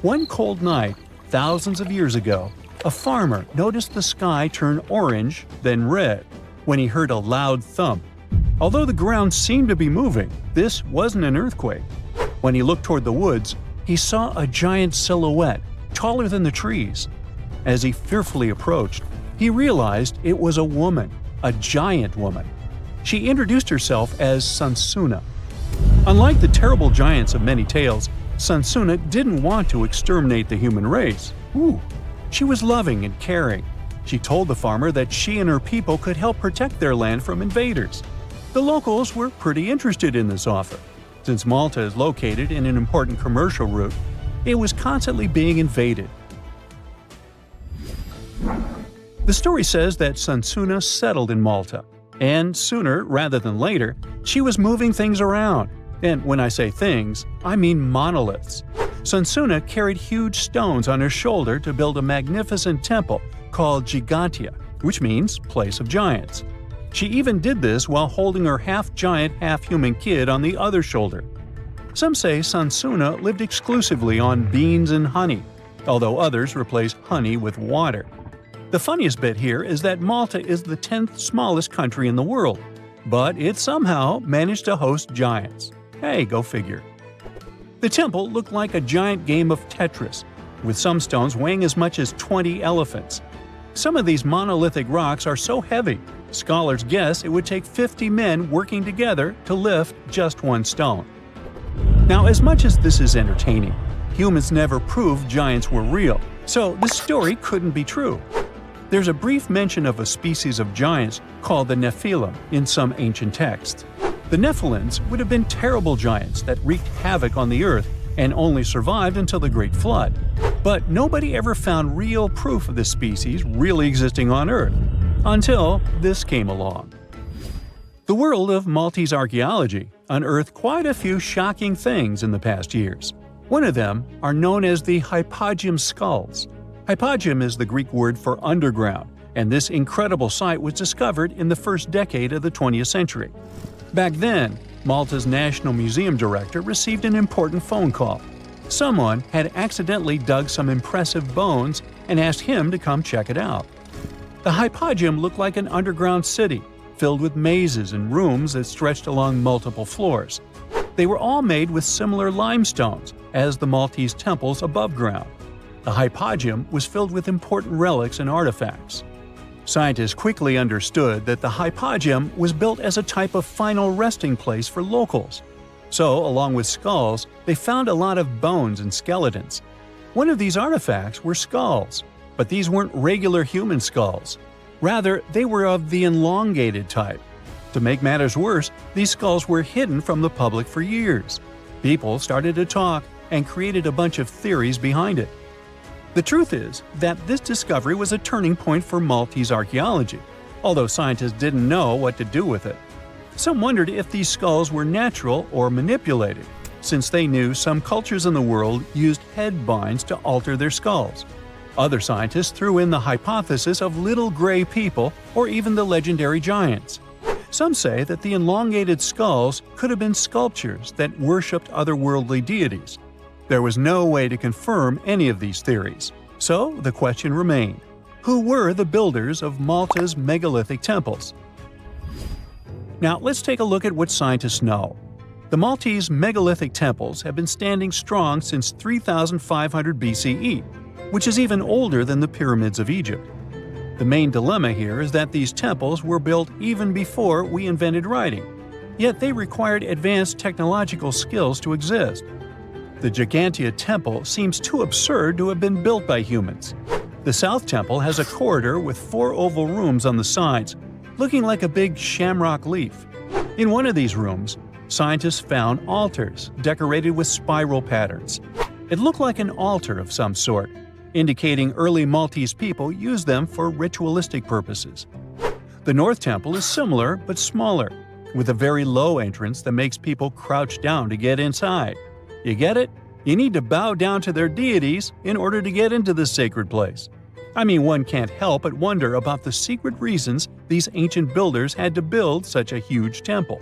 C: One cold night, thousands of years ago, a farmer noticed the sky turn orange, then red, when he heard a loud thump. Although the ground seemed to be moving, this wasn't an earthquake. When he looked toward the woods, he saw a giant silhouette, taller than the trees. As he fearfully approached, he realized it was a woman, a giant woman. She introduced herself as Sansuna. Unlike the terrible giants of many tales, Sansuna didn't want to exterminate the human race. She was loving and caring. She told the farmer that she and her people could help protect their land from invaders. The locals were pretty interested in this offer. Since Malta is located in an important commercial route, it was constantly being invaded. The story says that Sansuna settled in Malta, and sooner rather than later, she was moving things around. And when I say things, I mean monoliths. Sansuna carried huge stones on her shoulder to build a magnificent temple called Gigantia, which means place of giants. She even did this while holding her half-giant, half-human kid on the other shoulder. Some say Sansuna lived exclusively on beans and honey, although others replace honey with water. The funniest bit here is that Malta is the 10th smallest country in the world, but it somehow managed to host giants. Hey, go figure. The temple looked like a giant game of Tetris, with some stones weighing as much as 20 elephants. Some of these monolithic rocks are so heavy, scholars guess it would take 50 men working together to lift just one stone. Now, as much as this is entertaining, humans never proved giants were real, so this story couldn't be true. There's a brief mention of a species of giants called the Nephilim in some ancient texts. The Nephilims would have been terrible giants that wreaked havoc on the earth and only survived until the Great Flood. But nobody ever found real proof of this species really existing on Earth, until this came along. The world of Maltese archaeology unearthed quite a few shocking things in the past years. One of them are known as the hypogeum skulls. Hypogeum is the Greek word for underground, and this incredible site was discovered in the first decade of the 20th century. Back then, Malta's National Museum director received an important phone call. Someone had accidentally dug some impressive bones and asked him to come check it out. The hypogeum looked like an underground city, filled with mazes and rooms that stretched along multiple floors. They were all made with similar limestones as the Maltese temples above ground. The hypogeum was filled with important relics and artifacts. Scientists quickly understood that the hypogeum was built as a type of final resting place for locals. So, along with skulls, they found a lot of bones and skeletons. One of these artifacts were skulls, but these weren't regular human skulls. Rather, they were of the elongated type. To make matters worse, these skulls were hidden from the public for years. People started to talk and created a bunch of theories behind it. The truth is that this discovery was a turning point for Maltese archaeology, although scientists didn't know what to do with it. Some wondered if these skulls were natural or manipulated, since they knew some cultures in the world used head binds to alter their skulls. Other scientists threw in the hypothesis of little gray people or even the legendary giants. Some say that the elongated skulls could have been sculptures that worshipped otherworldly deities. There was no way to confirm any of these theories, so the question remained: who were the builders of Malta's megalithic temples? Now let's take a look at what scientists know. The Maltese megalithic temples have been standing strong since 3500 BCE, which is even older than the pyramids of Egypt. The main dilemma here is that these temples were built even before we invented writing, yet they required advanced technological skills to exist. The Gigantea Temple seems too absurd to have been built by humans. The South Temple has a corridor with 4 oval rooms on the sides, looking like a big shamrock leaf. In one of these rooms, scientists found altars decorated with spiral patterns. It looked like an altar of some sort, indicating early Maltese people used them for ritualistic purposes. The North Temple is similar but smaller, with a very low entrance that makes people crouch down to get inside. You get it? You need to bow down to their deities in order to get into this sacred place. I mean, one can't help but wonder about the secret reasons these ancient builders had to build such a huge temple.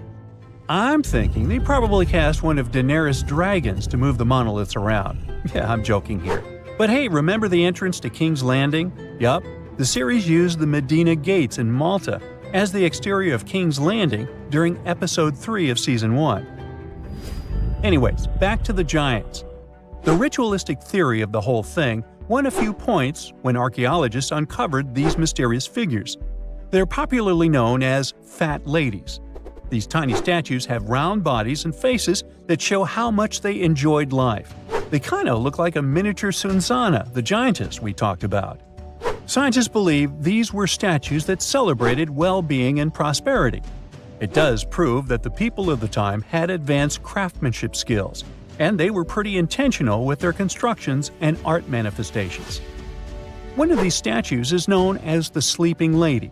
C: I'm thinking they probably cast one of Daenerys' dragons to move the monoliths around. Yeah, I'm joking here. But hey, remember the entrance to King's Landing? Yup, the series used the Medina Gates in Malta as the exterior of King's Landing during Episode 3 of Season 1. Anyways, back to the giants. The ritualistic theory of the whole thing won a few points when archaeologists uncovered these mysterious figures. They're popularly known as fat ladies. These tiny statues have round bodies and faces that show how much they enjoyed life. They kind of look like a miniature Sunsana, the giantess we talked about. Scientists believe these were statues that celebrated well-being and prosperity. It does prove that the people of the time had advanced craftsmanship skills, and they were pretty intentional with their constructions and art manifestations. One of these statues is known as the Sleeping Lady.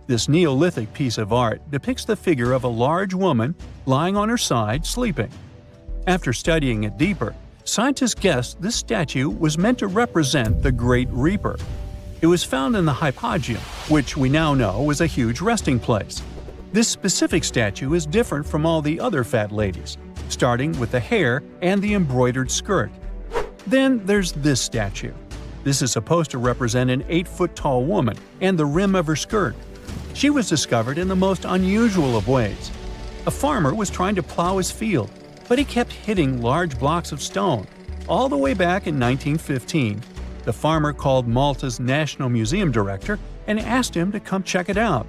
C: This Neolithic piece of art depicts the figure of a large woman lying on her side sleeping. After studying it deeper, scientists guessed this statue was meant to represent the Great Reaper. It was found in the hypogeum, which we now know was a huge resting place. This specific statue is different from all the other fat ladies, starting with the hair and the embroidered skirt. Then there's this statue. This is supposed to represent an 8-foot-tall woman and the rim of her skirt. She was discovered in the most unusual of ways. A farmer was trying to plow his field, but he kept hitting large blocks of stone. All the way back in 1915, the farmer called Malta's National Museum director and asked him to come check it out.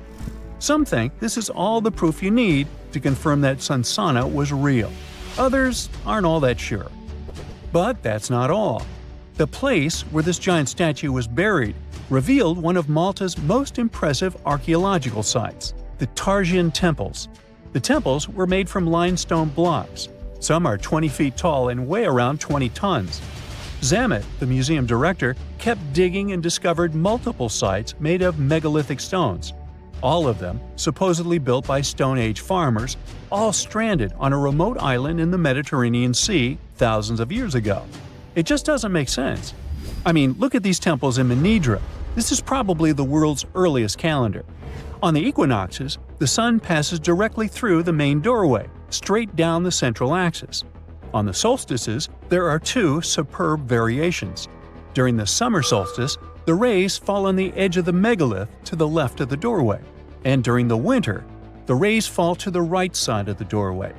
C: Some think this is all the proof you need to confirm that Sunsana was real. Others aren't all that sure. But that's not all. The place where this giant statue was buried revealed one of Malta's most impressive archaeological sites, the Tarsian temples. The temples were made from limestone blocks. Some are 20 feet tall and weigh around 20 tons. Zamet, the museum director, kept digging and discovered multiple sites made of megalithic stones. All of them supposedly built by Stone Age farmers, all stranded on a remote island in the Mediterranean Sea thousands of years ago. It just doesn't make sense. I mean, look at these temples in Manidra. This is probably the world's earliest calendar. On the equinoxes, the sun passes directly through the main doorway, straight down the central axis. On the solstices, there are 2 superb variations. During the summer solstice, the rays fall on the edge of the megalith to the left of the doorway, and during the winter, the rays fall to the right side of the doorway.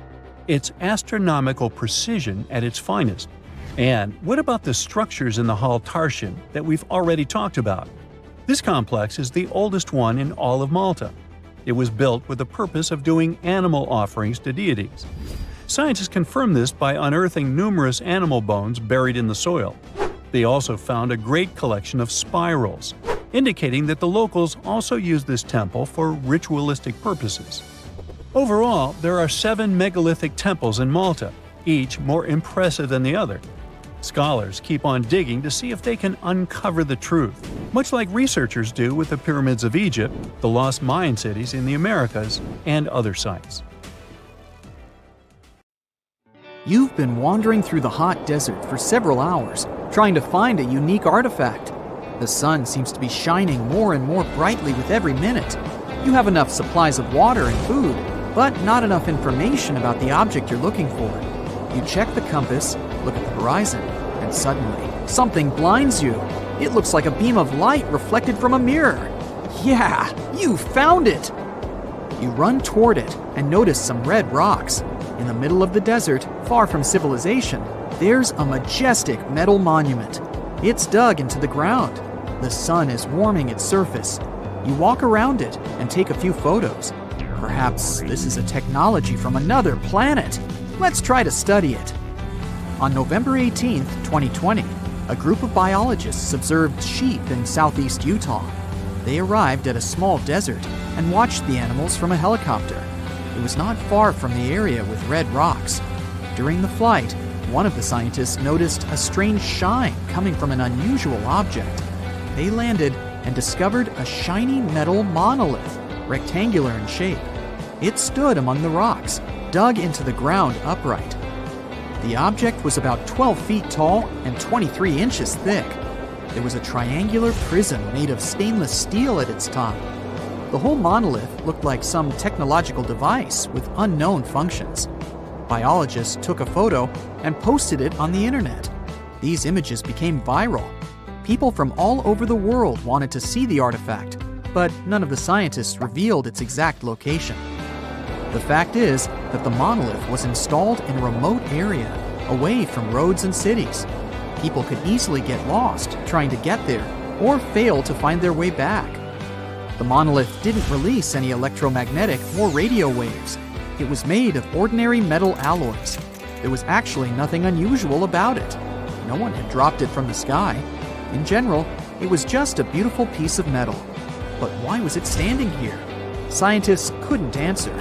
C: It's astronomical precision at its finest. And what about the structures in the Hall Tarsian that we've already talked about? This complex is the oldest one in all of Malta. It was built with the purpose of doing animal offerings to deities. Scientists confirmed this by unearthing numerous animal bones buried in the soil. They also found a great collection of spirals, indicating that the locals also used this temple for ritualistic purposes. Overall, there are 7 megalithic temples in Malta, each more impressive than the other. Scholars keep on digging to see if they can uncover the truth, much like researchers do with the pyramids of Egypt, the lost Mayan cities in the Americas, and other sites.
D: You've been wandering through the hot desert for several hours, trying to find a unique artifact. The sun seems to be shining more and more brightly with every minute. You have enough supplies of water and food, but not enough information about the object you're looking for. You check the compass, look at the horizon, and suddenly, something blinds you. It looks like a beam of light reflected from a mirror. Yeah, you found it! You run toward it and notice some red rocks. In the middle of the desert, far from civilization, there's a majestic metal monument. It's dug into the ground. The sun is warming its surface. You walk around it and take a few photos. Perhaps this is a technology from another planet. Let's try to study it. On November 18, 2020, a group of biologists observed sheep in southeast Utah. They arrived at a small desert and watched the animals from a helicopter. It was not far from the area with red rocks. During the flight, one of the scientists noticed a strange shine coming from an unusual object. They landed and discovered a shiny metal monolith, rectangular in shape. It stood among the rocks, dug into the ground upright. The object was about 12 feet tall and 23 inches thick. There was a triangular prism made of stainless steel at its top. The whole monolith looked like some technological device with unknown functions. Biologists took a photo and posted it on the internet. These images became viral. People from all over the world wanted to see the artifact, but none of the scientists revealed its exact location. The fact is that the monolith was installed in a remote area, away from roads and cities. People could easily get lost trying to get there or fail to find their way back. The monolith didn't release any electromagnetic or radio waves. It was made of ordinary metal alloys. There was actually nothing unusual about it. No one had dropped it from the sky. In general, it was just a beautiful piece of metal. But why was it standing here? Scientists couldn't answer.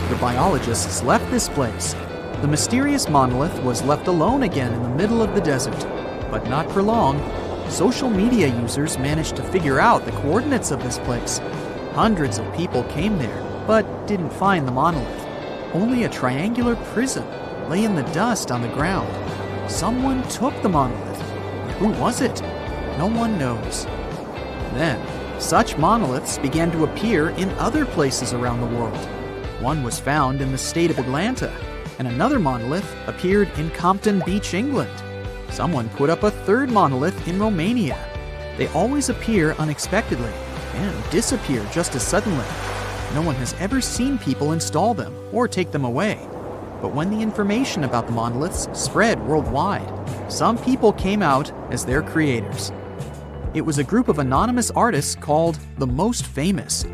D: The biologists left this place. The mysterious monolith was left alone again in the middle of the desert. But not for long. Social media users managed to figure out the coordinates of this place. Hundreds of people came there, but didn't find the monolith. Only a triangular prism lay in the dust on the ground. Someone took the monolith. Who was it? No one knows. Then, such monoliths began to appear in other places around the world. One was found in the state of Atlanta, and another monolith appeared in Compton Beach, England. Someone put up a third monolith in Romania. They always appear unexpectedly and disappear just as suddenly. No one has ever seen people install them or take them away. But when the information about the monoliths spread worldwide, some people came out as their creators. It was a group of anonymous artists called the Most Famous.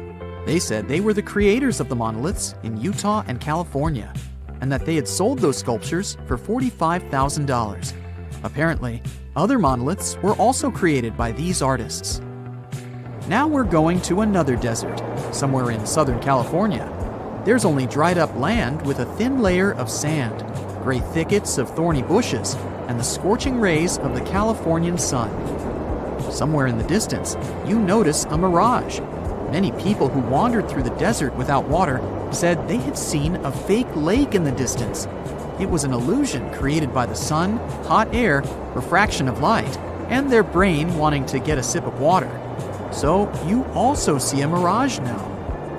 D: They said they were the creators of the monoliths in Utah and California, and that they had sold those sculptures for $45,000. Apparently, other monoliths were also created by these artists. Now we're going to another desert, somewhere in Southern California. There's only dried up land with a thin layer of sand, gray thickets of thorny bushes, and the scorching rays of the Californian sun. Somewhere in the distance, you notice a mirage. Many people who wandered through the desert without water said they had seen a fake lake in the distance. It was an illusion created by the sun, hot air, refraction of light, and their brain wanting to get a sip of water. So you also see a mirage now.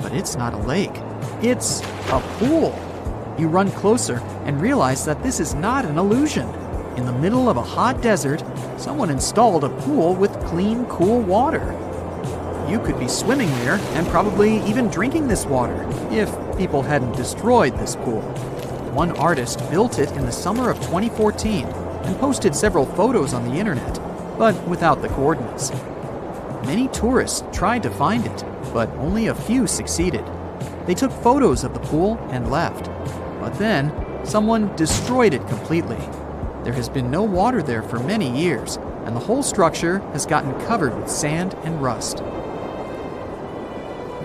D: But it's not a lake. It's a pool. You run closer and realize that this is not an illusion. In the middle of a hot desert, someone installed a pool with clean, cool water. You could be swimming there and probably even drinking this water if people hadn't destroyed this pool. One artist built it in the summer of 2014 and posted several photos on the internet, but without the coordinates. Many tourists tried to find it, but only a few succeeded. They took photos of the pool and left. But then, someone destroyed it completely. There has been no water there for many years, and the whole structure has gotten covered with sand and rust.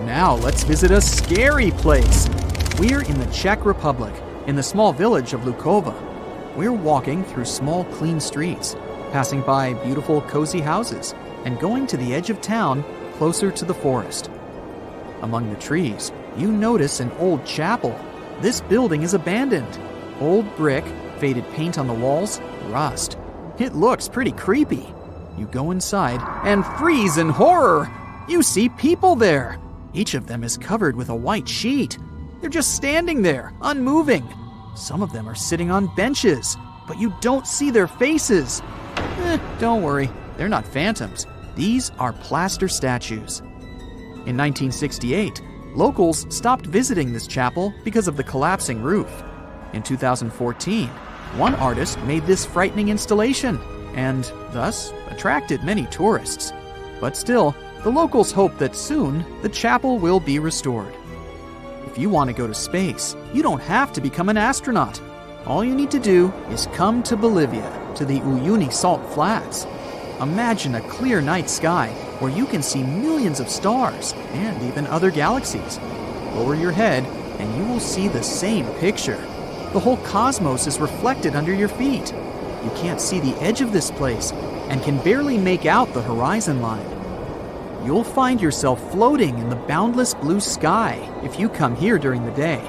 D: Now let's visit a scary place. We're in the Czech Republic, in the small village of Lukova. We're walking through small, clean streets, passing by beautiful, cozy houses, and going to the edge of town, closer to the forest. Among the trees, you notice an old chapel. This building is abandoned. Old brick, faded paint on the walls, rust. It looks pretty creepy. You go inside and freeze in horror. You see people there. Each of them is covered with a white sheet. They're just standing there, unmoving. Some of them are sitting on benches, but you don't see their faces. Don't worry, they're not phantoms. These are plaster statues. In 1968, locals stopped visiting this chapel because of the collapsing roof. In 2014, one artist made this frightening installation and thus attracted many tourists. But still, the locals hope that soon the chapel will be restored. If you want to go to space, you don't have to become an astronaut. All you need to do is come to Bolivia, to the Uyuni Salt Flats. Imagine a clear night sky where you can see millions of stars and even other galaxies. Lower your head and you will see the same picture. The whole cosmos is reflected under your feet. You can't see the edge of this place and can barely make out the horizon line. You'll find yourself floating in the boundless blue sky if you come here during the day.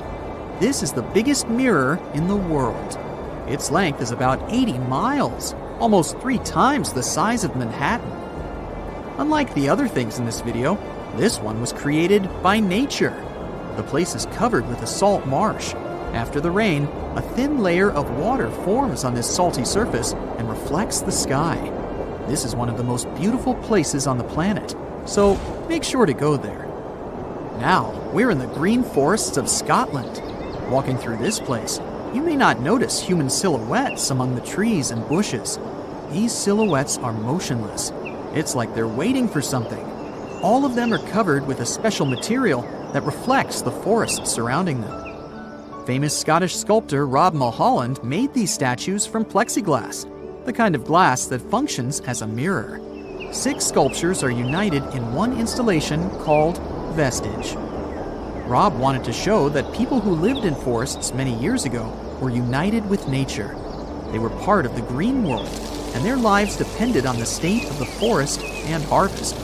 D: This is the biggest mirror in the world. Its length is about 80 miles, almost 3 times the size of Manhattan. Unlike the other things in this video, this one was created by nature. The place is covered with a salt marsh. After the rain, a thin layer of water forms on this salty surface and reflects the sky. This is one of the most beautiful places on the planet, so make sure to go there. Now, we're in the green forests of Scotland. Walking through this place, you may not notice human silhouettes among the trees and bushes. These silhouettes are motionless. It's like they're waiting for something. All of them are covered with a special material that reflects the forest surrounding them. Famous Scottish sculptor Rob Mulholland made these statues from plexiglass, the kind of glass that functions as a mirror. 6 sculptures are united in one installation called Vestige. Rob wanted to show that people who lived in forests many years ago were united with nature. They were part of the green world, and their lives depended on the state of the forest and harvest.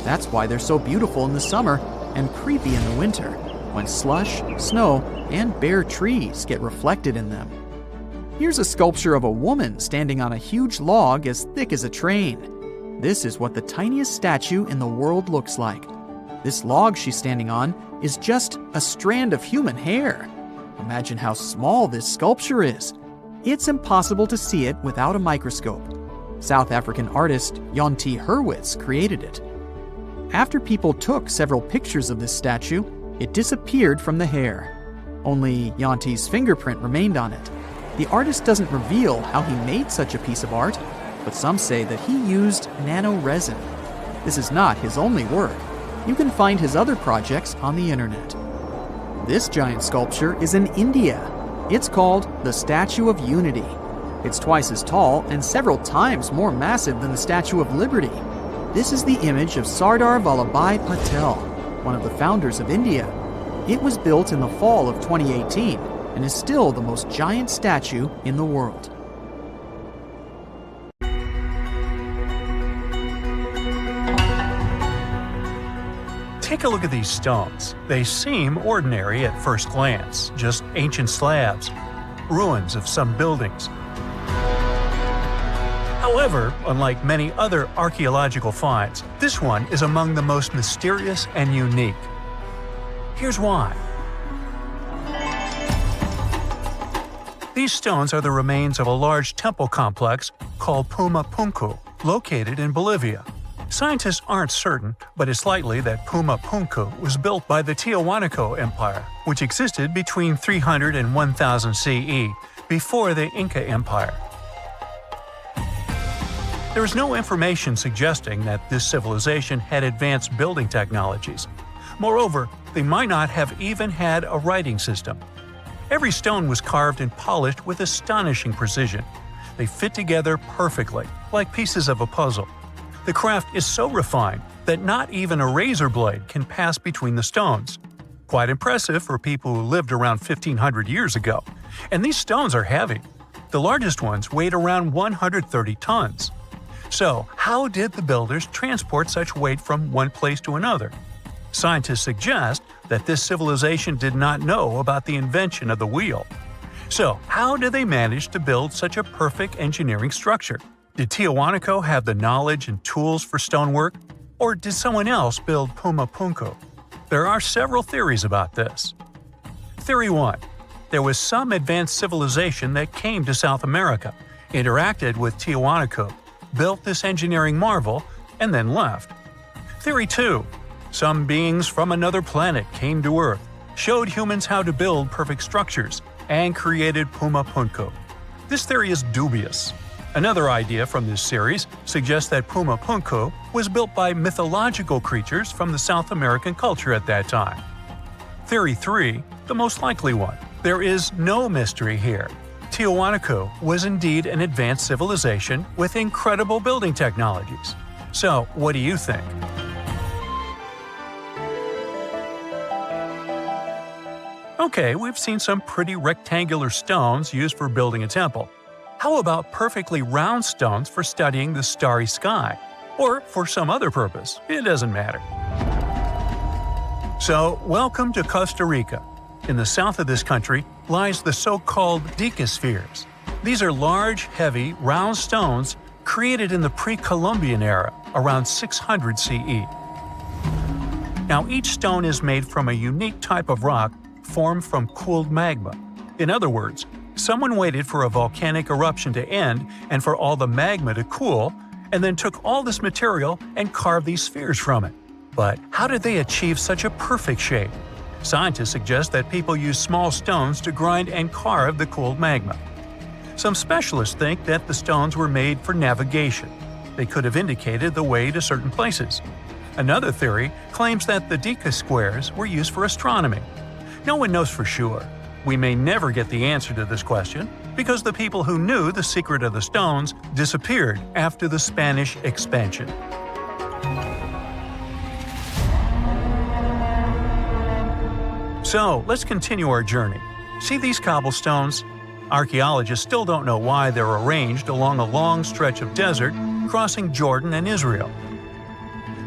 D: That's why they're so beautiful in the summer and creepy in the winter, when slush, snow, and bare trees get reflected in them. Here's a sculpture of a woman standing on a huge log as thick as a train. This is what the tiniest statue in the world looks like. This log she's standing on is just a strand of human hair. Imagine how small this sculpture is. It's impossible to see it without a microscope. South African artist Jan T. Hurwitz created it. After people took several pictures of this statue, it disappeared from the hair. Only Jan T.'s fingerprint remained on it. The artist doesn't reveal how he made such a piece of art, but some say that he used nano-resin. This is not his only work. You can find his other projects on the internet. This giant sculpture is in India. It's called the Statue of Unity. It's twice as tall and several times more massive than the Statue of Liberty. This is the image of Sardar Vallabhbhai Patel, one of the founders of India. It was built in the fall of 2018 and is still the most giant statue in the world.
C: Take a look at these stones. They seem ordinary at first glance, just ancient slabs, ruins of some buildings. However, unlike many other archaeological finds, this one is among the most mysterious and unique. Here's why. These stones are the remains of a large temple complex called Puma Punku, located in Bolivia. Scientists aren't certain, but it's likely that Puma Punku was built by the Tiahuanaco Empire, which existed between 300 and 1000 CE, before the Inca Empire. There is no information suggesting that this civilization had advanced building technologies. Moreover, they might not have even had a writing system. Every stone was carved and polished with astonishing precision. They fit together perfectly, like pieces of a puzzle. The craft is so refined that not even a razor blade can pass between the stones. Quite impressive for people who lived around 1500 years ago. And these stones are heavy. The largest ones weighed around 130 tons. So, how did the builders transport such weight from one place to another? Scientists suggest that this civilization did not know about the invention of the wheel. So, how did they manage to build such a perfect engineering structure? Did Tiahuanaco have the knowledge and tools for stonework? Or did someone else build Puma Punku? There are several theories about this. Theory 1. There was some advanced civilization that came to South America, interacted with Tiahuanaco, built this engineering marvel, and then left. Theory 2. Some beings from another planet came to Earth, showed humans how to build perfect structures, and created Puma Punku. This theory is dubious. Another idea from this series suggests that Puma Punku was built by mythological creatures from the South American culture at that time. Theory 3, the most likely one. There is no mystery here. Tiwanaku was indeed an advanced civilization with incredible building technologies. So, what do you think? Okay, we've seen some pretty rectangular stones used for building a temple. How about perfectly round stones for studying the starry sky? Or for some other purpose, it doesn't matter. So, welcome to Costa Rica. In the south of this country lies the so-called decaspheres. These are large, heavy, round stones created in the pre-Columbian era, around 600 CE. Now, each stone is made from a unique type of rock formed from cooled magma. In other words, someone waited for a volcanic eruption to end and for all the magma to cool, and then took all this material and carved these spheres from it. But how did they achieve such a perfect shape? Scientists suggest that people use small stones to grind and carve the cooled magma. Some specialists think that the stones were made for navigation. They could have indicated the way to certain places. Another theory claims that the deca squares were used for astronomy. No one knows for sure. We may never get the answer to this question because the people who knew the secret of the stones disappeared after the Spanish expansion. So, let's continue our journey. See these cobblestones? Archaeologists still don't know why they're arranged along a long stretch of desert crossing Jordan and Israel.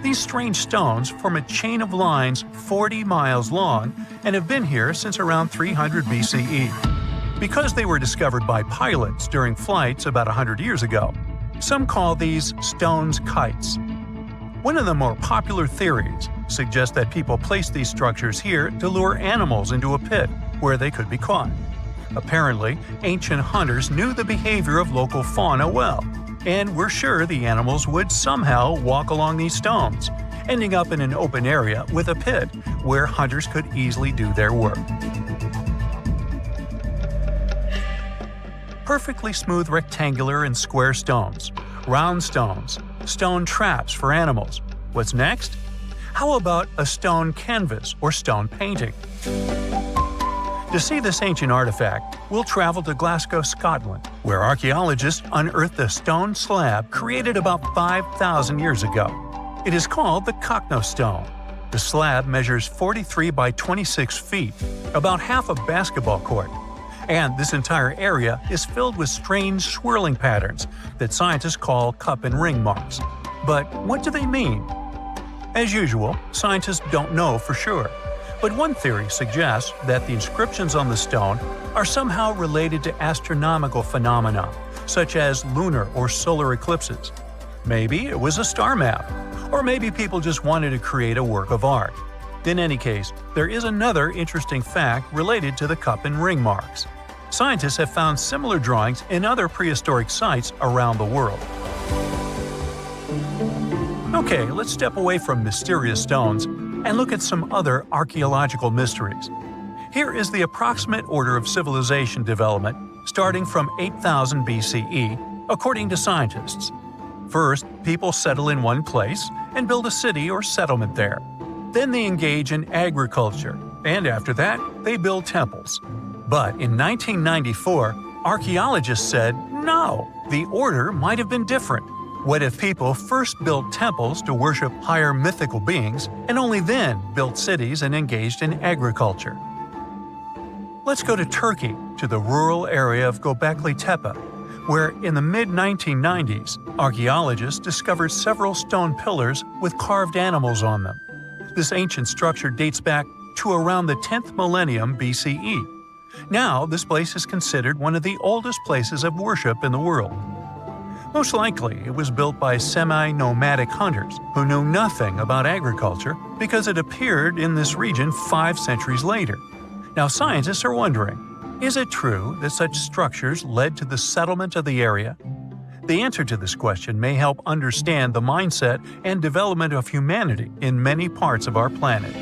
C: These strange stones form a chain of lines 40 miles long and have been here since around 300 BCE. Because they were discovered by pilots during flights about 100 years ago, some call these stones kites. One of the more popular theories suggests that people placed these structures here to lure animals into a pit where they could be caught. Apparently, ancient hunters knew the behavior of local fauna well, and were sure the animals would somehow walk along these stones, ending up in an open area with a pit where hunters could easily do their work. Perfectly smooth rectangular and square stones, round stones, stone traps for animals. What's next? How about a stone canvas or stone painting? To see this ancient artifact, we'll travel to Glasgow, Scotland, where archaeologists unearthed a stone slab created about 5,000 years ago. It is called the Cockno Stone. The slab measures 43 by 26 feet, about half a basketball court. And this entire area is filled with strange swirling patterns that scientists call cup and ring marks. But what do they mean? As usual, scientists don't know for sure. But one theory suggests that the inscriptions on the stone are somehow related to astronomical phenomena, such as lunar or solar eclipses. Maybe it was a star map, or maybe people just wanted to create a work of art. In any case, there is another interesting fact related to the cup and ring marks. Scientists have found similar drawings in other prehistoric sites around the world. Okay, let's step away from mysterious stones and look at some other archaeological mysteries. Here is the approximate order of civilization development starting from 8000 BCE, according to scientists. First, people settle in one place and build a city or settlement there. Then they engage in agriculture, and after that, they build temples. But in 1994, archaeologists said, no, the order might have been different. What if people first built temples to worship higher mythical beings and only then built cities and engaged in agriculture? Let's go to Turkey, to the rural area of Göbekli Tepe, where in the mid-1990s, archaeologists discovered several stone pillars with carved animals on them. This ancient structure dates back to around the 10th millennium BCE. Now, this place is considered one of the oldest places of worship in the world. Most likely, it was built by semi-nomadic hunters who knew nothing about agriculture because it appeared in this region 5 centuries later. Now, scientists are wondering, is it true that such structures led to the settlement of the area? The answer to this question may help understand the mindset and development of humanity in many parts of our planet.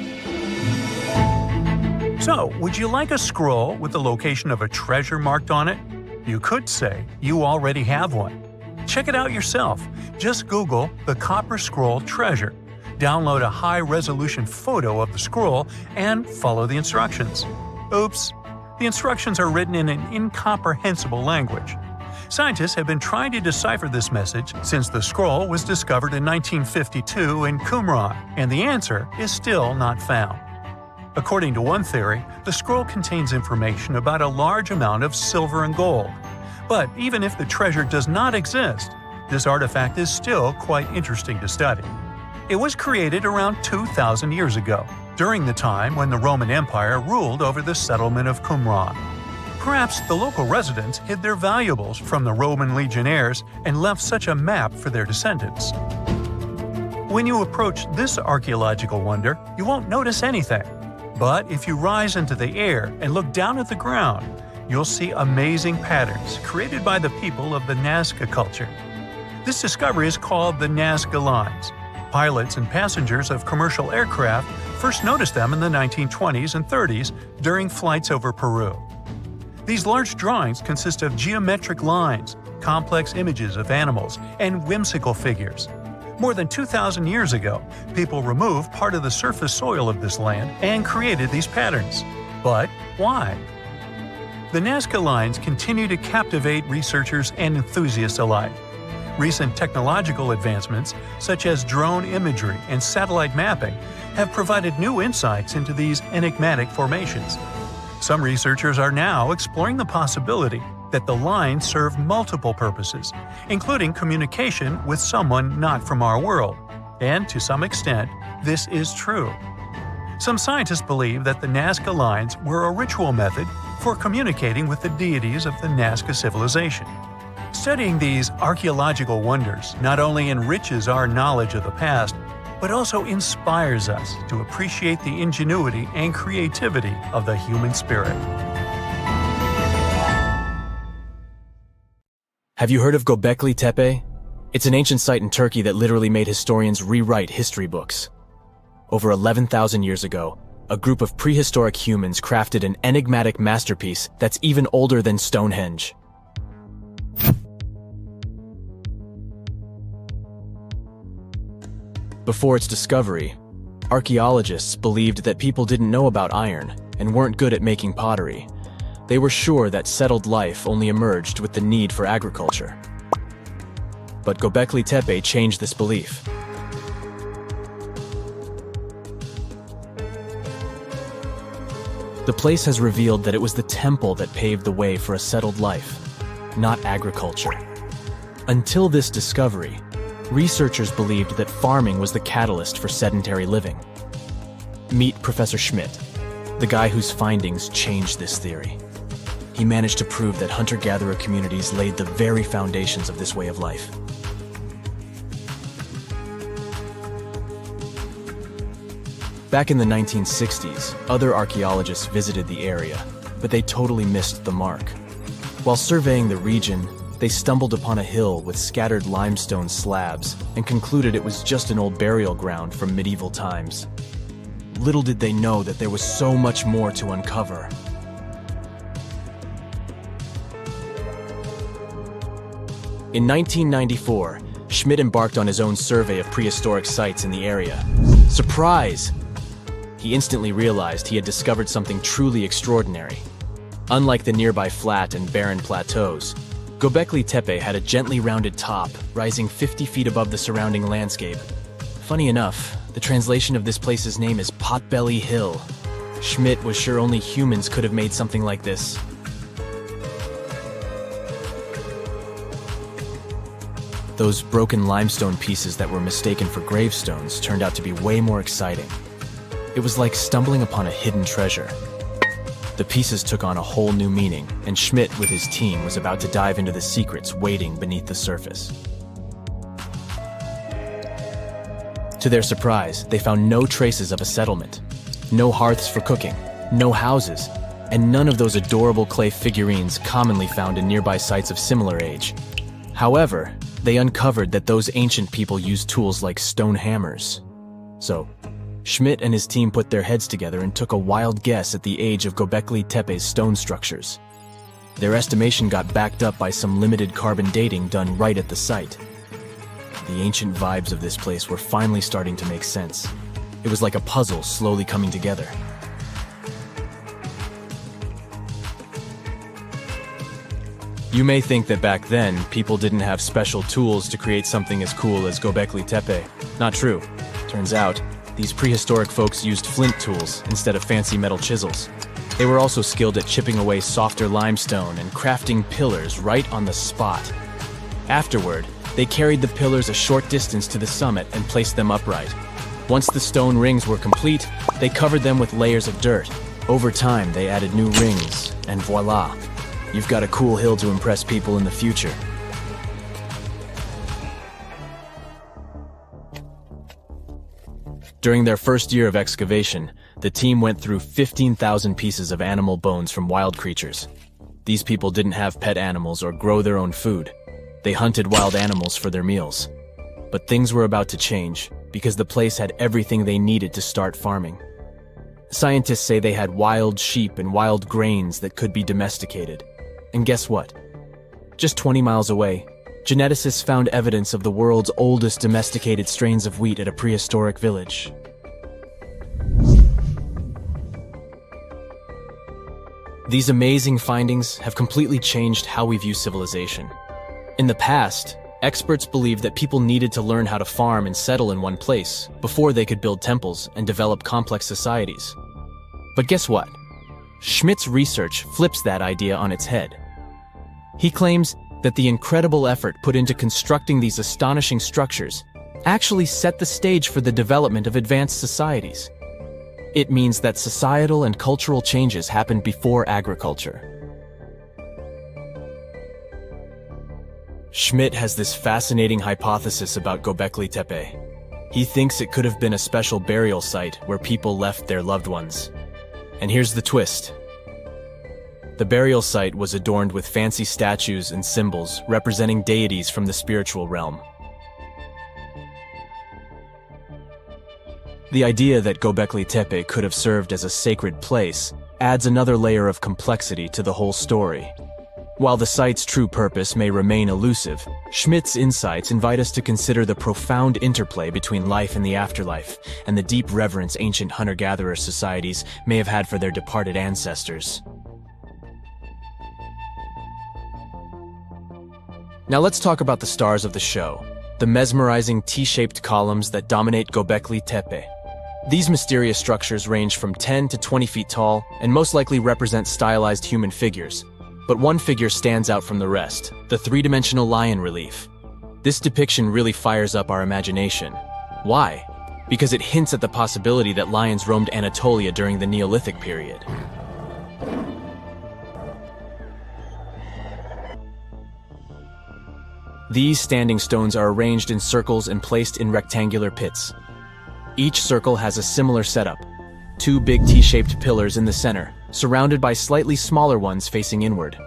C: So, would you like a scroll with the location of a treasure marked on it? You could say you already have one. Check it out yourself. Just Google the Copper Scroll Treasure. Download a high-resolution photo of the scroll and follow the instructions. Oops! The instructions are written in an incomprehensible language. Scientists have been trying to decipher this message since the scroll was discovered in 1952 in Qumran, and the answer is still not found. According to one theory, the scroll contains information about a large amount of silver and gold. But even if the treasure does not exist, this artifact is still quite interesting to study. It was created around 2,000 years ago, during the time when the Roman Empire ruled over the settlement of Qumran. Perhaps the local residents hid their valuables from the Roman legionnaires and left such a map for their descendants. When you approach this archaeological wonder, you won't notice anything. But if you rise into the air and look down at the ground, you'll see amazing patterns created by the people of the Nazca culture. This discovery is called the Nazca Lines. Pilots and passengers of commercial aircraft first noticed them in the 1920s and 30s during flights over Peru. These large drawings consist of geometric lines, complex images of animals, and whimsical figures. More than 2,000 years ago, people removed part of the surface soil of this land and created these patterns. But why? The Nazca Lines continue to captivate researchers and enthusiasts alike. Recent technological advancements, such as drone imagery and satellite mapping, have provided new insights into these enigmatic formations. Some researchers are now exploring the possibility that the lines serve multiple purposes, including communication with someone not from our world. And to some extent, this is true. Some scientists believe that the Nazca Lines were a ritual method for communicating with the deities of the Nazca civilization. Studying these archaeological wonders not only enriches our knowledge of the past, but also inspires us to appreciate the ingenuity and creativity of the human spirit.
E: Have you heard of Göbekli Tepe? It's an ancient site in Turkey that literally made historians rewrite history books. Over 11,000 years ago, a group of prehistoric humans crafted an enigmatic masterpiece that's even older than Stonehenge. Before its discovery, archaeologists believed that people didn't know about iron and weren't good at making pottery. They were sure that settled life only emerged with the need for agriculture. But Göbekli Tepe changed this belief. The place has revealed that it was the temple that paved the way for a settled life, not agriculture. Until this discovery, researchers believed that farming was the catalyst for sedentary living. Meet Professor Schmidt, the guy whose findings changed this theory. He managed to prove that hunter-gatherer communities laid the very foundations of this way of life. Back in the 1960s, other archaeologists visited the area, but they totally missed the mark. While surveying the region, they stumbled upon a hill with scattered limestone slabs and concluded it was just an old burial ground from medieval times. Little did they know that there was so much more to uncover. In 1994, Schmidt embarked on his own survey of prehistoric sites in the area. Surprise! He instantly realized he had discovered something truly extraordinary. Unlike the nearby flat and barren plateaus, Göbekli Tepe had a gently rounded top, rising 50 feet above the surrounding landscape. Funny enough, the translation of this place's name is Potbelly Hill. Schmidt was sure only humans could have made something like this. Those broken limestone pieces that were mistaken for gravestones turned out to be way more exciting. It was like stumbling upon a hidden treasure. The pieces took on a whole new meaning, and Schmidt with his team was about to dive into the secrets waiting beneath the surface. To their surprise, they found no traces of a settlement, no hearths for cooking, no houses, and none of those adorable clay figurines commonly found in nearby sites of similar age. However, they uncovered that those ancient people used tools like stone hammers. So, Schmidt and his team put their heads together and took a wild guess at the age of Göbekli Tepe's stone structures. Their estimation got backed up by some limited carbon dating done right at the site. The ancient vibes of this place were finally starting to make sense. It was like a puzzle slowly coming together. You may think that back then, people didn't have special tools to create something as cool as Göbekli Tepe. Not true. Turns out, these prehistoric folks used flint tools instead of fancy metal chisels. They were also skilled at chipping away softer limestone and crafting pillars right on the spot. Afterward, they carried the pillars a short distance to the summit and placed them upright. Once the stone rings were complete, they covered them with layers of dirt. Over time, they added new rings, and voila! You've got a cool hill to impress people in the future. During their first year of excavation, the team went through 15,000 pieces of animal bones from wild creatures. These people didn't have pet animals or grow their own food. They hunted wild animals for their meals. But things were about to change, because the place had everything they needed to start farming. Scientists say they had wild sheep and wild grains that could be domesticated. And guess what? Just 20 miles away, geneticists found evidence of the world's oldest domesticated strains of wheat at a prehistoric village. These amazing findings have completely changed how we view civilization. In the past, experts believed that people needed to learn how to farm and settle in one place before they could build temples and develop complex societies. But guess what? Schmidt's research flips that idea on its head. He claims that the incredible effort put into constructing these astonishing structures actually set the stage for the development of advanced societies. It means that societal and cultural changes happened before agriculture. Schmidt has this fascinating hypothesis about Göbekli Tepe. He thinks it could have been a special burial site where people left their loved ones. And here's the twist. The burial site was adorned with fancy statues and symbols representing deities from the spiritual realm. The idea that Göbekli Tepe could have served as a sacred place adds another layer of complexity to the whole story. While the site's true purpose may remain elusive, Schmidt's insights invite us to consider the profound interplay between life and the afterlife, and the deep reverence ancient hunter-gatherer societies may have had for their departed ancestors. Now let's talk about the stars of the show, the mesmerizing T-shaped columns that dominate Göbekli Tepe. These mysterious structures range from 10 to 20 feet tall and most likely represent stylized human figures. But one figure stands out from the rest, the three-dimensional lion relief. This depiction really fires up our imagination. Why? Because it hints at the possibility that lions roamed Anatolia during the Neolithic period. These standing stones are arranged in circles and placed in rectangular pits. Each circle has a similar setup. Two big T-shaped pillars in the center, surrounded by slightly smaller ones facing inward.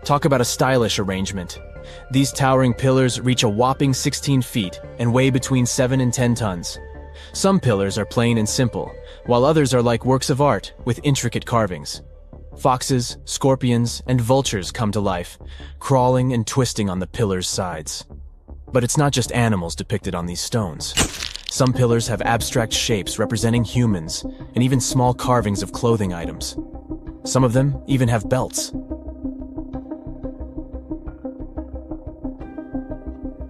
E: Talk about a stylish arrangement. These towering pillars reach a whopping 16 feet and weigh between 7 and 10 tons. Some pillars are plain and simple, while others are like works of art with intricate carvings. Foxes, scorpions, and vultures come to life, crawling and twisting on the pillars' sides. But it's not just animals depicted on these stones. Some pillars have abstract shapes representing humans, and even small carvings of clothing items. Some of them even have belts.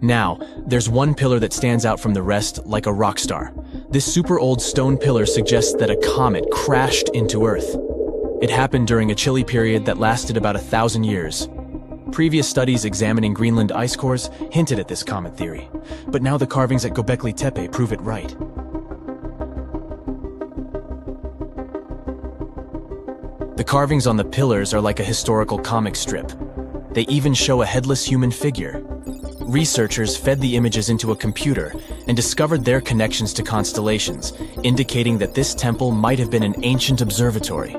E: Now, there's one pillar that stands out from the rest like a rock star. This super old stone pillar suggests that a comet crashed into Earth. It happened during a chilly period that lasted about 1,000 years. Previous studies examining Greenland ice cores hinted at this comet theory, but now the carvings at Göbekli Tepe prove it right. The carvings on the pillars are like a historical comic strip. They even show a headless human figure. Researchers fed the images into a computer and discovered their connections to constellations, indicating that this temple might have been an ancient observatory.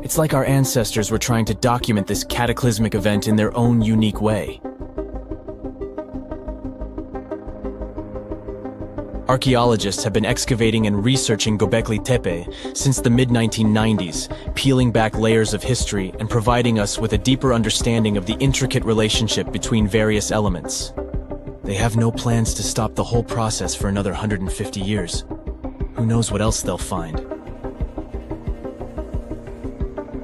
E: It's like our ancestors were trying to document this cataclysmic event in their own unique way. Archaeologists have been excavating and researching Göbekli Tepe since the mid-1990s, peeling back layers of history and providing us with a deeper understanding of the intricate relationship between various elements. They have no plans to stop the whole process for another 150 years. Who knows what else they'll find?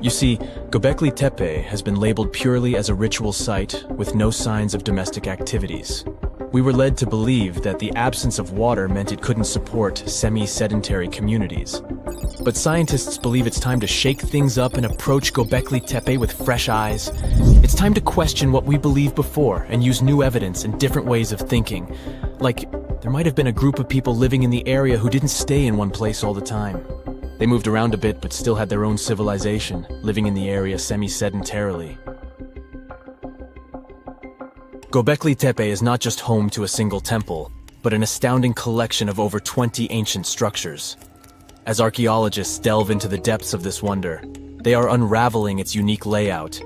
E: You see, Göbekli Tepe has been labeled purely as a ritual site with no signs of domestic activities. We were led to believe that the absence of water meant it couldn't support semi-sedentary communities. But scientists believe it's time to shake things up and approach Göbekli Tepe with fresh eyes. It's time to question what we believed before and use new evidence and different ways of thinking. Like, there might have been a group of people living in the area who didn't stay in one place all the time. They moved around a bit but still had their own civilization, living in the area semi-sedentarily. Göbekli Tepe is not just home to a single temple, but an astounding collection of over 20 ancient structures. As archaeologists delve into the depths of this wonder, they are unraveling its unique layout,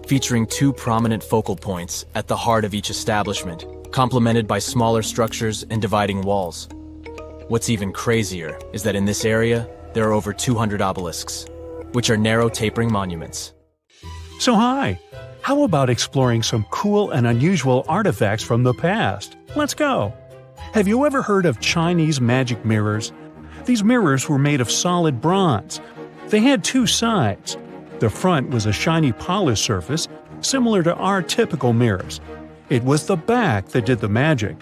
E: featuring two prominent focal points at the heart of each establishment, complemented by smaller structures and dividing walls. What's even crazier is that in this area, there are over 200 obelisks, which are narrow tapering monuments.
C: So hi, how about exploring some cool and unusual artifacts from the past? Let's go! Have you ever heard of Chinese magic mirrors? These mirrors were made of solid bronze. They had two sides. The front was a shiny polished surface, similar to our typical mirrors. It was the back that did the magic.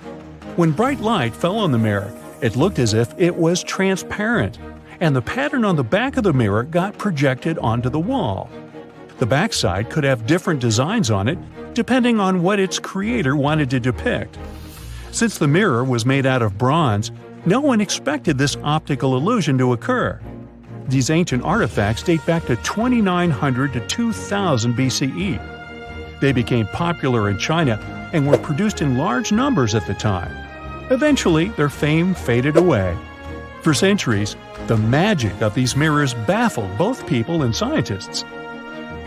C: When bright light fell on the mirror, it looked as if it was transparent, and the pattern on the back of the mirror got projected onto the wall. The backside could have different designs on it, depending on what its creator wanted to depict. Since the mirror was made out of bronze, no one expected this optical illusion to occur. These ancient artifacts date back to 2900 to 2000 BCE. They became popular in China and were produced in large numbers at the time. Eventually, their fame faded away. For centuries, the magic of these mirrors baffled both people and scientists.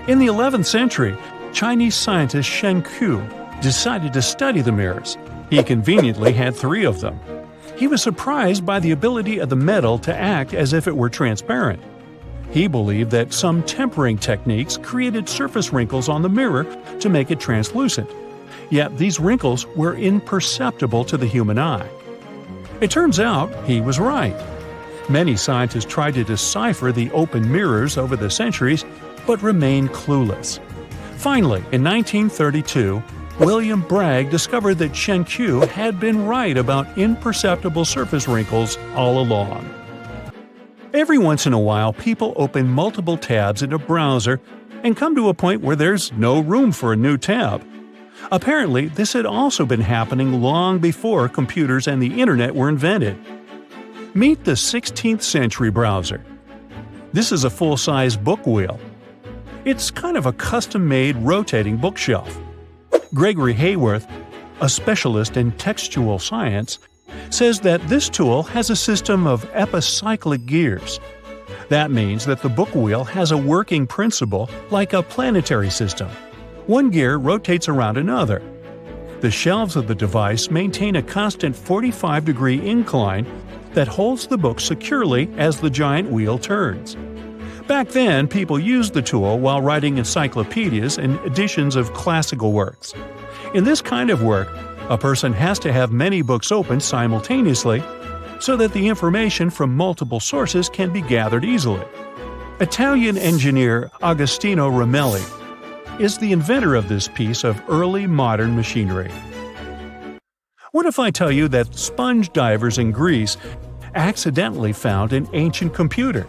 C: In the 11th century, Chinese scientist Shen Ku decided to study the mirrors. He conveniently had 3 of them. He was surprised by the ability of the metal to act as if it were transparent. He believed that some tempering techniques created surface wrinkles on the mirror to make it translucent. Yet these wrinkles were imperceptible to the human eye. It turns out he was right. Many scientists tried to decipher the open mirrors over the centuries, but remained clueless. Finally, in 1932, William Bragg discovered that Shen Ku had been right about imperceptible surface wrinkles all along. Every once in a while, people open multiple tabs in a browser and come to a point where there's no room for a new tab. Apparently, this had also been happening long before computers and the internet were invented. Meet the 16th century browser. This is a full-size book wheel. It's kind of a custom-made rotating bookshelf. Gregory Hayworth, a specialist in textual science, says that this tool has a system of epicyclic gears. That means that the book wheel has a working principle like a planetary system. One gear rotates around another. The shelves of the device maintain a constant 45-degree incline that holds the book securely as the giant wheel turns. Back then, people used the tool while writing encyclopedias and editions of classical works. In this kind of work, a person has to have many books open simultaneously so that the information from multiple sources can be gathered easily. Italian engineer Agostino Ramelli is the inventor of this piece of early modern machinery. What if I tell you that sponge divers in Greece accidentally found an ancient computer?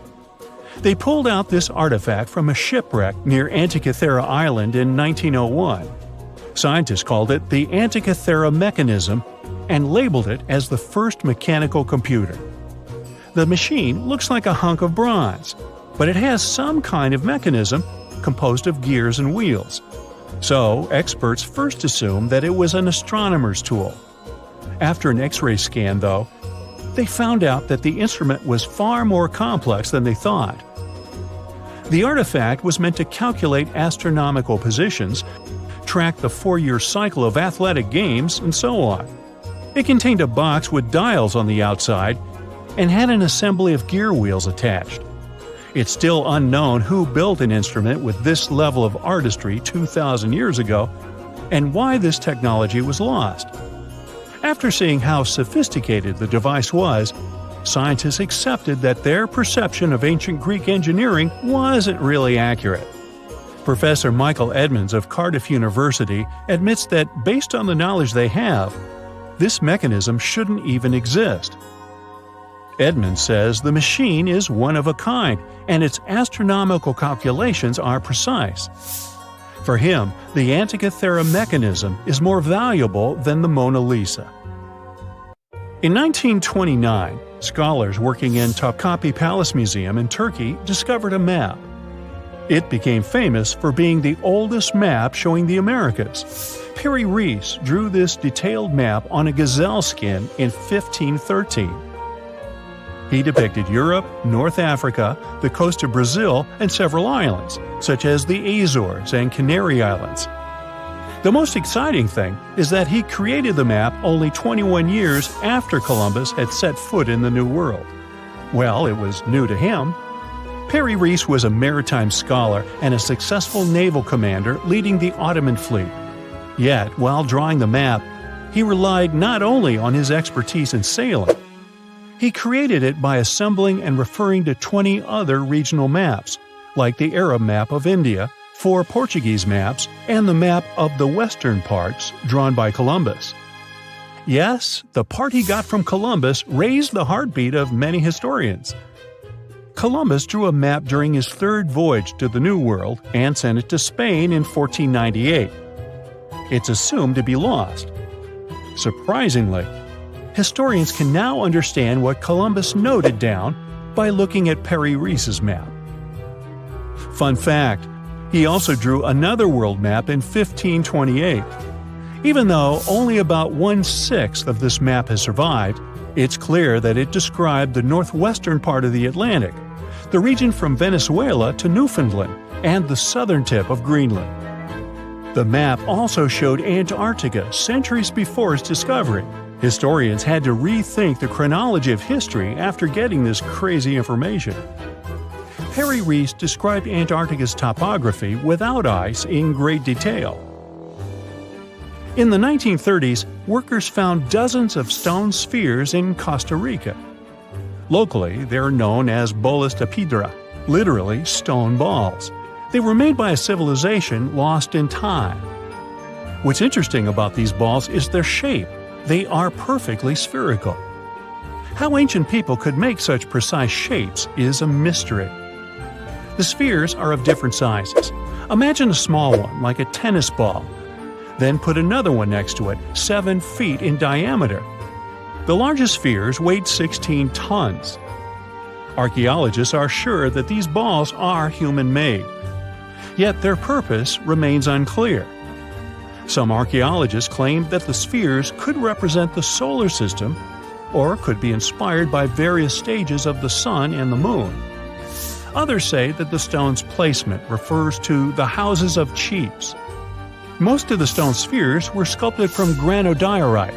C: They pulled out this artifact from a shipwreck near Antikythera Island in 1901. Scientists called it the Antikythera mechanism and labeled it as the first mechanical computer. The machine looks like a hunk of bronze, but it has some kind of mechanism composed of gears and wheels. So, experts first assumed that it was an astronomer's tool. After an X-ray scan, though, they found out that the instrument was far more complex than they thought. The artifact was meant to calculate astronomical positions, track the 4-year cycle of athletic games, and so on. It contained a box with dials on the outside and had an assembly of gear wheels attached. It's still unknown who built an instrument with this level of artistry 2,000 years ago and why this technology was lost. After seeing how sophisticated the device was, scientists accepted that their perception of ancient Greek engineering wasn't really accurate. Professor Michael Edmonds of Cardiff University admits that based on the knowledge they have, this mechanism shouldn't even exist. Edmonds says the machine is one of a kind, and its astronomical calculations are precise. For him, the Antikythera mechanism is more valuable than the Mona Lisa. In 1929, scholars working in Topkapi Palace Museum in Turkey discovered a map. It became famous for being the oldest map showing the Americas. Perry Rees drew this detailed map on a gazelle skin in 1513. He depicted Europe, North Africa, the coast of Brazil, and several islands, such as the Azores and Canary Islands. The most exciting thing is that he created the map only 21 years after Columbus had set foot in the New World. Well, it was new to him. Perry Rees was a maritime scholar and a successful naval commander leading the Ottoman fleet. Yet, while drawing the map, he relied not only on his expertise in sailing. He created it by assembling and referring to 20 other regional maps, like the Arab map of India, 4 Portuguese maps, and the map of the western parts drawn by Columbus. Yes, the part he got from Columbus raised the heartbeat of many historians. Columbus drew a map during his third voyage to the New World and sent it to Spain in 1498. It's assumed to be lost. Surprisingly, historians can now understand what Columbus noted down by looking at Perry Rees's map. Fun fact, he also drew another world map in 1528. Even though only about 1/6 of this map has survived, it's clear that it described the northwestern part of the Atlantic, the region from Venezuela to Newfoundland, and the southern tip of Greenland. The map also showed Antarctica centuries before its discovery. Historians had to rethink the chronology of history after getting this crazy information. Perry Rees described Antarctica's topography without ice in great detail. In the 1930s, workers found dozens of stone spheres in Costa Rica. Locally, they're known as bolas de piedra, literally stone balls. They were made by a civilization lost in time. What's interesting about these balls is their shape. They are perfectly spherical. How ancient people could make such precise shapes is a mystery. The spheres are of different sizes. Imagine a small one, like a tennis ball. Then put another one next to it, 7 feet in diameter. The largest spheres weighed 16 tons. Archaeologists are sure that these balls are human-made. Yet their purpose remains unclear. Some archaeologists claim that the spheres could represent the solar system or could be inspired by various stages of the sun and the moon. Others say that the stone's placement refers to the houses of chiefs. Most of the stone spheres were sculpted from granodiorite.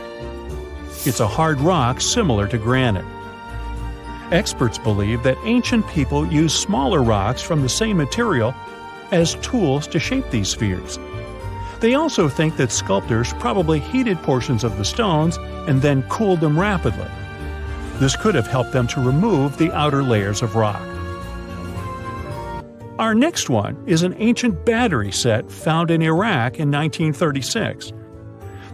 C: It's a hard rock similar to granite. Experts believe that ancient people used smaller rocks from the same material as tools to shape these spheres. They also think that sculptors probably heated portions of the stones and then cooled them rapidly. This could have helped them to remove the outer layers of rock. Our next one is an ancient battery set found in Iraq in 1936.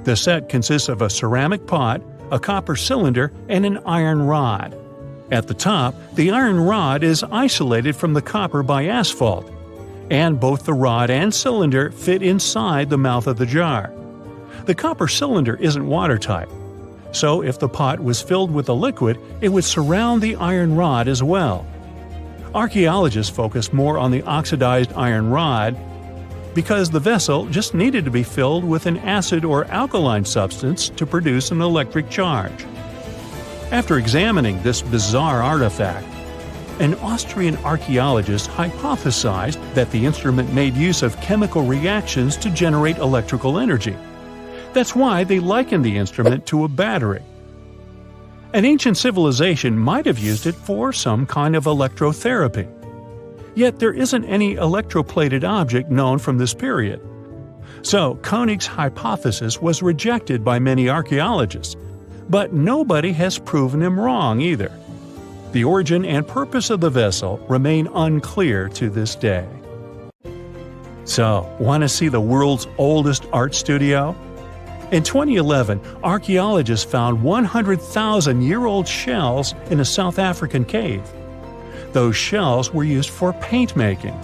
C: The set consists of a ceramic pot, a copper cylinder, and an iron rod. At the top, the iron rod is isolated from the copper by asphalt, and both the rod and cylinder fit inside the mouth of the jar. The copper cylinder isn't watertight, so if the pot was filled with a liquid, it would surround the iron rod as well. Archaeologists focus more on the oxidized iron rod because the vessel just needed to be filled with an acid or alkaline substance to produce an electric charge. After examining this bizarre artifact, an Austrian archaeologist hypothesized that the instrument made use of chemical reactions to generate electrical energy. That's why they likened the instrument to a battery. An ancient civilization might have used it for some kind of electrotherapy. Yet there isn't any electroplated object known from this period. So Koenig's hypothesis was rejected by many archaeologists, but nobody has proven him wrong either. The origin and purpose of the vessel remain unclear to this day. So, want to see the world's oldest art studio? In 2011, archaeologists found 100,000-year-old shells in a South African cave. Those shells were used for paint making.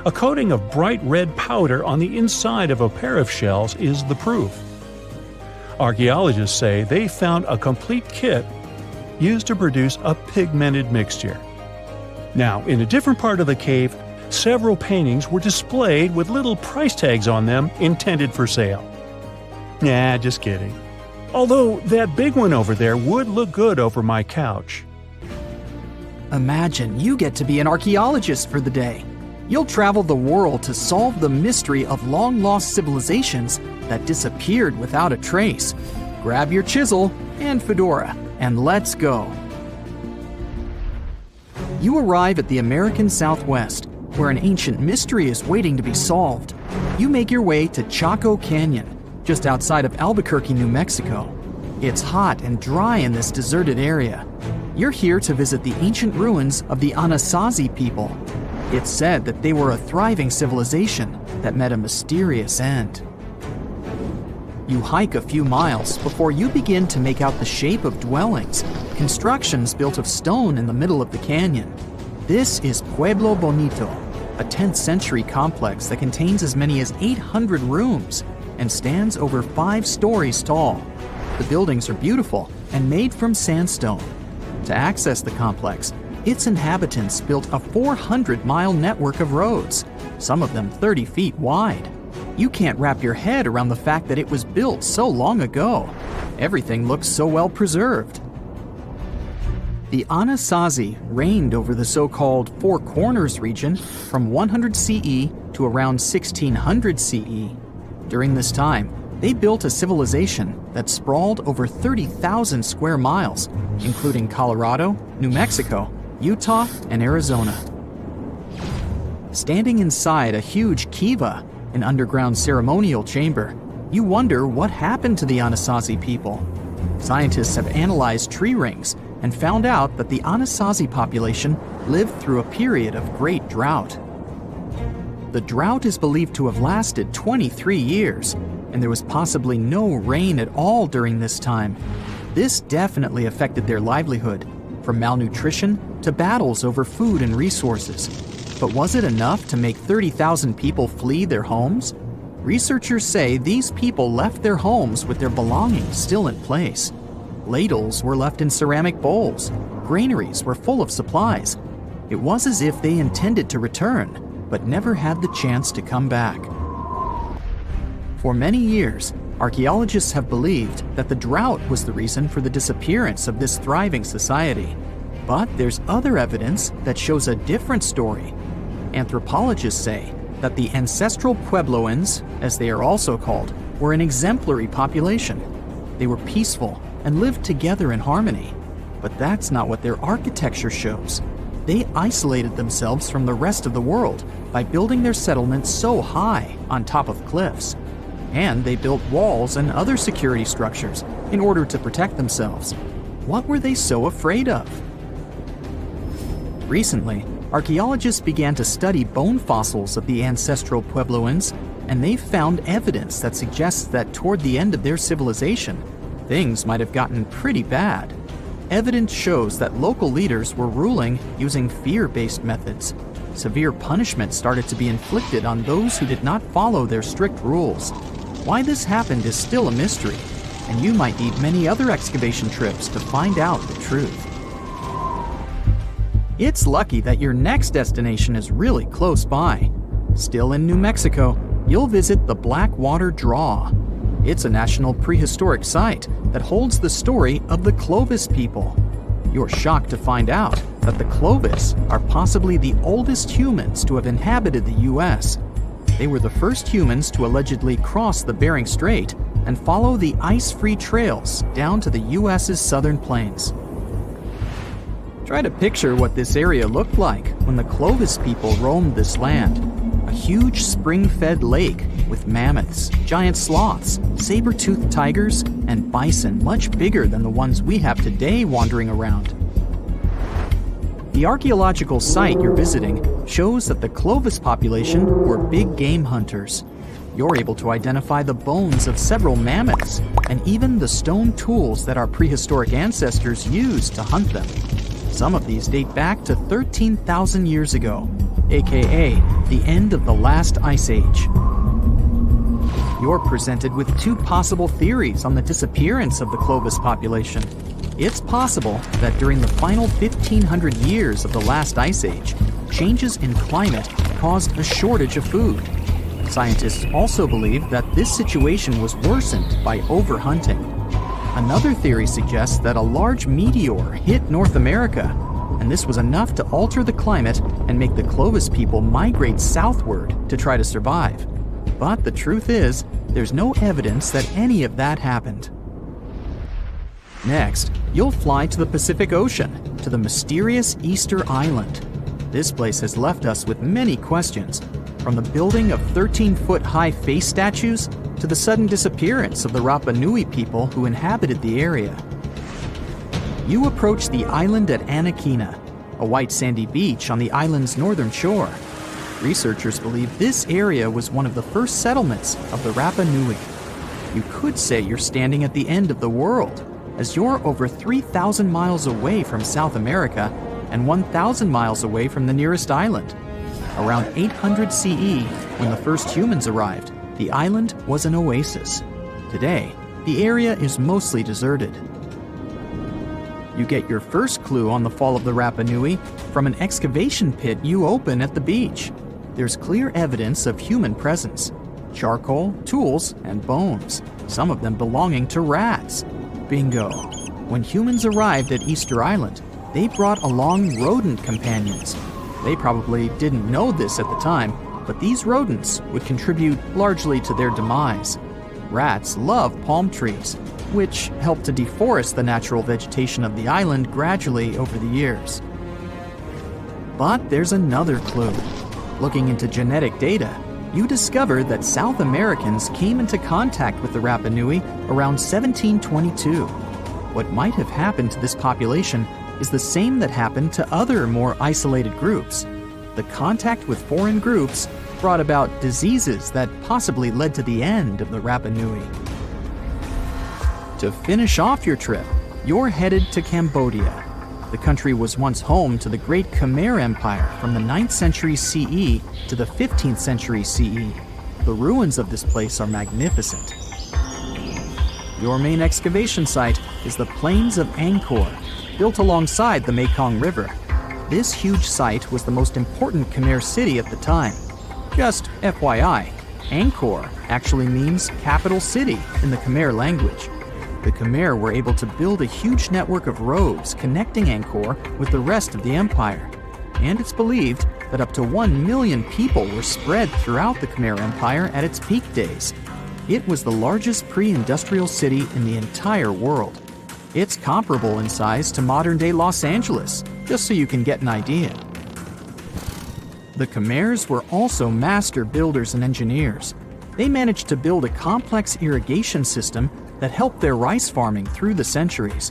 C: A coating of bright red powder on the inside of a pair of shells is the proof. Archaeologists say they found a complete kit used to produce a pigmented mixture. Now, in a different part of the cave, several paintings were displayed with little price tags on them intended for sale. Nah, just kidding. Although that big one over there would look good over my couch.
D: Imagine you get to be an archaeologist for the day. You'll travel the world to solve the mystery of long-lost civilizations that disappeared without a trace. Grab your chisel and fedora, and let's go. You arrive at the American Southwest, where an ancient mystery is waiting to be solved. You make your way to Chaco Canyon, just outside of Albuquerque, New Mexico. It's hot and dry in this deserted area. You're here to visit the ancient ruins of the Anasazi people. It's said that they were a thriving civilization that met a mysterious end. You hike a few miles before you begin to make out the shape of dwellings, constructions built of stone in the middle of the canyon. This is Pueblo Bonito, a 10th century complex that contains as many as 800 rooms and stands over 5 stories tall. The buildings are beautiful and made from sandstone. To access the complex, its inhabitants built a 400-mile network of roads, some of them 30 feet wide. You can't wrap your head around the fact that it was built so long ago. Everything looks so well preserved. The Anasazi reigned over the so-called Four Corners region from 100 CE to around 1600 CE. During this time, they built a civilization that sprawled over 30,000 square miles, including Colorado, New Mexico, Utah, and Arizona. Standing inside a huge kiva, an underground ceremonial chamber, you wonder what happened to the Anasazi people. Scientists have analyzed tree rings and found out that the Anasazi population lived through a period of great drought. The drought is believed to have lasted 23 years, and there was possibly no rain at all during this time. This definitely affected their livelihood, from malnutrition to battles over food and resources. But was it enough to make 30,000 people flee their homes? Researchers say these people left their homes with their belongings still in place. Ladles were left in ceramic bowls. Granaries were full of supplies. It was as if they intended to return, but never had the chance to come back. For many years, archaeologists have believed that the drought was the reason for the disappearance of this thriving society. But there's other evidence that shows a different story. Anthropologists say that the ancestral Puebloans, as they are also called, were an exemplary population. They were peaceful and lived together in harmony. But that's not what their architecture shows. They isolated themselves from the rest of the world by building their settlements so high on top of cliffs. And they built walls and other security structures in order to protect themselves. What were they so afraid of? Recently, archaeologists began to study bone fossils of the ancestral Puebloans, and they found evidence that suggests that toward the end of their civilization, things might have gotten pretty bad. Evidence shows that local leaders were ruling using fear-based methods. Severe punishment started to be inflicted on those who did not follow their strict rules. Why this happened is still a mystery, and you might need many other excavation trips to find out the truth. It's lucky that your next destination is really close by. Still in New Mexico, you'll visit the Blackwater Draw. It's a national prehistoric site that holds the story of the Clovis people. You're shocked to find out that the Clovis are possibly the oldest humans to have inhabited the U.S. They were the first humans to allegedly cross the Bering Strait and follow the ice-free trails down to the U.S.'s southern plains. Try to picture what this area looked like when the Clovis people roamed this land. A huge spring-fed lake with mammoths, giant sloths, saber-toothed tigers, and bison much bigger than the ones we have today wandering around. The archaeological site you're visiting shows that the Clovis population were big game hunters. You're able to identify the bones of several mammoths and even the stone tools that our prehistoric ancestors used to hunt them. Some of these date back to 13,000 years ago, aka the end of the last ice age. You're presented with two possible theories on the disappearance of the Clovis population. It's possible that during the final 1,500 years of the last ice age, changes in climate caused a shortage of food. Scientists also believe that this situation was worsened by overhunting. Another theory suggests that a large meteor hit North America, and this was enough to alter the climate and make the Clovis people migrate southward to try to survive. But the truth is, there's no evidence that any of that happened. Next, you'll fly to the Pacific Ocean, to the mysterious Easter Island. This place has left us with many questions, from the building of 13-foot-high face statues to the sudden disappearance of the Rapa Nui people who inhabited the area. You approach the island at Anakina, a white sandy beach on the island's northern shore. Researchers believe this area was one of the first settlements of the Rapa Nui. You could say you're standing at the end of the world, as you're over 3,000 miles away from South America and 1,000 miles away from the nearest island. Around 800 CE, when the first humans arrived, the island was an oasis. Today, the area is mostly deserted. You get your first clue on the fall of the Rapa Nui from an excavation pit you open at the beach. There's clear evidence of human presence: charcoal, tools, and bones, some of them belonging to rats. Bingo! When humans arrived at Easter Island, they brought along rodent companions. They probably didn't know this at the time, but these rodents would contribute largely to their demise. Rats love palm trees, which helped to deforest the natural vegetation of the island gradually over the years. But there's another clue. Looking into genetic data, you discover that South Americans came into contact with the Rapa Nui around 1722. What might have happened to this population is the same that happened to other more isolated groups. The contact with foreign groups brought about diseases that possibly led to the end of the Rapa Nui. To finish off your trip, you're headed to Cambodia. The country was once home to the Great Khmer Empire from the 9th century CE to the 15th century CE. The ruins of this place are magnificent. Your main excavation site is the Plains of Angkor, built alongside the Mekong River. This huge site was the most important Khmer city at the time. Just FYI, Angkor actually means capital city in the Khmer language. The Khmer were able to build a huge network of roads connecting Angkor with the rest of the empire. And it's believed that up to 1 million people were spread throughout the Khmer Empire at its peak days. It was the largest pre-industrial city in the entire world. It's comparable in size to modern-day Los Angeles, just so you can get an idea. The Khmers were also master builders and engineers. They managed to build a complex irrigation system that helped their rice farming through the centuries.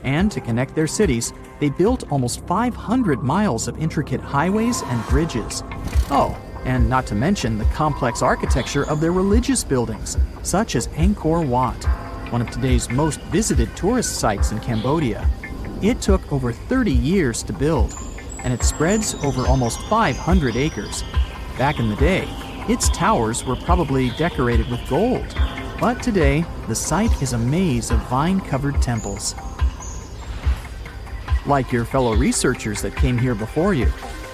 D: And to connect their cities, they built almost 500 miles of intricate highways and bridges. Oh, and not to mention the complex architecture of their religious buildings, such as Angkor Wat, one of today's most visited tourist sites in Cambodia. It took over 30 years to build, and it spreads over almost 500 acres. Back in the day, its towers were probably decorated with gold, but today, the site is a maze of vine-covered temples. Like your fellow researchers that came here before you,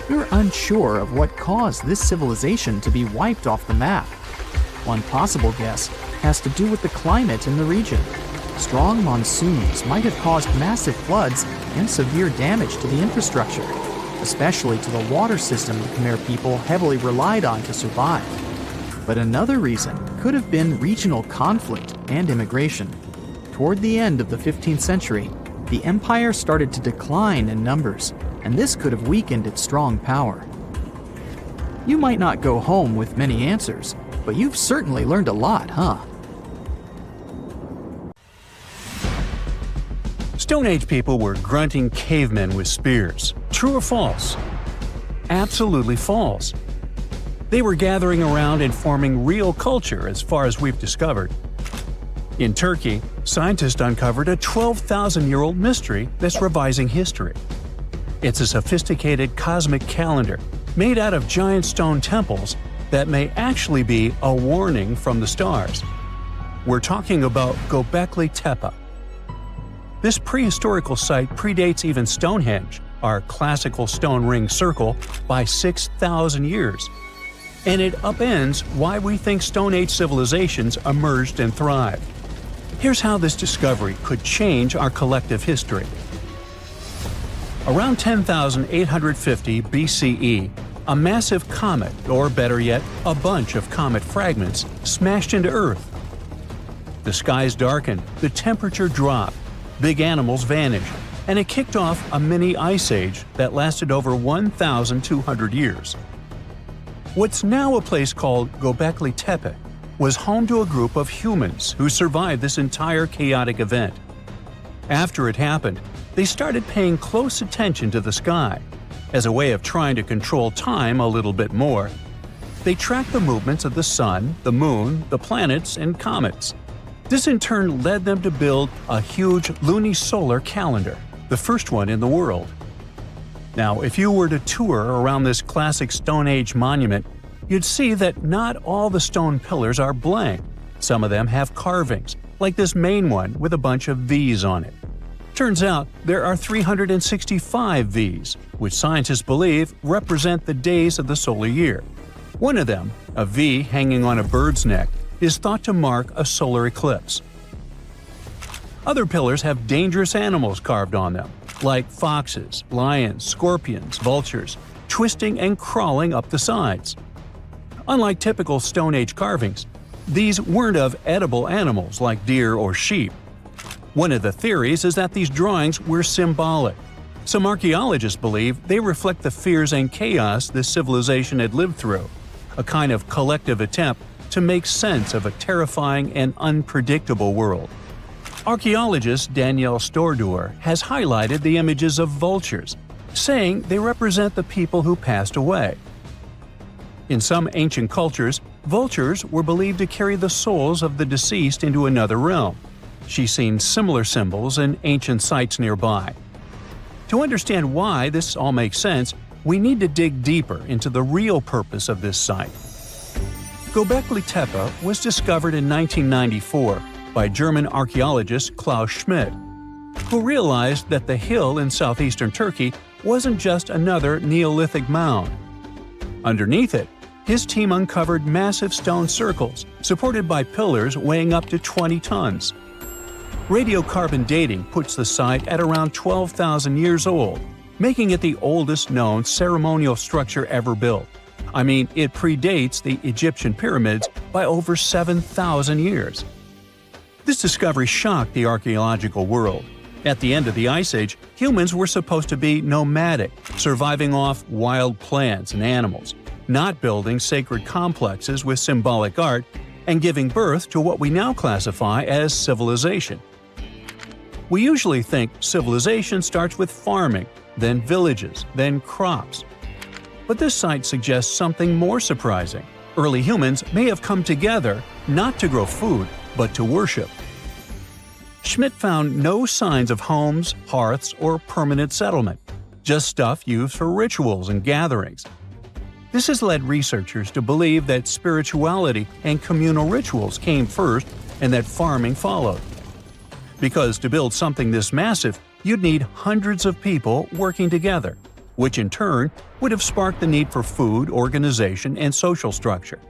D: you're unsure of what caused this civilization to be wiped off the map. One possible guess has to do with the climate in the region. Strong monsoons might have caused massive floods and severe damage to the infrastructure, especially to the water system the Khmer people heavily relied on to survive. But another reason could have been regional conflict and immigration. Toward the end of the 15th century, the empire started to decline in numbers, and this could have weakened its strong power. You might not go home with many answers, but you've certainly learned a lot, huh?
C: Stone Age people were grunting cavemen with spears. True or false? Absolutely false. They were gathering around and forming real culture as far as we've discovered. In Turkey, scientists uncovered a 12,000-year-old mystery that's revising history. It's a sophisticated cosmic calendar made out of giant stone temples that may actually be a warning from the stars. We're talking about Göbekli Tepe. This prehistorical site predates even Stonehenge, our classical stone ring circle, by 6,000 years. And it upends why we think Stone Age civilizations emerged and thrived. Here's how this discovery could change our collective history. Around 10,850 BCE, a massive comet, or better yet, a bunch of comet fragments, smashed into Earth. The skies darkened, the temperature dropped, big animals vanished, and it kicked off a mini ice age that lasted over 1,200 years. What's now a place called Göbekli Tepe was home to a group of humans who survived this entire chaotic event. After it happened, they started paying close attention to the sky. As a way of trying to control time a little bit more, they tracked the movements of the sun, the moon, the planets, and comets. This in turn led them to build a huge lunisolar calendar, the first one in the world. Now, if you were to tour around this classic Stone Age monument, you'd see that not all the stone pillars are blank. Some of them have carvings, like this main one with a bunch of V's on it. Turns out there are 365 V's, which scientists believe represent the days of the solar year. One of them, a V hanging on a bird's neck, is thought to mark a solar eclipse. Other pillars have dangerous animals carved on them, like foxes, lions, scorpions, vultures, twisting and crawling up the sides. Unlike typical Stone Age carvings, these weren't of edible animals like deer or sheep. One of the theories is that these drawings were symbolic. Some archaeologists believe they reflect the fears and chaos this civilization had lived through, a kind of collective attempt to make sense of a terrifying and unpredictable world. Archaeologist Danielle Stordour has highlighted the images of vultures, saying they represent the people who passed away. In some ancient cultures, vultures were believed to carry the souls of the deceased into another realm. She's seen similar symbols in ancient sites nearby. To understand why this all makes sense, we need to dig deeper into the real purpose of this site. Göbekli Tepe was discovered in 1994 by German archaeologist Klaus Schmidt, who realized that the hill in southeastern Turkey wasn't just another Neolithic mound. Underneath it, his team uncovered massive stone circles supported by pillars weighing up to 20 tons. Radiocarbon dating puts the site at around 12,000 years old, making it the oldest known ceremonial structure ever built. I mean, it predates the Egyptian pyramids by over 7,000 years. This discovery shocked the archaeological world. At the end of the Ice Age, humans were supposed to be nomadic, surviving off wild plants and animals, not building sacred complexes with symbolic art, and giving birth to what we now classify as civilization. We usually think civilization starts with farming, then villages, then crops. But this site suggests something more surprising. Early humans may have come together not to grow food, but to worship. Schmidt found no signs of homes, hearths, or permanent settlement, just stuff used for rituals and gatherings. This has led researchers to believe that spirituality and communal rituals came first and that farming followed. Because to build something this massive, you'd need hundreds of people working together, which in turn would have sparked the need for food, organization, and social structure.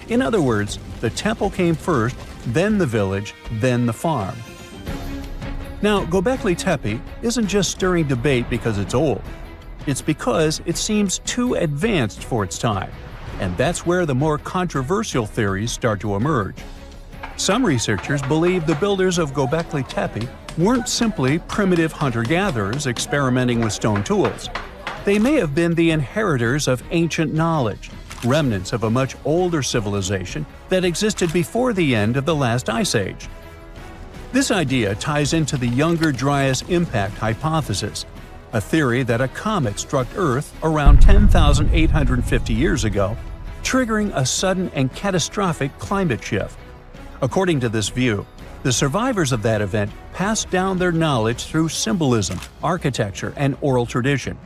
C: In other words, the temple came first, then the village, then the farm. Now, Göbekli Tepe isn't just stirring debate because it's old. It's because it seems too advanced for its time, and that's where the more controversial theories start to emerge. Some researchers believe the builders of Göbekli Tepe weren't simply primitive hunter-gatherers experimenting with stone tools. They may have been the inheritors of ancient knowledge, remnants of a much older civilization that existed before the end of the last ice age. This idea ties into the Younger Dryas impact hypothesis, a theory that a comet struck Earth around 10,850 years ago, triggering a sudden and catastrophic climate shift. According to this view, the survivors of that event passed down their knowledge through symbolism, architecture, and oral tradition.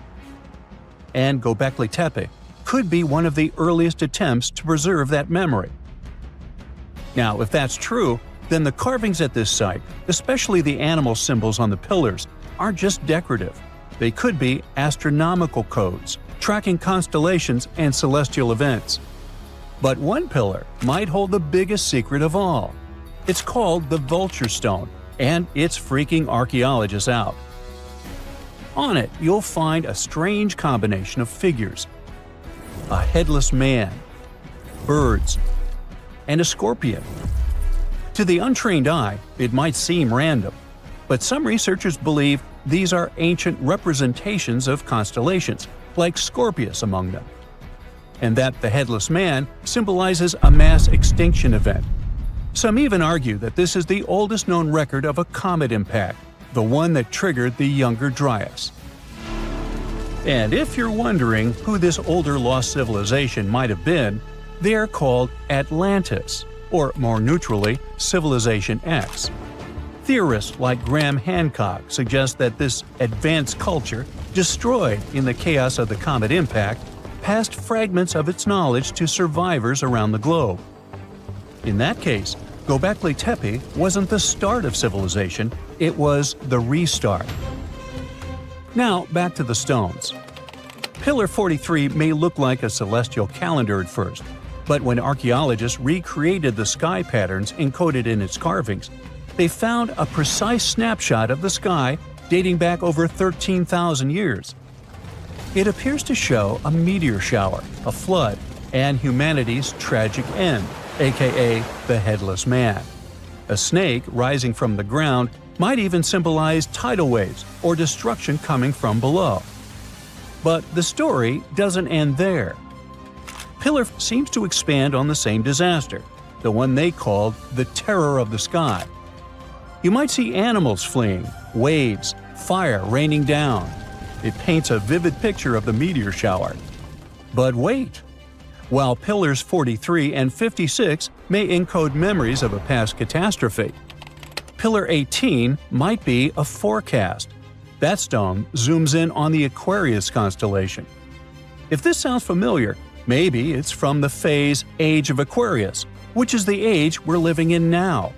C: And Göbekli Tepe could be one of the earliest attempts to preserve that memory. Now, if that's true, then the carvings at this site, especially the animal symbols on the pillars, aren't just decorative. They could be astronomical codes, tracking constellations and celestial events. But one pillar might hold the biggest secret of all. It's called the Vulture Stone, and it's freaking archaeologists out. On it, you'll find a strange combination of figures: a headless man, birds, and a scorpion. To the untrained eye, it might seem random, but some researchers believe these are ancient representations of constellations, like Scorpius among them, and that the headless man symbolizes a mass extinction event. Some even argue that this is the oldest known record of a comet impact, the one that triggered the Younger Dryas. And if you're wondering who this older lost civilization might have been, they are called Atlantis, or more neutrally, Civilization X. Theorists like Graham Hancock suggest that this advanced culture, destroyed in the chaos of the comet impact, passed fragments of its knowledge to survivors around the globe. In that case, Göbekli Tepe wasn't the start of civilization, it was the restart. Now, back to the stones. Pillar 43 may look like a celestial calendar at first, but when archaeologists recreated the sky patterns encoded in its carvings, they found a precise snapshot of the sky dating back over 13,000 years. It appears to show a meteor shower, a flood, and humanity's tragic end, aka the Headless Man. A snake rising from the ground might even symbolize tidal waves or destruction coming from below. But the story doesn't end there. Pillar seems to expand on the same disaster, the one they called the Terror of the Sky. You might see animals fleeing, waves, fire raining down. It paints a vivid picture of the meteor shower. But wait! While Pillars 43 and 56 may encode memories of a past catastrophe, Pillar 18 might be a forecast. That stone zooms in on the Aquarius constellation. If this sounds familiar, maybe it's from the phase Age of Aquarius, which is the age we're living in now.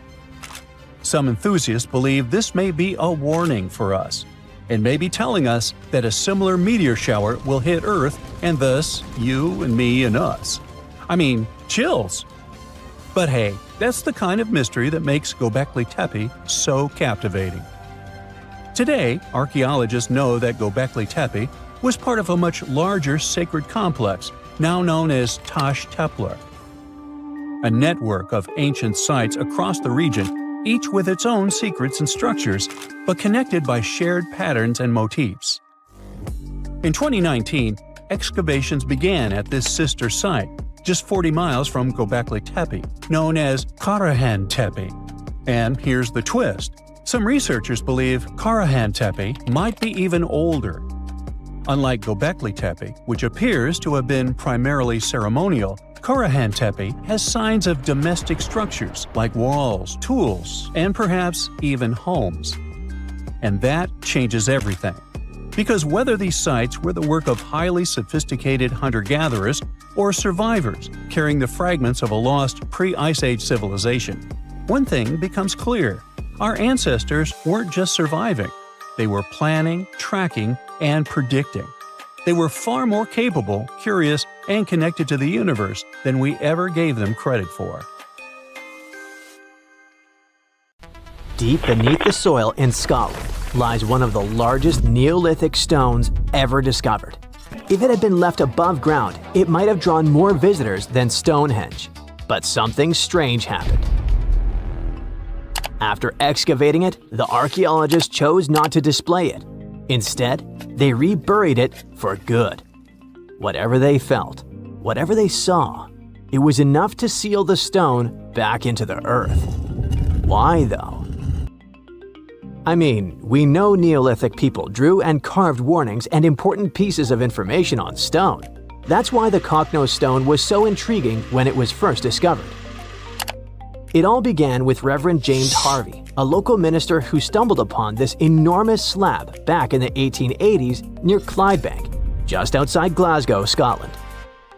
C: Some enthusiasts believe this may be a warning for us, and may be telling us that a similar meteor shower will hit Earth and thus you and me and us. I mean, chills! But hey, that's the kind of mystery that makes Göbekli Tepe so captivating. Today, archaeologists know that Göbekli Tepe was part of a much larger sacred complex, now known as Taş Tepeler, a network of ancient sites across the region, each with its own secrets and structures, but connected by shared patterns and motifs. In 2019, excavations began at this sister site, just 40 miles from Göbekli Tepe, known as Karahan Tepe. And here's the twist. Some researchers believe Karahan Tepe might be even older. Unlike Göbekli Tepe, which appears to have been primarily ceremonial, Karahan Tepe has signs of domestic structures like walls, tools, and perhaps even homes. And that changes everything. Because whether these sites were the work of highly sophisticated hunter-gatherers or survivors carrying the fragments of a lost pre-Ice Age civilization, one thing becomes clear. Our ancestors weren't just surviving. They were planning, tracking, and predicting. They were far more capable, curious, and connected to the universe than we ever gave them credit for.
A: Deep beneath the soil in Scotland lies one of the largest Neolithic stones ever discovered. If it had been left above ground, it might have drawn more visitors than Stonehenge. But something strange happened. After excavating it, the archaeologists chose not to display it. Instead, they reburied it for good. Whatever they felt, whatever they saw, it was enough to seal the stone back into the earth. Why, though? I mean, we know Neolithic people drew and carved warnings and important pieces of information on stone. That's why the Cocknose stone was so intriguing when it was first discovered. It all began with Reverend James Harvey, a local minister who stumbled upon this enormous slab back in the 1880s near Clydebank, just outside Glasgow, Scotland.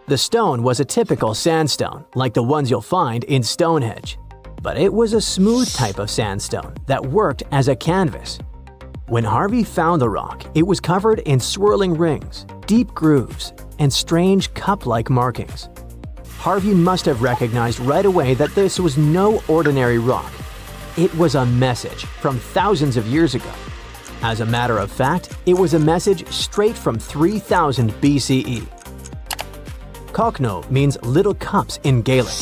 A: The stone was a typical sandstone, like the ones you'll find in Stonehenge. But it was a smooth type of sandstone that worked as a canvas. When Harvey found the rock, it was covered in swirling rings, deep grooves, and strange cup-like markings. Harvey must have recognized right away that this was no ordinary rock. It was a message from thousands of years ago. As a matter of fact, it was a message straight from 3000 BCE. Cockno means little cups in Gaelic.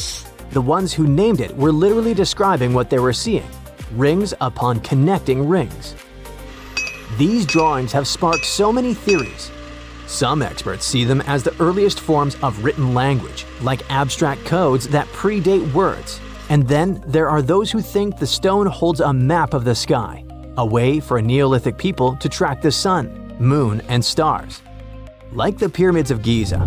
A: The ones who named it were literally describing what they were seeing: rings upon connecting rings. These drawings have sparked so many theories. Some experts see them as the earliest forms of written language, like abstract codes that predate words. And then there are those who think the stone holds a map of the sky, a way for Neolithic people to track the sun, moon, and stars. Like the pyramids of Giza,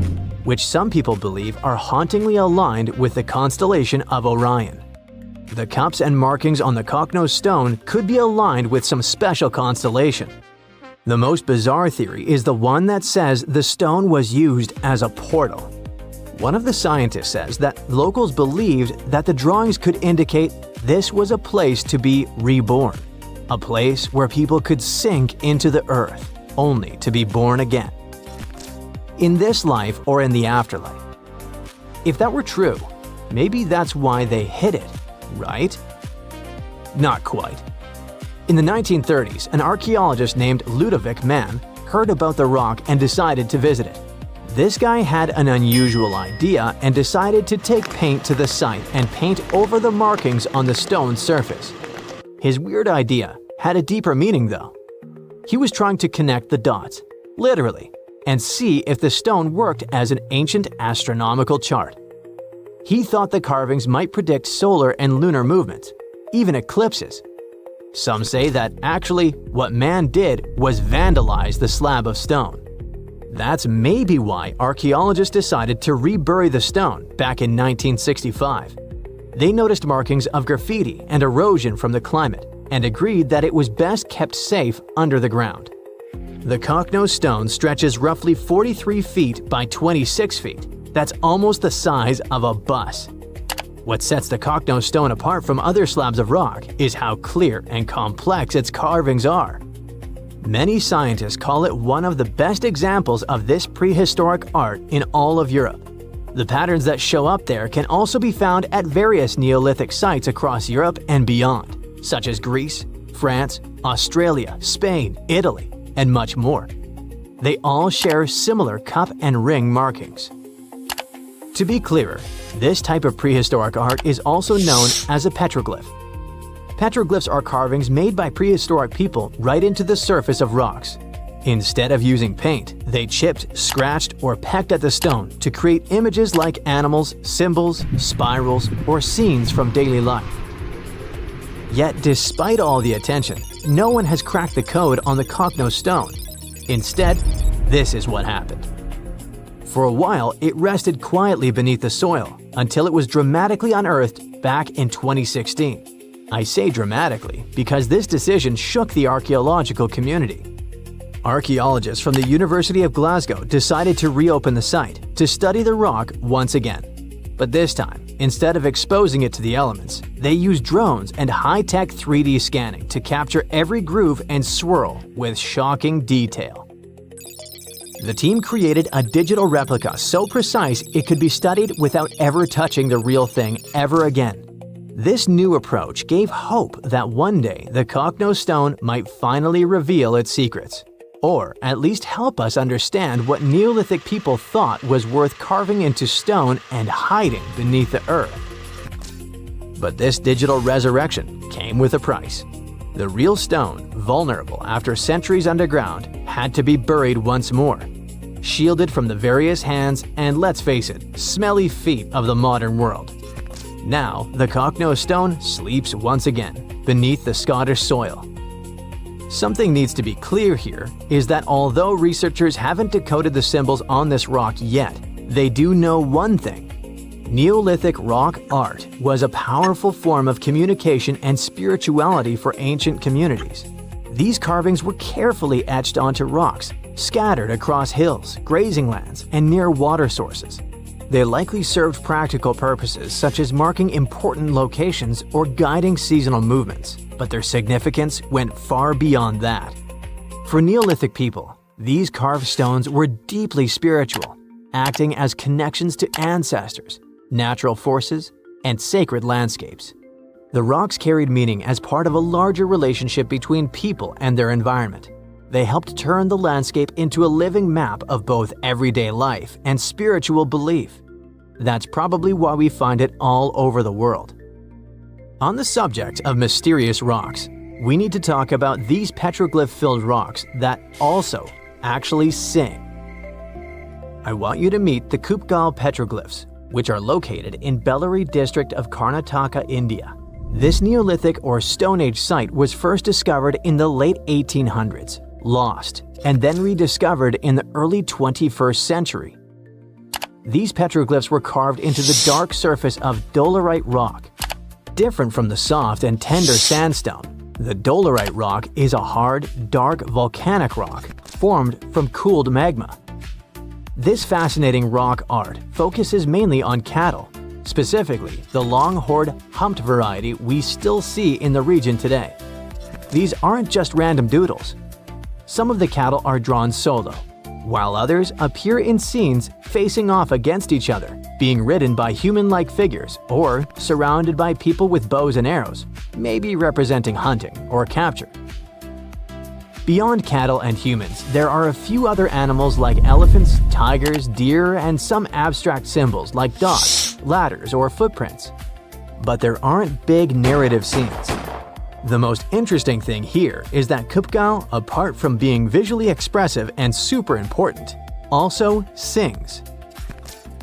A: which some people believe are hauntingly aligned with the constellation of Orion. The cups and markings on the Cocknose stone could be aligned with some special constellation. The most bizarre theory is the one that says the stone was used as a portal. One of the scientists says that locals believed that the drawings could indicate this was a place to be reborn, a place where people could sink into the earth, only to be born again. In this life or in the afterlife. If that were true, maybe that's why they hid it, right? Not quite. In the 1930s, an archaeologist named Ludovic Mann heard about the rock and decided to visit it. This guy had an unusual idea and decided to take paint to the site and paint over the markings on the stone's surface. His weird idea had a deeper meaning though. He was trying to connect the dots, literally, and see if the stone worked as an ancient astronomical chart. He thought the carvings might predict solar and lunar movements, even eclipses. Some say that actually what man did was vandalize the slab of stone. That's maybe why archaeologists decided to rebury the stone back in 1965. They noticed markings of graffiti and erosion from the climate and agreed that it was best kept safe under the ground. The Cocknose stone stretches roughly 43 feet by 26 feet. That's almost the size of a bus. What sets the Cocknose stone apart from other slabs of rock is how clear and complex its carvings are. Many scientists call it one of the best examples of this prehistoric art in all of Europe. The patterns that show up there can also be found at various Neolithic sites across Europe and beyond, such as Greece, France, Australia, Spain, Italy, and much more. They all share similar cup and ring markings. To be clearer, this type of prehistoric art is also known as a petroglyph. Petroglyphs are carvings made by prehistoric people right into the surface of rocks. Instead of using paint, they chipped, scratched, or pecked at the stone to create images like animals, symbols, spirals, or scenes from daily life. Yet despite all the attention, no one has cracked the code on the Cocknose stone. Instead, this is what happened. For a while, it rested quietly beneath the soil until it was dramatically unearthed back in 2016. I say dramatically because this decision shook the archaeological community. Archaeologists from the University of Glasgow decided to reopen the site to study the rock once again. But this time, instead of exposing it to the elements, they used drones and high-tech 3D scanning to capture every groove and swirl with shocking detail. The team created a digital replica so precise it could be studied without ever touching the real thing ever again. This new approach gave hope that one day the Cocknose stone might finally reveal its secrets, or at least help us understand what Neolithic people thought was worth carving into stone and hiding beneath the earth. But this digital resurrection came with a price. The real stone, vulnerable after centuries underground, had to be buried once more, shielded from the various hands and, let's face it, smelly feet of the modern world. Now, the Cocknose stone sleeps once again beneath the Scottish soil. Something needs to be clear here is that although researchers haven't decoded the symbols on this rock yet, they do know one thing. Neolithic rock art was a powerful form of communication and spirituality for ancient communities. These carvings were carefully etched onto rocks, scattered across hills, grazing lands, and near water sources. They likely served practical purposes such as marking important locations or guiding seasonal movements, but their significance went far beyond that. For Neolithic people, these carved stones were deeply spiritual, acting as connections to ancestors, natural forces, and sacred landscapes. The rocks carried meaning as part of a larger relationship between people and their environment. They helped turn the landscape into a living map of both everyday life and spiritual belief. That's probably why we find it all over the world. On the subject of mysterious rocks, we need to talk about these petroglyph-filled rocks that also actually sing. I want you to meet the Kupgal petroglyphs, which are located in Bellary district of Karnataka, India. This Neolithic or Stone Age site was first discovered in the late 1800s, lost, and then rediscovered in the early 21st century. These petroglyphs were carved into the dark surface of dolerite rock. Different from the soft and tender sandstone, the dolerite rock is a hard, dark volcanic rock formed from cooled magma. This fascinating rock art focuses mainly on cattle, specifically the long-horned humped variety we still see in the region today. These aren't just random doodles. Some of the cattle are drawn solo, while others appear in scenes facing off against each other, being ridden by human-like figures or surrounded by people with bows and arrows, maybe representing hunting or capture. Beyond cattle and humans, there are a few other animals like elephants, tigers, deer, and some abstract symbols like dogs, ladders, or footprints. But there aren't big narrative scenes. The most interesting thing here is that Kupgal, apart from being visually expressive and super important, also sings.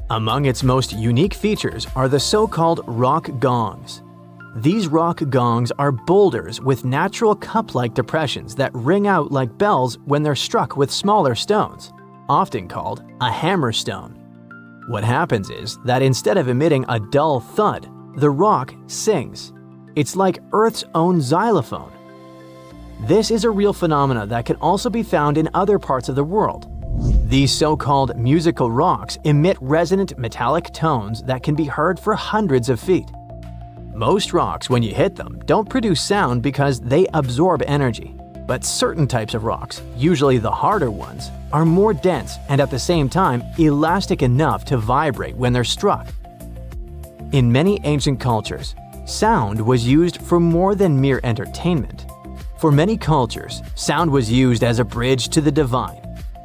A: Among its most unique features are the so-called rock gongs. These rock gongs are boulders with natural cup-like depressions that ring out like bells when they're struck with smaller stones, often called a hammerstone. What happens is that instead of emitting a dull thud, the rock sings. It's like Earth's own xylophone. This is a real phenomena that can also be found in other parts of the world. These so-called musical rocks emit resonant metallic tones that can be heard for hundreds of feet. Most rocks, when you hit them, don't produce sound because they absorb energy. But certain types of rocks, usually the harder ones, are more dense and at the same time elastic enough to vibrate when they're struck. In many ancient cultures, sound was used for more than mere entertainment. For many cultures, sound was used as a bridge to the divine.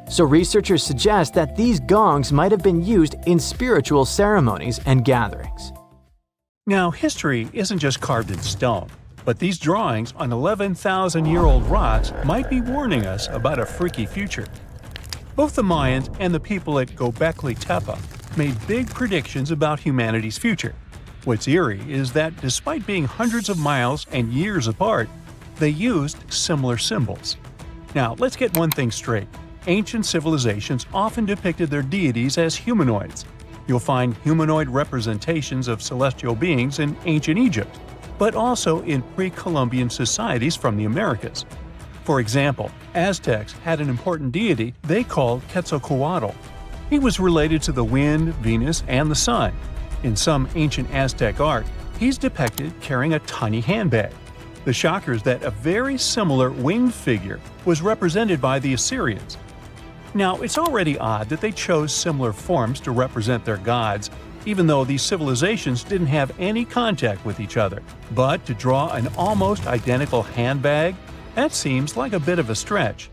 A: So researchers suggest that these gongs might have been used in spiritual ceremonies and gatherings.
C: Now, history isn't just carved in stone, but these drawings on 11,000-year-old rocks might be warning us about a freaky future. Both the Mayans and the people at Göbekli Tepe made big predictions about humanity's future. What's eerie is that despite being hundreds of miles and years apart, they used similar symbols. Now, let's get one thing straight. Ancient civilizations often depicted their deities as humanoids. You'll find humanoid representations of celestial beings in ancient Egypt, but also in pre-Columbian societies from the Americas. For example, Aztecs had an important deity they called Quetzalcoatl. He was related to the wind, Venus, and the sun. In some ancient Aztec art, he's depicted carrying a tiny handbag. The shocker is that a very similar winged figure was represented by the Assyrians. Now, it's already odd that they chose similar forms to represent their gods, even though these civilizations didn't have any contact with each other. But to draw an almost identical handbag, that seems like a bit of a stretch.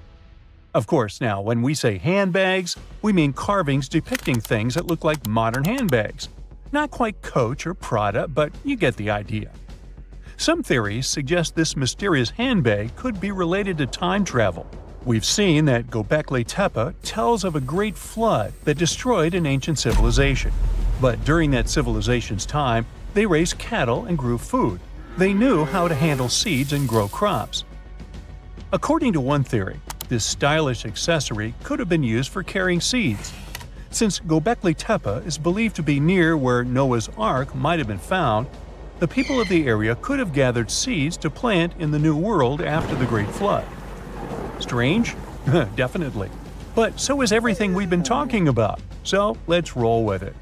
C: Of course, now, when we say handbags, we mean carvings depicting things that look like modern handbags. Not quite Coach or Prada, but you get the idea. Some theories suggest this mysterious handbag could be related to time travel. We've seen that Göbekli Tepe tells of a great flood that destroyed an ancient civilization. But during that civilization's time, they raised cattle and grew food. They knew how to handle seeds and grow crops. According to one theory, this stylish accessory could have been used for carrying seeds. Since Göbekli Tepe is believed to be near where Noah's Ark might have been found, the people of the area could have gathered seeds to plant in the New World after the Great Flood. Strange? Definitely. But so is everything we've been talking about, so let's roll with it.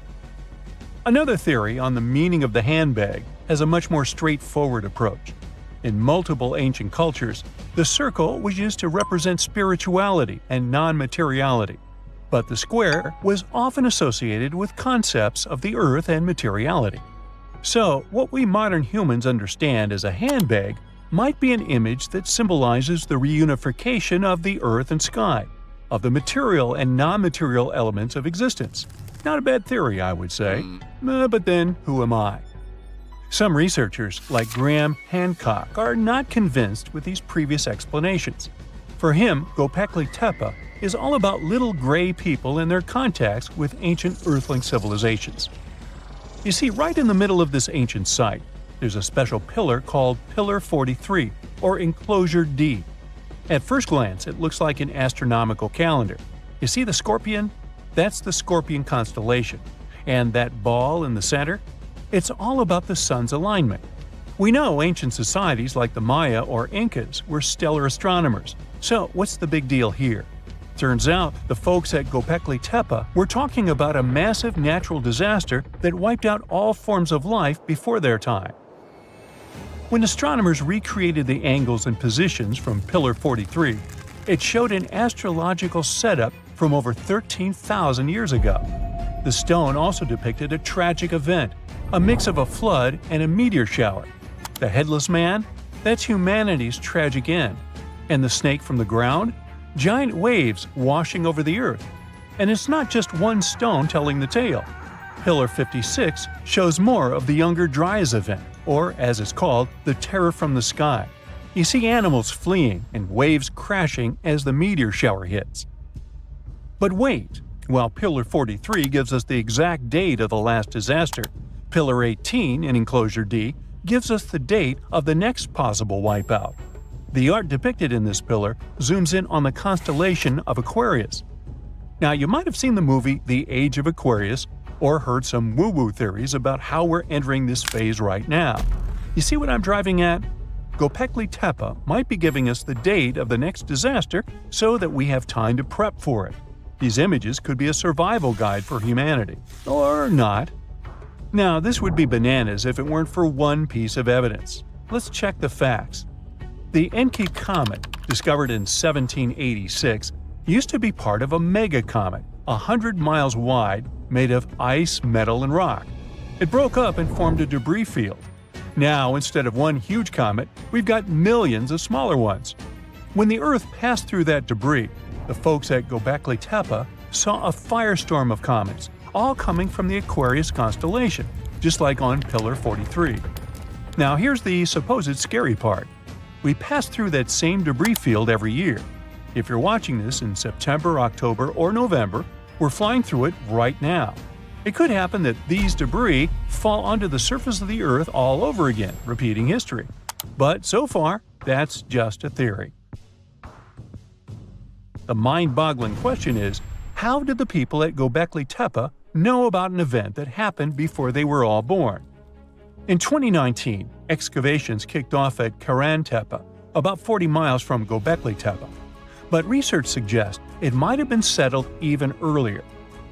C: Another theory on the meaning of the handbag has a much more straightforward approach. In multiple ancient cultures, the circle was used to represent spirituality and non-materiality, but the square was often associated with concepts of the earth and materiality. So, what we modern humans understand as a handbag might be an image that symbolizes the reunification of the earth and sky, of the material and non-material elements of existence. Not a bad theory, I would say. But then, who am I? Some researchers, like Graham Hancock, are not convinced with these previous explanations. For him, Göbekli Tepe is all about little gray people and their contacts with ancient earthling civilizations. You see, right in the middle of this ancient site, there's a special pillar called Pillar 43, or Enclosure D. At first glance, it looks like an astronomical calendar. You see the scorpion? That's the Scorpion constellation. And that ball in the center? It's all about the sun's alignment. We know ancient societies like the Maya or Incas were stellar astronomers. So what's the big deal here? Turns out the folks at Göbekli Tepe were talking about a massive natural disaster that wiped out all forms of life before their time. When astronomers recreated the angles and positions from Pillar 43, it showed an astrological setup from over 13,000 years ago. The stone also depicted a tragic event, a mix of a flood and a meteor shower. The headless man? That's humanity's tragic end. And the snake from the ground? Giant waves washing over the earth. And it's not just one stone telling the tale. Pillar 56 shows more of the Younger Dryas event, or as it's called, the terror from the sky. You see animals fleeing and waves crashing as the meteor shower hits. But wait, while Pillar 43 gives us the exact date of the last disaster, Pillar 18 in Enclosure D gives us the date of the next possible wipeout. The art depicted in this pillar zooms in on the constellation of Aquarius. Now, you might have seen the movie The Age of Aquarius or heard some woo-woo theories about how we're entering this phase right now. You see what I'm driving at? Göbekli Tepe might be giving us the date of the next disaster so that we have time to prep for it. These images could be a survival guide for humanity. Or not. Now, this would be bananas if it weren't for one piece of evidence. Let's check the facts. The Enki comet, discovered in 1786, used to be part of a megacomet, 100 miles wide, made of ice, metal, and rock. It broke up and formed a debris field. Now, instead of one huge comet, we've got millions of smaller ones. When the Earth passed through that debris, the folks at Göbekli Tepe saw a firestorm of comets, all coming from the Aquarius constellation, just like on Pillar 43. Now, here's the supposed scary part. We pass through that same debris field every year. If you're watching this in September, October, or November, we're flying through it right now. It could happen that these debris fall onto the surface of the Earth all over again, repeating history. But so far, that's just a theory. The mind-boggling question is, how did the people at Göbekli Tepe know about an event that happened before they were all born? In 2019, excavations kicked off at Karan Tepe, about 40 miles from Göbekli Tepe. But research suggests it might have been settled even earlier.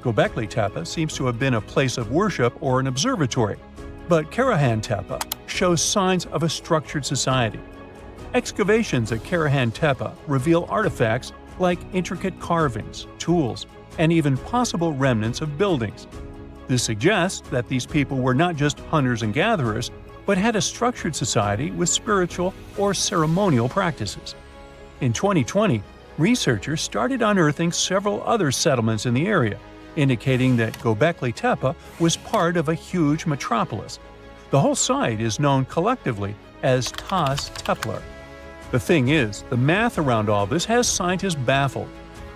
C: Göbekli Tepe seems to have been a place of worship or an observatory, but Karahan Tepe shows signs of a structured society. Excavations at Karahan Tepe reveal artifacts like intricate carvings, tools, and even possible remnants of buildings. This suggests that these people were not just hunters and gatherers, but had a structured society with spiritual or ceremonial practices. In 2020, researchers started unearthing several other settlements in the area, indicating that Göbekli Tepe was part of a huge metropolis. The whole site is known collectively as Tas Tepler. The thing is, the math around all this has scientists baffled.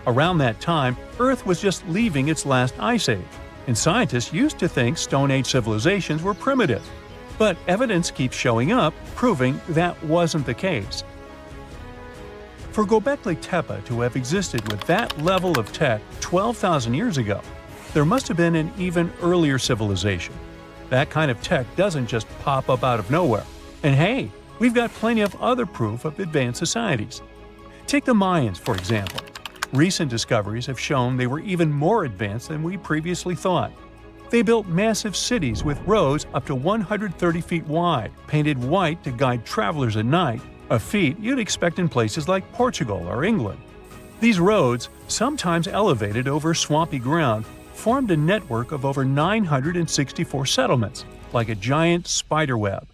C: Around that time, Earth was just leaving its last ice age, and scientists used to think Stone Age civilizations were primitive. But evidence keeps showing up, proving that wasn't the case. For Göbekli Tepe to have existed with that level of tech 12,000 years ago, there must have been an even earlier civilization. That kind of tech doesn't just pop up out of nowhere. And hey, we've got plenty of other proof of advanced societies. Take the Mayans, for example. Recent discoveries have shown they were even more advanced than we previously thought. They built massive cities with roads up to 130 feet wide, painted white to guide travelers at night, a feat you'd expect in places like Portugal or England. These roads, sometimes elevated over swampy ground, formed a network of over 964 settlements, like a giant spider web.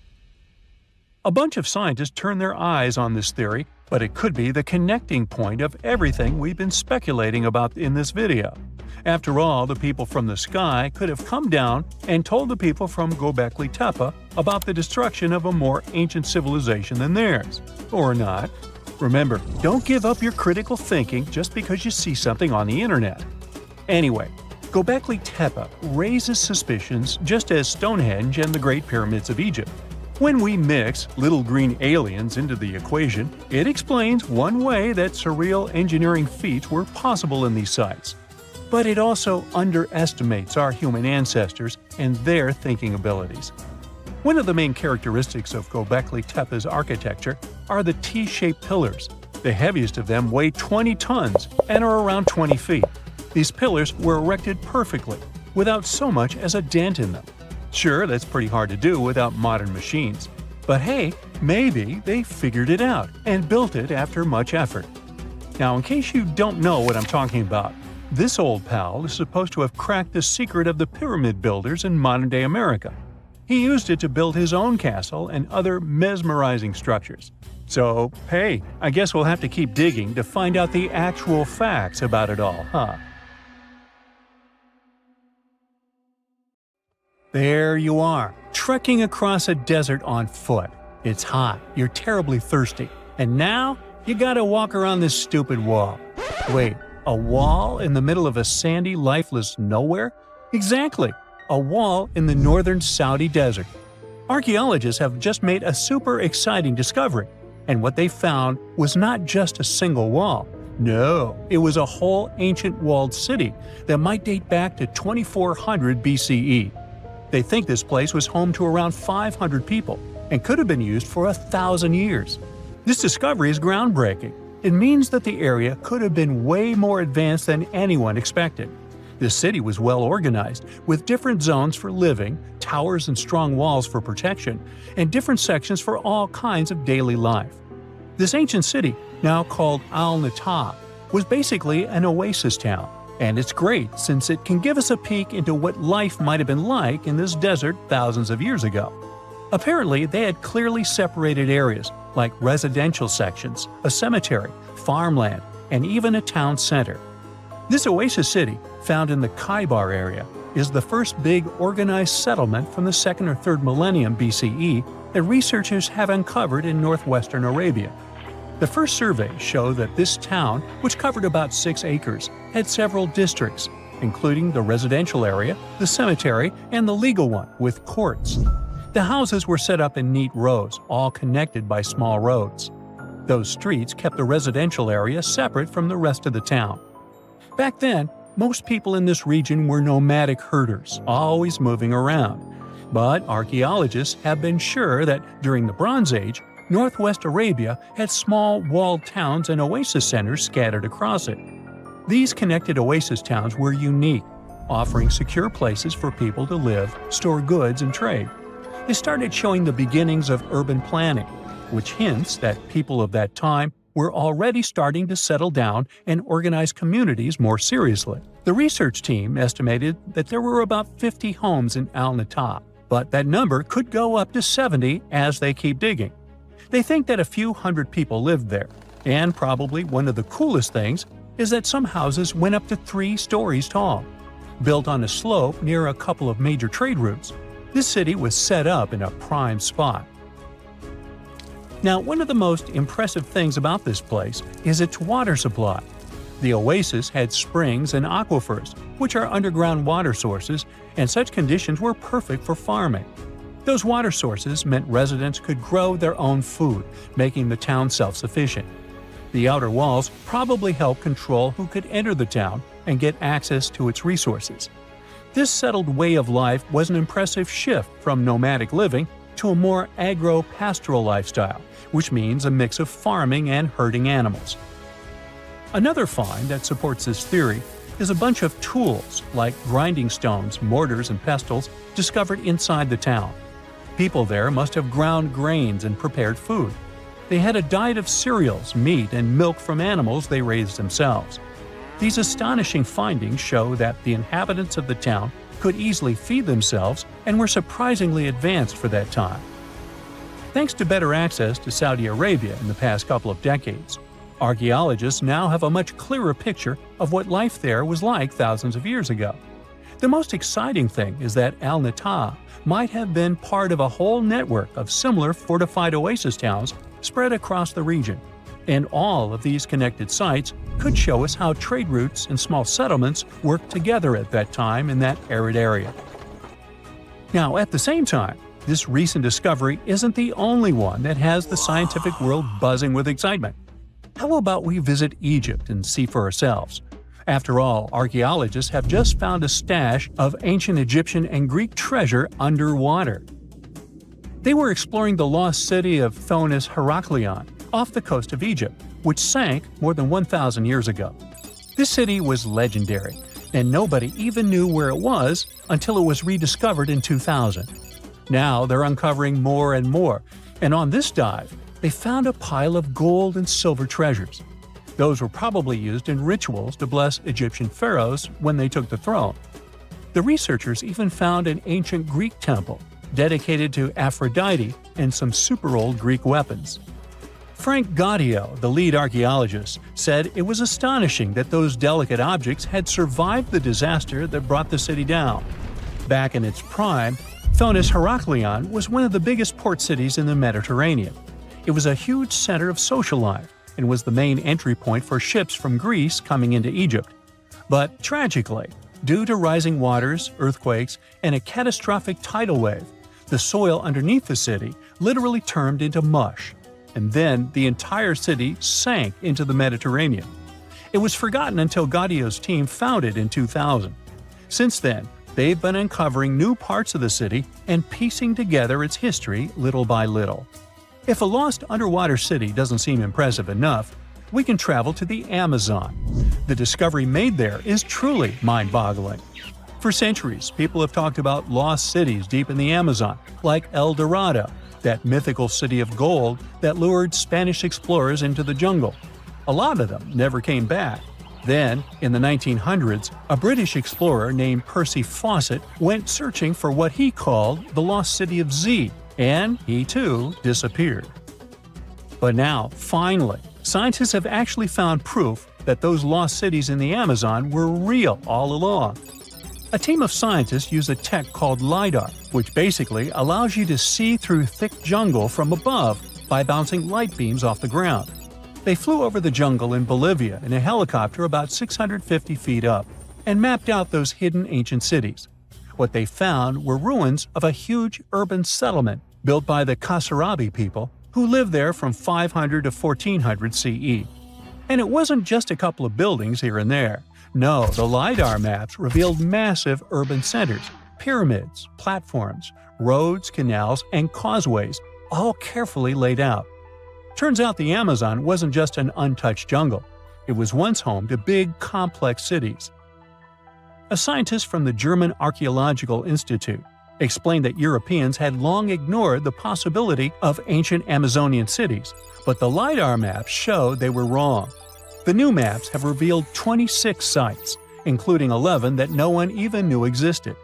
C: A bunch of scientists turned their eyes on this theory, but it could be the connecting point of everything we've been speculating about in this video. After all, the people from the sky could have come down and told the people from Göbekli Tepe about the destruction of a more ancient civilization than theirs. Or not. Remember, don't give up your critical thinking just because you see something on the internet. Anyway, Göbekli Tepe raises suspicions just as Stonehenge and the Great Pyramids of Egypt. When we mix little green aliens into the equation, it explains one way that surreal engineering feats were possible in these sites. But it also underestimates our human ancestors and their thinking abilities. One of the main characteristics of Göbekli Tepe's architecture are the T-shaped pillars. The heaviest of them weigh 20 tons and are around 20 feet. These pillars were erected perfectly, without so much as a dent in them. Sure, that's pretty hard to do without modern machines. But hey, maybe they figured it out and built it after much effort. Now, in case you don't know what I'm talking about, this old pal is supposed to have cracked the secret of the pyramid builders in modern-day America. He used it to build his own castle and other mesmerizing structures. So, hey, I guess we'll have to keep digging to find out the actual facts about it all, huh? There you are, trekking across a desert on foot. It's hot, you're terribly thirsty, and now you gotta walk around this stupid wall. Wait, a wall in the middle of a sandy, lifeless nowhere? Exactly, a wall in the northern Saudi desert. Archaeologists have just made a super exciting discovery, and what they found was not just a single wall. No, it was a whole ancient walled city that might date back to 2400 BCE. They think this place was home to around 500 people and could have been used for 1,000 years. This discovery is groundbreaking. It means that the area could have been way more advanced than anyone expected. The city was well organized, with different zones for living, towers and strong walls for protection, and different sections for all kinds of daily life. This ancient city, now called Al-Natab, was basically an oasis town, and it's great since it can give us a peek into what life might have been like in this desert thousands of years ago. Apparently, they had clearly separated areas, like residential sections, a cemetery, farmland, and even a town center. This oasis city, found in the Khaybar area, is the first big organized settlement from the 2nd or 3rd millennium BCE that researchers have uncovered in northwestern Arabia. The first surveys show that this town, which covered about 6 acres, had several districts, including the residential area, the cemetery, and the legal one, with courts. The houses were set up in neat rows, all connected by small roads. Those streets kept the residential area separate from the rest of the town. Back then, most people in this region were nomadic herders, always moving around. But archaeologists have been sure that during the Bronze Age, Northwest Arabia had small walled towns and oasis centers scattered across it. These connected oasis towns were unique, offering secure places for people to live, store goods, and trade. They started showing the beginnings of urban planning, which hints that people of that time were already starting to settle down and organize communities more seriously. The research team estimated that there were about 50 homes in Al-Natab, but that number could go up to 70 as they keep digging. They think that a few hundred people lived there, and probably one of the coolest things is that some houses went up to 3 stories tall. Built on a slope near a couple of major trade routes, this city was set up in a prime spot. Now, one of the most impressive things about this place is its water supply. The oasis had springs and aquifers, which are underground water sources, and such conditions were perfect for farming. Those water sources meant residents could grow their own food, making the town self-sufficient. The outer walls probably helped control who could enter the town and get access to its resources. This settled way of life was an impressive shift from nomadic living to a more agro-pastoral lifestyle, which means a mix of farming and herding animals. Another find that supports this theory is a bunch of tools like grinding stones, mortars, and pestles discovered inside the town. People there must have ground grains and prepared food. They had a diet of cereals, meat, and milk from animals they raised themselves. These astonishing findings show that the inhabitants of the town could easily feed themselves and were surprisingly advanced for that time. Thanks to better access to Saudi Arabia in the past couple of decades, archaeologists now have a much clearer picture of what life there was like thousands of years ago. The most exciting thing is that Al-Nata might have been part of a whole network of similar fortified oasis towns spread across the region, and all of these connected sites could show us how trade routes and small settlements worked together at that time in that arid area. Now, at the same time, this recent discovery isn't the only one that has the scientific world buzzing with excitement. How about we visit Egypt and see for ourselves? After all, archaeologists have just found a stash of ancient Egyptian and Greek treasure underwater. They were exploring the lost city of Thonis Heraklion off the coast of Egypt, which sank more than 1,000 years ago. This city was legendary, and nobody even knew where it was until it was rediscovered in 2000. Now they're uncovering more and more, and on this dive, they found a pile of gold and silver treasures. Those were probably used in rituals to bless Egyptian pharaohs when they took the throne. The researchers even found an ancient Greek temple dedicated to Aphrodite and some super-old Greek weapons. Frank Gaudio, the lead archaeologist, said it was astonishing that those delicate objects had survived the disaster that brought the city down. Back in its prime, Thonis Heraklion was one of the biggest port cities in the Mediterranean. It was a huge center of social life and was the main entry point for ships from Greece coming into Egypt. But tragically, due to rising waters, earthquakes, and a catastrophic tidal wave, the soil underneath the city literally turned into mush, and then the entire city sank into the Mediterranean. It was forgotten until Gaudio's team found it in 2000. Since then, they've been uncovering new parts of the city and piecing together its history little by little. If a lost underwater city doesn't seem impressive enough, we can travel to the Amazon. The discovery made there is truly mind-boggling. For centuries, people have talked about lost cities deep in the Amazon, like El Dorado, that mythical city of gold that lured Spanish explorers into the jungle. A lot of them never came back. Then, in the 1900s, a British explorer named Percy Fawcett went searching for what he called the lost city of Z, and he too disappeared. But now, finally, scientists have actually found proof that those lost cities in the Amazon were real all along. A team of scientists use a tech called LiDAR, which basically allows you to see through thick jungle from above by bouncing light beams off the ground. They flew over the jungle in Bolivia in a helicopter about 650 feet up and mapped out those hidden ancient cities. What they found were ruins of a huge urban settlement built by the Kasarabi people who lived there from 500 to 1400 CE. And it wasn't just a couple of buildings here and there. No, the LiDAR maps revealed massive urban centers, pyramids, platforms, roads, canals, and causeways, all carefully laid out. Turns out the Amazon wasn't just an untouched jungle. It was once home to big, complex cities. A scientist from the German Archaeological Institute explained that Europeans had long ignored the possibility of ancient Amazonian cities, but the LiDAR maps showed they were wrong. The new maps have revealed 26 sites, including 11 that no one even knew existed.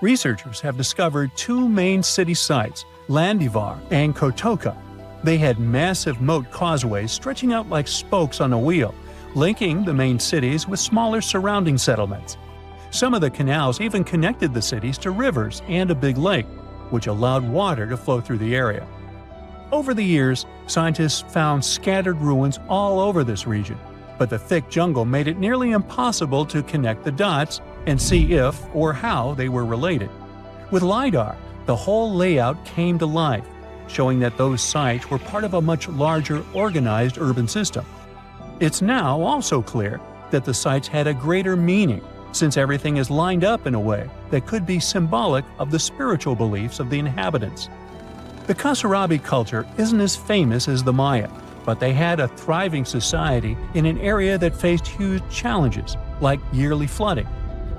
C: Researchers have discovered two main city sites, Landivar and Kotoka. They had massive moat causeways stretching out like spokes on a wheel, linking the main cities with smaller surrounding settlements. Some of the canals even connected the cities to rivers and a big lake, which allowed water to flow through the area. Over the years, scientists found scattered ruins all over this region, but the thick jungle made it nearly impossible to connect the dots and see if or how they were related. With LiDAR, the whole layout came to life, showing that those sites were part of a much larger organized urban system. It's now also clear that the sites had a greater meaning, since everything is lined up in a way that could be symbolic of the spiritual beliefs of the inhabitants. The Kasarabi culture isn't as famous as the Maya, but they had a thriving society in an area that faced huge challenges, like yearly flooding.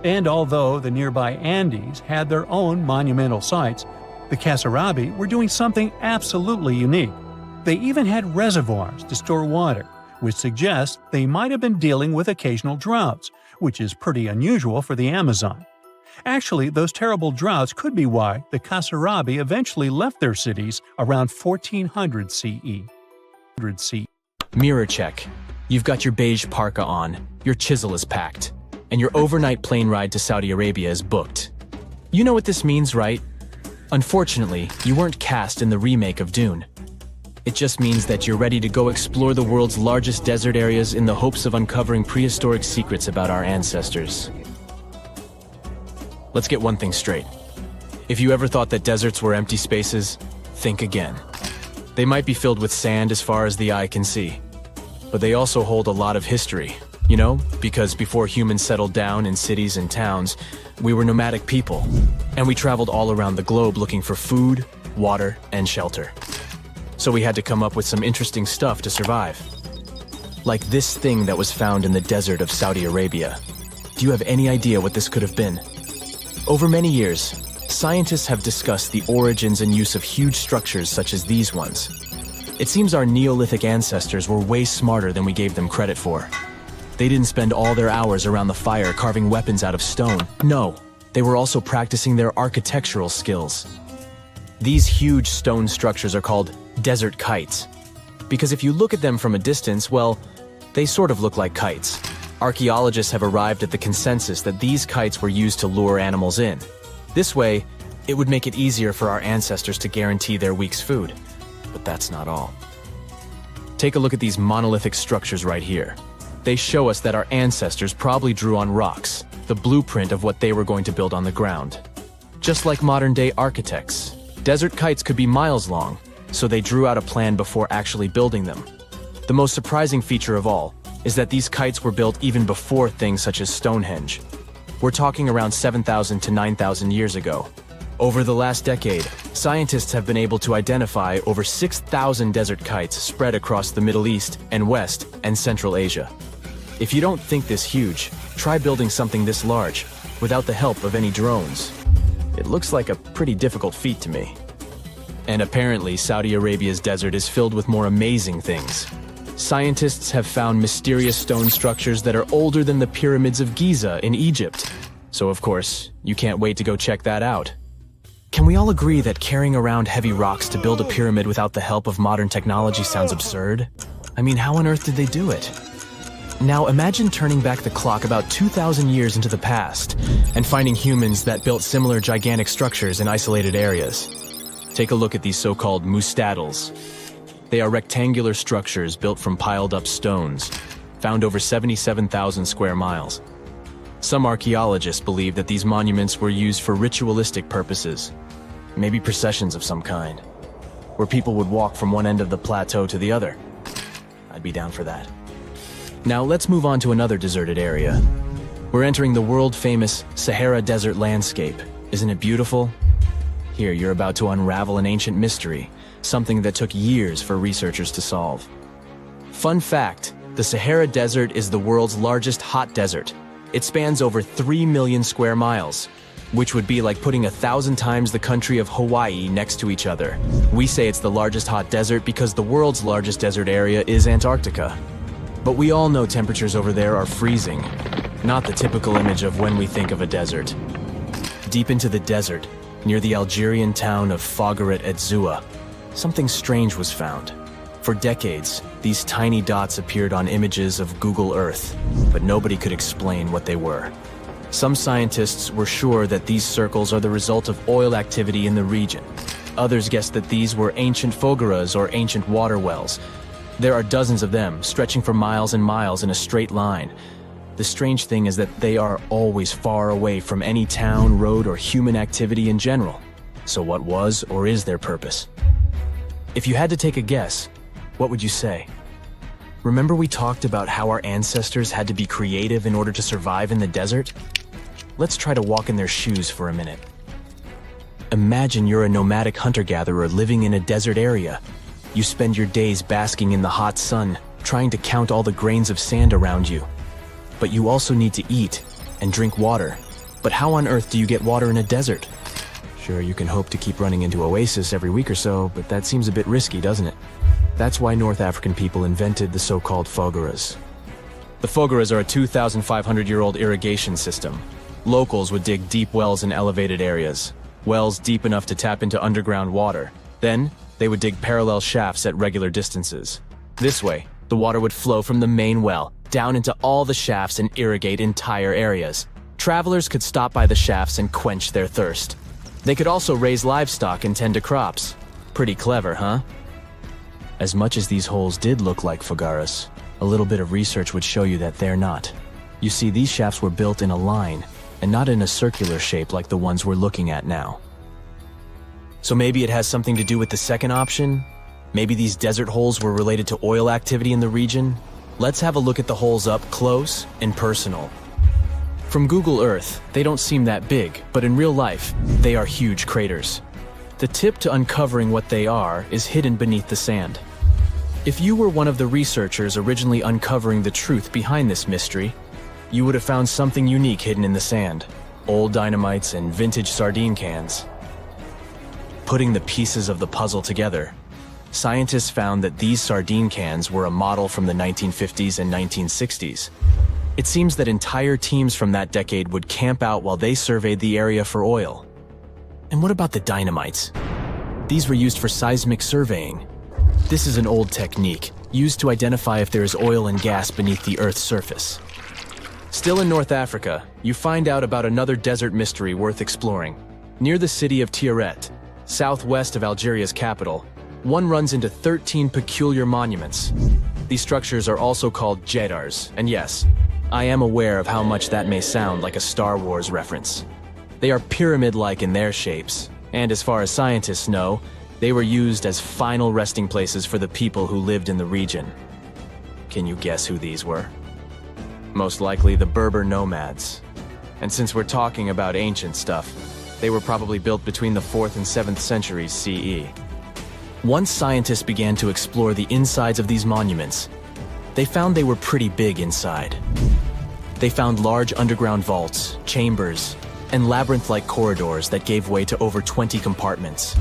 C: And although the nearby Andes had their own monumental sites, the Kasarabi were doing something absolutely unique. They even had reservoirs to store water, which suggests they might have been dealing with occasional droughts, which is pretty unusual for the Amazon. Actually, those terrible droughts could be why the Kasarabi eventually left their cities around 1400 CE.
E: Mirror check. You've got your beige parka on, your chisel is packed, and your overnight plane ride to Saudi Arabia is booked. You know what this means, right? Unfortunately, you weren't cast in the remake of Dune. It just means that you're ready to go explore the world's largest desert areas in the hopes of uncovering prehistoric secrets about our ancestors. Let's get one thing straight. If you ever thought that deserts were empty spaces, think again. They might be filled with sand as far as the eye can see, but they also hold a lot of history, you know, because before humans settled down in cities and towns, we were nomadic people, and we traveled all around the globe looking for food, water, and shelter. So we had to come up with some interesting stuff to survive. Like this thing that was found in the desert of Saudi Arabia. Do you have any idea what this could have been? Over many years, scientists have discussed the origins and use of huge structures such as these ones. It seems our Neolithic ancestors were way smarter than we gave them credit for. They didn't spend all their hours around the fire carving weapons out of stone. No, they were also practicing their architectural skills. These huge stone structures are called desert kites, because if you look at them from a distance, well, they sort of look like kites. Archaeologists have arrived at the consensus that these kites were used to lure animals in. This way, it would make it easier for our ancestors to guarantee their week's food. But that's not all. Take a look at these monolithic structures right here. They show us that our ancestors probably drew on rocks, the blueprint of what they were going to build on the ground. Just like modern-day architects, desert kites could be miles long, so they drew out a plan before actually building them. The most surprising feature of all is that these kites were built even before things such as Stonehenge. We're talking around 7,000 to 9,000 years ago. Over the last decade, scientists have been able to identify over 6,000 desert kites spread across the Middle East and West and Central Asia. If you don't think this huge, try building something this large without the help of any drones. It looks like a pretty difficult feat to me. And apparently, Saudi Arabia's desert is filled with more amazing things. Scientists have found mysterious stone structures that are older than the pyramids of Giza in Egypt. So of course, you can't wait to go check that out. Can we all agree that carrying around heavy rocks to build a pyramid without the help of modern technology sounds absurd? I mean, how on earth did they do it? Now imagine turning back the clock about 2,000 years into the past and finding humans that built similar gigantic structures in isolated areas. Take a look at these so-called mustadils. They are rectangular structures built from piled-up stones, found over 77,000 square miles. Some archaeologists believe that these monuments were used for ritualistic purposes, maybe processions of some kind, where people would walk from one end of the plateau to the other. I'd be down for that. Now let's move on to another deserted area. We're entering the world-famous Sahara Desert landscape. Isn't it beautiful? Here, you're about to unravel an ancient mystery, something that took years for researchers to solve. Fun fact, the Sahara Desert is the world's largest hot desert. It spans over 3 million square miles, which would be like putting 1,000 times the country of Hawaii next to each other. We say it's the largest hot desert because the world's largest desert area is Antarctica. But we all know temperatures over there are freezing, not the typical image of when we think of a desert. Deep into the desert, near the Algerian town of Fougeret et Zoua, something strange was found. For decades, these tiny dots appeared on images of Google Earth, but nobody could explain what they were. Some scientists were sure that these circles are the result of oil activity in the region. Others guessed that these were ancient fogeras or ancient water wells. There are dozens of them, stretching for miles and miles in a straight line. The strange thing is that they are always far away from any town, road, or human activity in general. So what was or is their purpose? If you had to take a guess, what would you say? Remember we talked about how our ancestors had to be creative in order to survive in the desert? Let's try to walk in their shoes for a minute. Imagine you're a nomadic hunter-gatherer living in a desert area. You spend your days basking in the hot sun, trying to count all the grains of sand around you. But you also need to eat and drink water. But how on earth do you get water in a desert? Sure, you can hope to keep running into oasis every week or so, but that seems a bit risky, doesn't it? That's why North African people invented the so-called fogaras. The fogaras are a 2,500-year-old irrigation system. Locals would dig deep wells in elevated areas, wells deep enough to tap into underground water. Then, they would dig parallel shafts at regular distances. This way, the water would flow from the main well down into all the shafts and irrigate entire areas. Travelers could stop by the shafts and quench their thirst. They could also raise livestock and tend to crops. Pretty clever, huh? As much as these holes did look like fogaras, a little bit of research would show you that they're not. You see, these shafts were built in a line, and not in a circular shape like the ones we're looking at now. So maybe it has something to do with the second option? Maybe these desert holes were related to oil activity in the region? Let's have a look at the holes up close and personal. From Google Earth, they don't seem that big, but in real life, they are huge craters. The tip to uncovering what they are is hidden beneath the sand. If you were one of the researchers originally uncovering the truth behind this mystery, you would have found something unique hidden in the sand: old dynamites and vintage sardine cans. Putting the pieces of the puzzle together, scientists found that these sardine cans were a model from the 1950s and 1960s. It seems that entire teams from that decade would camp out while they surveyed the area for oil. And what about the dynamites? These were used for seismic surveying. This is an old technique, used to identify if there is oil and gas beneath the Earth's surface. Still in North Africa, you find out about another desert mystery worth exploring. Near the city of Tiaret, southwest of Algeria's capital, one runs into 13 peculiar monuments. These structures are also called jedars, and yes, I am aware of how much that may sound like a Star Wars reference. They are pyramid-like in their shapes, and as far as scientists know, they were used as final resting places for the people who lived in the region. Can you guess who these were? Most likely the Berber nomads. And since we're talking about ancient stuff, they were probably built between the 4th and 7th centuries CE. Once scientists began to explore the insides of these monuments, they found they were pretty big inside. They found large underground vaults, chambers, and labyrinth-like corridors that gave way to over 20 compartments.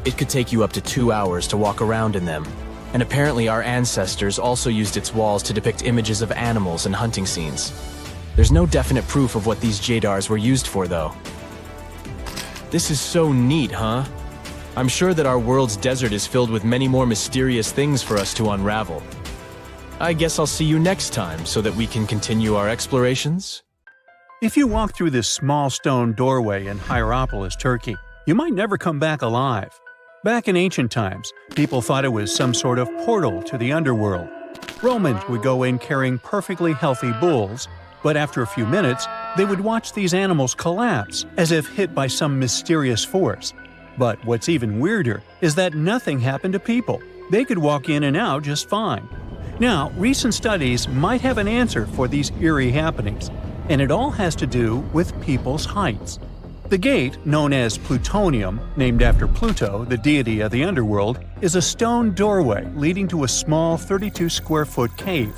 E: It could take you up to 2 hours to walk around in them, and apparently our ancestors also used its walls to depict images of animals and hunting scenes. There's no definite proof of what these jedars were used for, though. This is so neat, huh? I'm sure that our world's desert is filled with many more mysterious things for us to unravel. I guess I'll see you next time so that we can continue our explorations.
C: If you walk through this small stone doorway in Hierapolis, Turkey, you might never come back alive. Back in ancient times, people thought it was some sort of portal to the underworld. Romans would go in carrying perfectly healthy bulls, but after a few minutes, they would watch these animals collapse as if hit by some mysterious force. But what's even weirder is that nothing happened to people. They could walk in and out just fine. Now, recent studies might have an answer for these eerie happenings, and it all has to do with people's heights. The gate, known as Plutonium, named after Pluto, the deity of the underworld, is a stone doorway leading to a small 32-square-foot cave.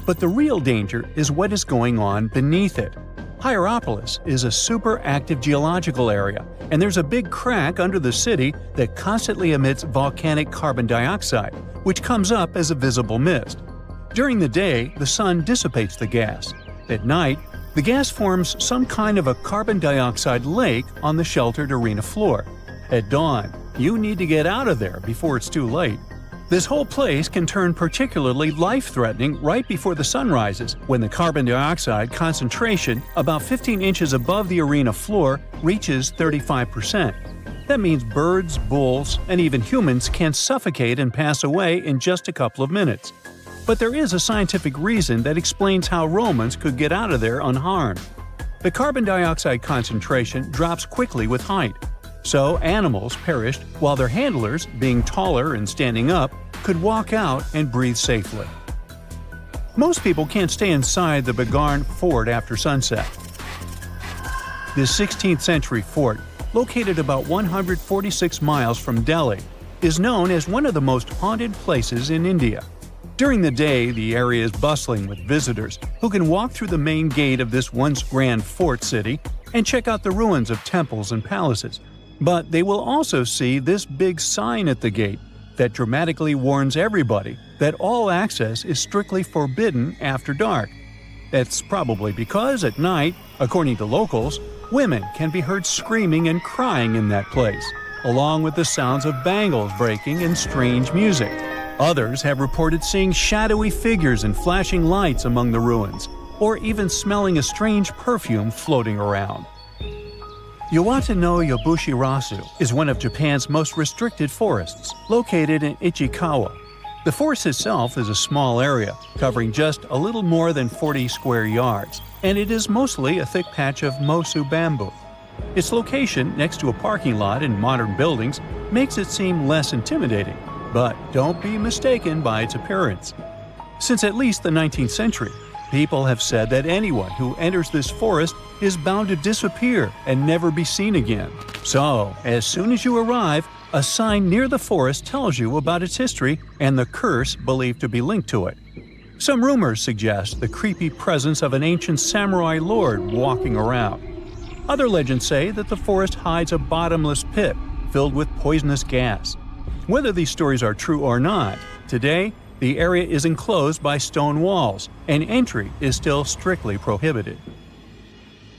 C: But the real danger is what is going on beneath it. Hierapolis is a super active geological area, and there's a big crack under the city that constantly emits volcanic carbon dioxide, which comes up as a visible mist. During the day, the sun dissipates the gas. At night, the gas forms some kind of a carbon dioxide lake on the sheltered arena floor. At dawn, you need to get out of there before it's too late. This whole place can turn particularly life-threatening right before the sun rises, when the carbon dioxide concentration, about 15 inches above the arena floor, reaches 35%. That means birds, bulls, and even humans can suffocate and pass away in just a couple of minutes. But there is a scientific reason that explains how Romans could get out of there unharmed. The carbon dioxide concentration drops quickly with height. So animals perished while their handlers, being taller and standing up, could walk out and breathe safely. Most people can't stay inside the Bagarn fort after sunset. This 16th century fort, located about 146 miles from Delhi, is known as one of the most haunted places in India. During the day, the area is bustling with visitors who can walk through the main gate of this once grand fort city and check out the ruins of temples and palaces. But they will also see this big sign at the gate that dramatically warns everybody that all access is strictly forbidden after dark. That's probably because at night, according to locals, women can be heard screaming and crying in that place, along with the sounds of bangles breaking and strange music. Others have reported seeing shadowy figures and flashing lights among the ruins, or even smelling a strange perfume floating around. Yawata no Yabushirasu is one of Japan's most restricted forests, located in Ichikawa. The forest itself is a small area, covering just a little more than 40 square yards, and it is mostly a thick patch of mosu bamboo. Its location next to a parking lot and modern buildings makes it seem less intimidating, but don't be mistaken by its appearance. Since at least the 19th century, people have said that anyone who enters this forest is bound to disappear and never be seen again. So, as soon as you arrive, a sign near the forest tells you about its history and the curse believed to be linked to it. Some rumors suggest the creepy presence of an ancient samurai lord walking around. Other legends say that the forest hides a bottomless pit filled with poisonous gas. Whether these stories are true or not, today the area is enclosed by stone walls, and entry is still strictly prohibited.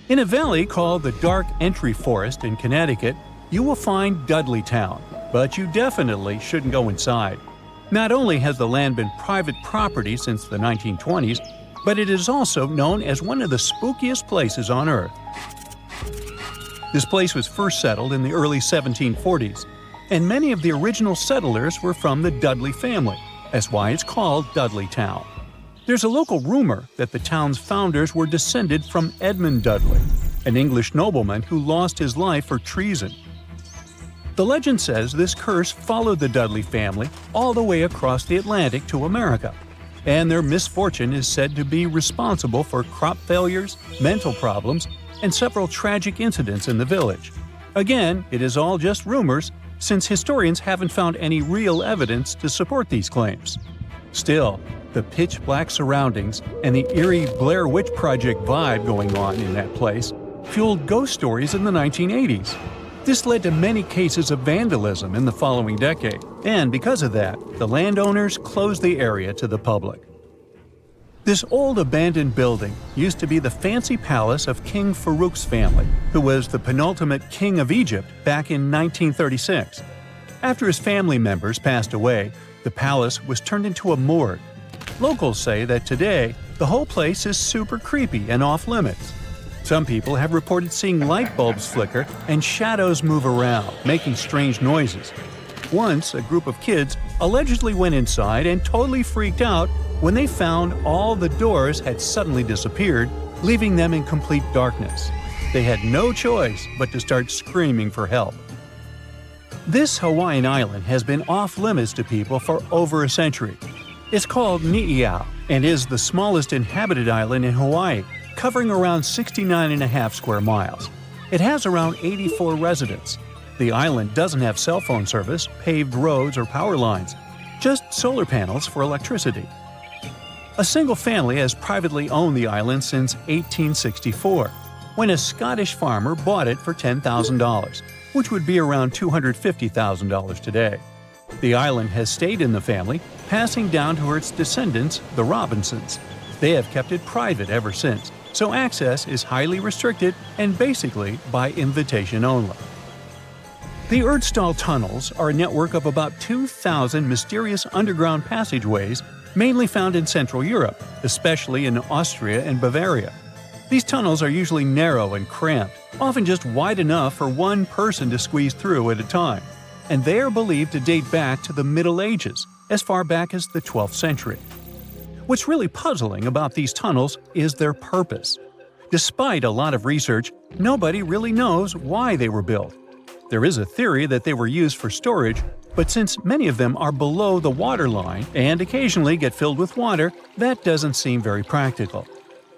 C: In a valley called the Dark Entry Forest in Connecticut, you will find Dudleytown, but you definitely shouldn't go inside. Not only has the land been private property since the 1920s, but it is also known as one of the spookiest places on Earth. This place was first settled in the early 1740s, and many of the original settlers were from the Dudley family. That's why it's called Dudleytown. There's a local rumor that the town's founders were descended from Edmund Dudley, an English nobleman who lost his life for treason. The legend says this curse followed the Dudley family all the way across the Atlantic to America, and their misfortune is said to be responsible for crop failures, mental problems, and several tragic incidents in the village. Again, it is all just rumors, since historians haven't found any real evidence to support these claims. Still, the pitch-black surroundings and the eerie Blair Witch Project vibe going on in that place fueled ghost stories in the 1980s. This led to many cases of vandalism in the following decade, and because of that, the landowners closed the area to the public. This old abandoned building used to be the fancy palace of King Farouk's family, who was the penultimate king of Egypt back in 1936. After his family members passed away, the palace was turned into a morgue. Locals say that today, the whole place is super creepy and off-limits. Some people have reported seeing light bulbs flicker and shadows move around, making strange noises. Once, a group of kids allegedly went inside and totally freaked out when they found all the doors had suddenly disappeared, leaving them in complete darkness. They had no choice but to start screaming for help. This Hawaiian island has been off-limits to people for over a century. It's called Ni'iau and is the smallest inhabited island in Hawaii, covering around 69.5 square miles. It has around 84 residents. The island doesn't have cell phone service, paved roads, or power lines, just solar panels for electricity. A single family has privately owned the island since 1864, when a Scottish farmer bought it for $10,000, which would be around $250,000 today. The island has stayed in the family, passing down to its descendants, the Robinsons. They have kept it private ever since, so access is highly restricted and basically by invitation only. The Erdstall tunnels are a network of about 2,000 mysterious underground passageways mainly found in Central Europe, especially in Austria and Bavaria. These tunnels are usually narrow and cramped, often just wide enough for one person to squeeze through at a time, and they are believed to date back to the Middle Ages, as far back as the 12th century. What's really puzzling about these tunnels is their purpose. Despite a lot of research, nobody really knows why they were built. There is a theory that they were used for storage, But since many of them are below the waterline and occasionally get filled with water, that doesn't seem very practical.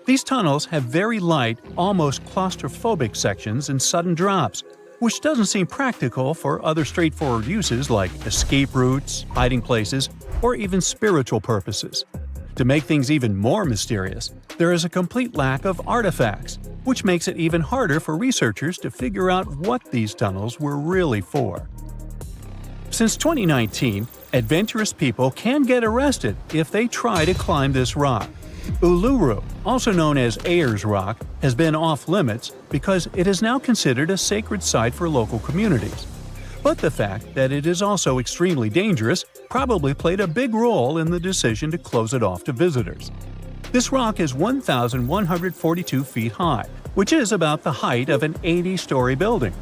C: These tunnels have very light, almost claustrophobic sections and sudden drops, which doesn't seem practical for other straightforward uses like escape routes, hiding places, or even spiritual purposes. To make things even more mysterious, there is a complete lack of artifacts, which makes it even harder for researchers to figure out what these tunnels were really for. Since 2019, adventurous people can get arrested if they try to climb this rock. Uluru, also known as Ayers Rock, has been off-limits because it is now considered a sacred site for local communities. But the fact that it is also extremely dangerous probably played a big role in the decision to close it off to visitors. This rock is 1,142 feet high, which is about the height of an 80-story building.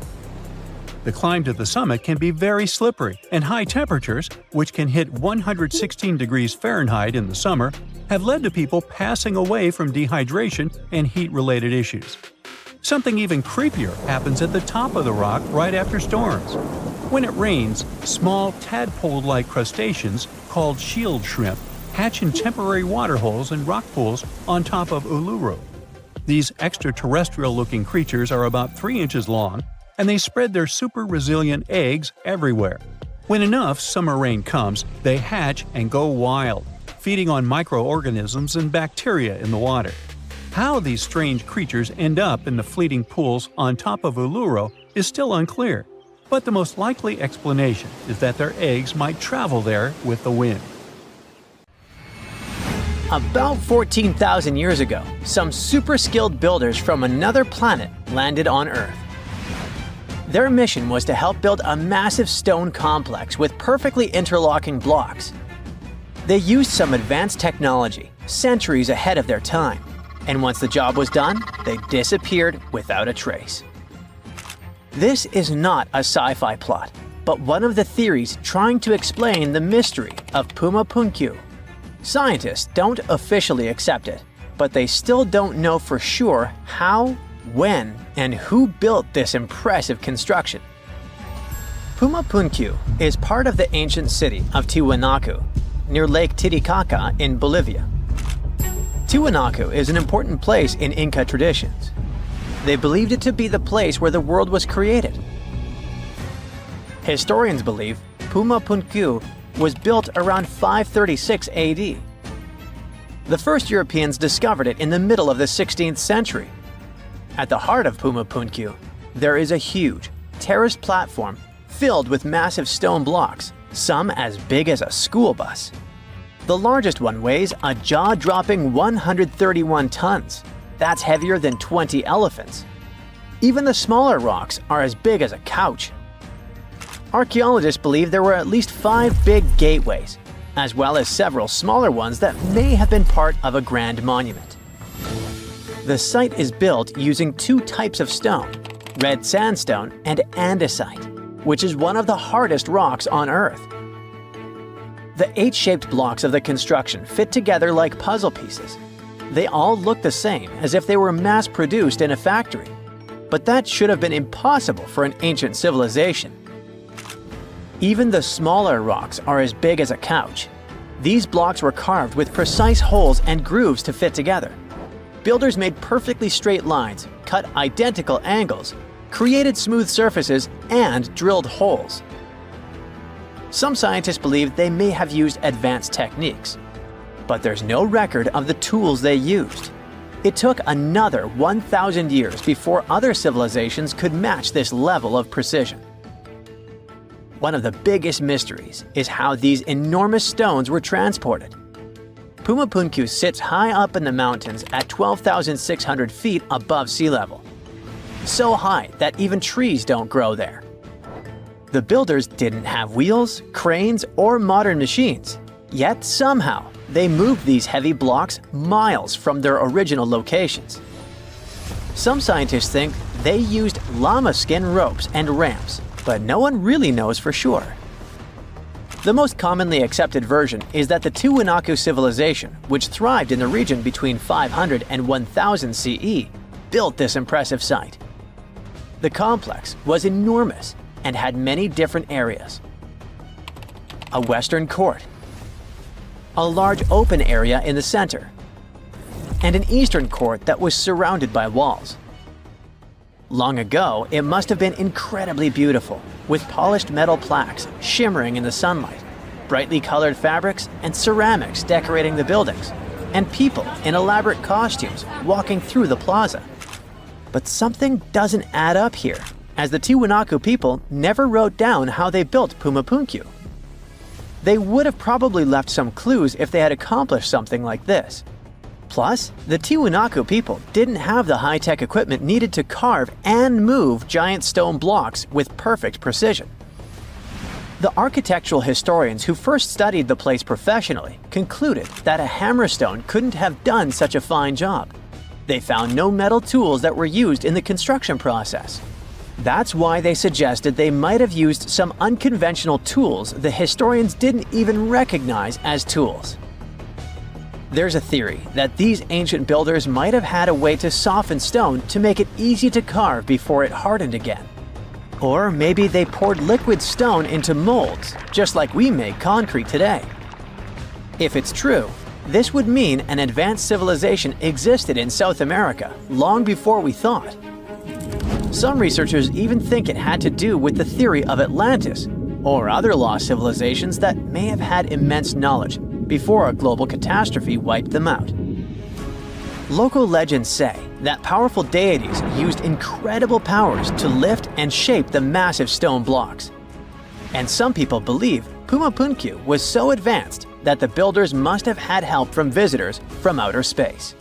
C: The climb to the summit can be very slippery, and high temperatures, which can hit 116 degrees Fahrenheit in the summer, have led to people passing away from dehydration and heat-related issues. Something even creepier happens at the top of the rock right after storms. When it rains, small tadpole-like crustaceans called shield shrimp hatch in temporary waterholes and rock pools on top of Uluru. These extraterrestrial-looking creatures are about 3 inches long, and they spread their super-resilient eggs everywhere. When enough summer rain comes, they hatch and go wild, feeding on microorganisms and bacteria in the water. How these strange creatures end up in the fleeting pools on top of Uluru is still unclear, but the most likely explanation is that their eggs might travel there with the wind.
A: About 14,000 years ago, some super-skilled builders from another planet landed on Earth. Their mission was to help build a massive stone complex with perfectly interlocking blocks. They used some advanced technology, centuries ahead of their time, and once the job was done, they disappeared without a trace. This is not a sci-fi plot, but one of the theories trying to explain the mystery of Puma Punku. Scientists don't officially accept it, but they still don't know for sure how, when, and who built this impressive construction. Puma Punku is part of the ancient city of Tiwanaku, near Lake Titicaca in Bolivia. Tiwanaku is an important place in Inca traditions. They believed it to be the place where the world was created. Historians believe Puma Punku was built around 536 AD. The first Europeans discovered it in the middle of the 16th century. At the heart of Puma Punku, there is a huge, terraced platform filled with massive stone blocks, some as big as a school bus. The largest one weighs a jaw-dropping 131 tons. That's heavier than 20 elephants. Even the smaller rocks are as big as a couch. Archaeologists believe there were at least 5 big gateways, as well as several smaller ones that may have been part of a grand monument. The site is built using 2 types of stone, red sandstone and andesite, which is one of the hardest rocks on Earth. The 8-shaped blocks of the construction fit together like puzzle pieces. They all look the same, as if they were mass-produced in a factory. But that should have been impossible for an ancient civilization. Even the smaller rocks are as big as a couch. These blocks were carved with precise holes and grooves to fit together. Builders made perfectly straight lines, cut identical angles, created smooth surfaces, and drilled holes. Some scientists believe they may have used advanced techniques, but there's no record of the tools they used. It took another 1,000 years before other civilizations could match this level of precision. One of the biggest mysteries is how these enormous stones were transported. Puma Punku sits high up in the mountains at 12,600 feet above sea level. So high that even trees don't grow there. The builders didn't have wheels, cranes, or modern machines. Yet somehow, they moved these heavy blocks miles from their original locations. Some scientists think they used llama skin ropes and ramps, but no one really knows for sure. The most commonly accepted version is that the Tiwanaku civilization, which thrived in the region between 500 and 1000 CE, built this impressive site. The complex was enormous and had many different areas. a western court, a large open area in the center, and an eastern court that was surrounded by walls. Long ago, it must have been incredibly beautiful, with polished metal plaques shimmering in the sunlight, brightly colored fabrics and ceramics decorating the buildings, and people in elaborate costumes walking through the plaza. But something doesn't add up here, as the Tiwanaku people never wrote down how they built Pumapunku. They would have probably left some clues if they had accomplished something like this. Plus, the Tiwanaku people didn't have the high-tech equipment needed to carve and move giant stone blocks with perfect precision. The architectural historians who first studied the place professionally concluded that a hammerstone couldn't have done such a fine job. They found no metal tools that were used in the construction process. That's why they suggested they might have used some unconventional tools the historians didn't even recognize as tools. There's a theory that these ancient builders might have had a way to soften stone to make it easy to carve before it hardened again. Or maybe they poured liquid stone into molds, just like we make concrete today. If it's true, this would mean an advanced civilization existed in South America long before we thought. Some researchers even think it had to do with the theory of Atlantis or other lost civilizations that may have had immense knowledge before a global catastrophe wiped them out. Local legends say that powerful deities used incredible powers to lift and shape the massive stone blocks. And some people believe Pumapunku was so advanced that the builders must have had help from visitors from outer space.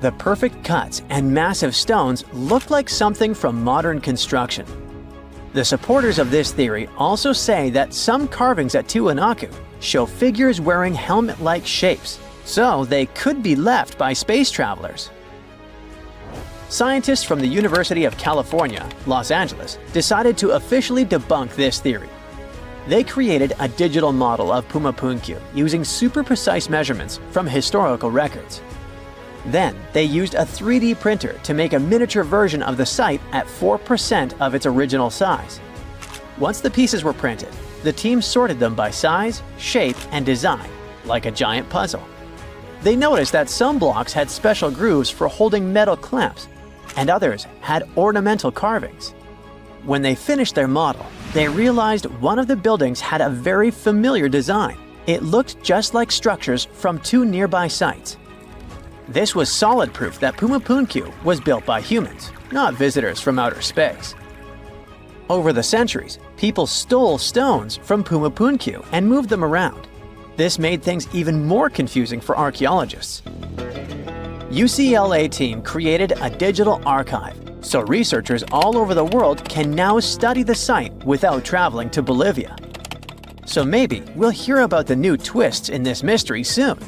A: The perfect cuts and massive stones look like something from modern construction. The supporters of this theory also say that some carvings at Tiwanaku show figures wearing helmet-like shapes, so they could be left by space travelers. Scientists from the University of California, Los Angeles, decided to officially debunk this theory. They created a digital model of Pumapunku using super precise measurements from historical records. Then, they used a 3D printer to make a miniature version of the site at 4% of its original size. Once the pieces were printed, the team sorted them by size, shape, and design, like a giant puzzle. They noticed that some blocks had special grooves for holding metal clamps, and others had ornamental carvings. When they finished their model, they realized one of the buildings had a very familiar design. It looked just like structures from two nearby sites. This was solid proof that Pumapunku was built by humans, not visitors from outer space. Over the centuries, people stole stones from Pumapunku and moved them around. This made things even more confusing for archaeologists. UCLA team created a digital archive, so researchers all over the world can now study the site without traveling to Bolivia. So maybe we'll hear about the new twists in this mystery soon.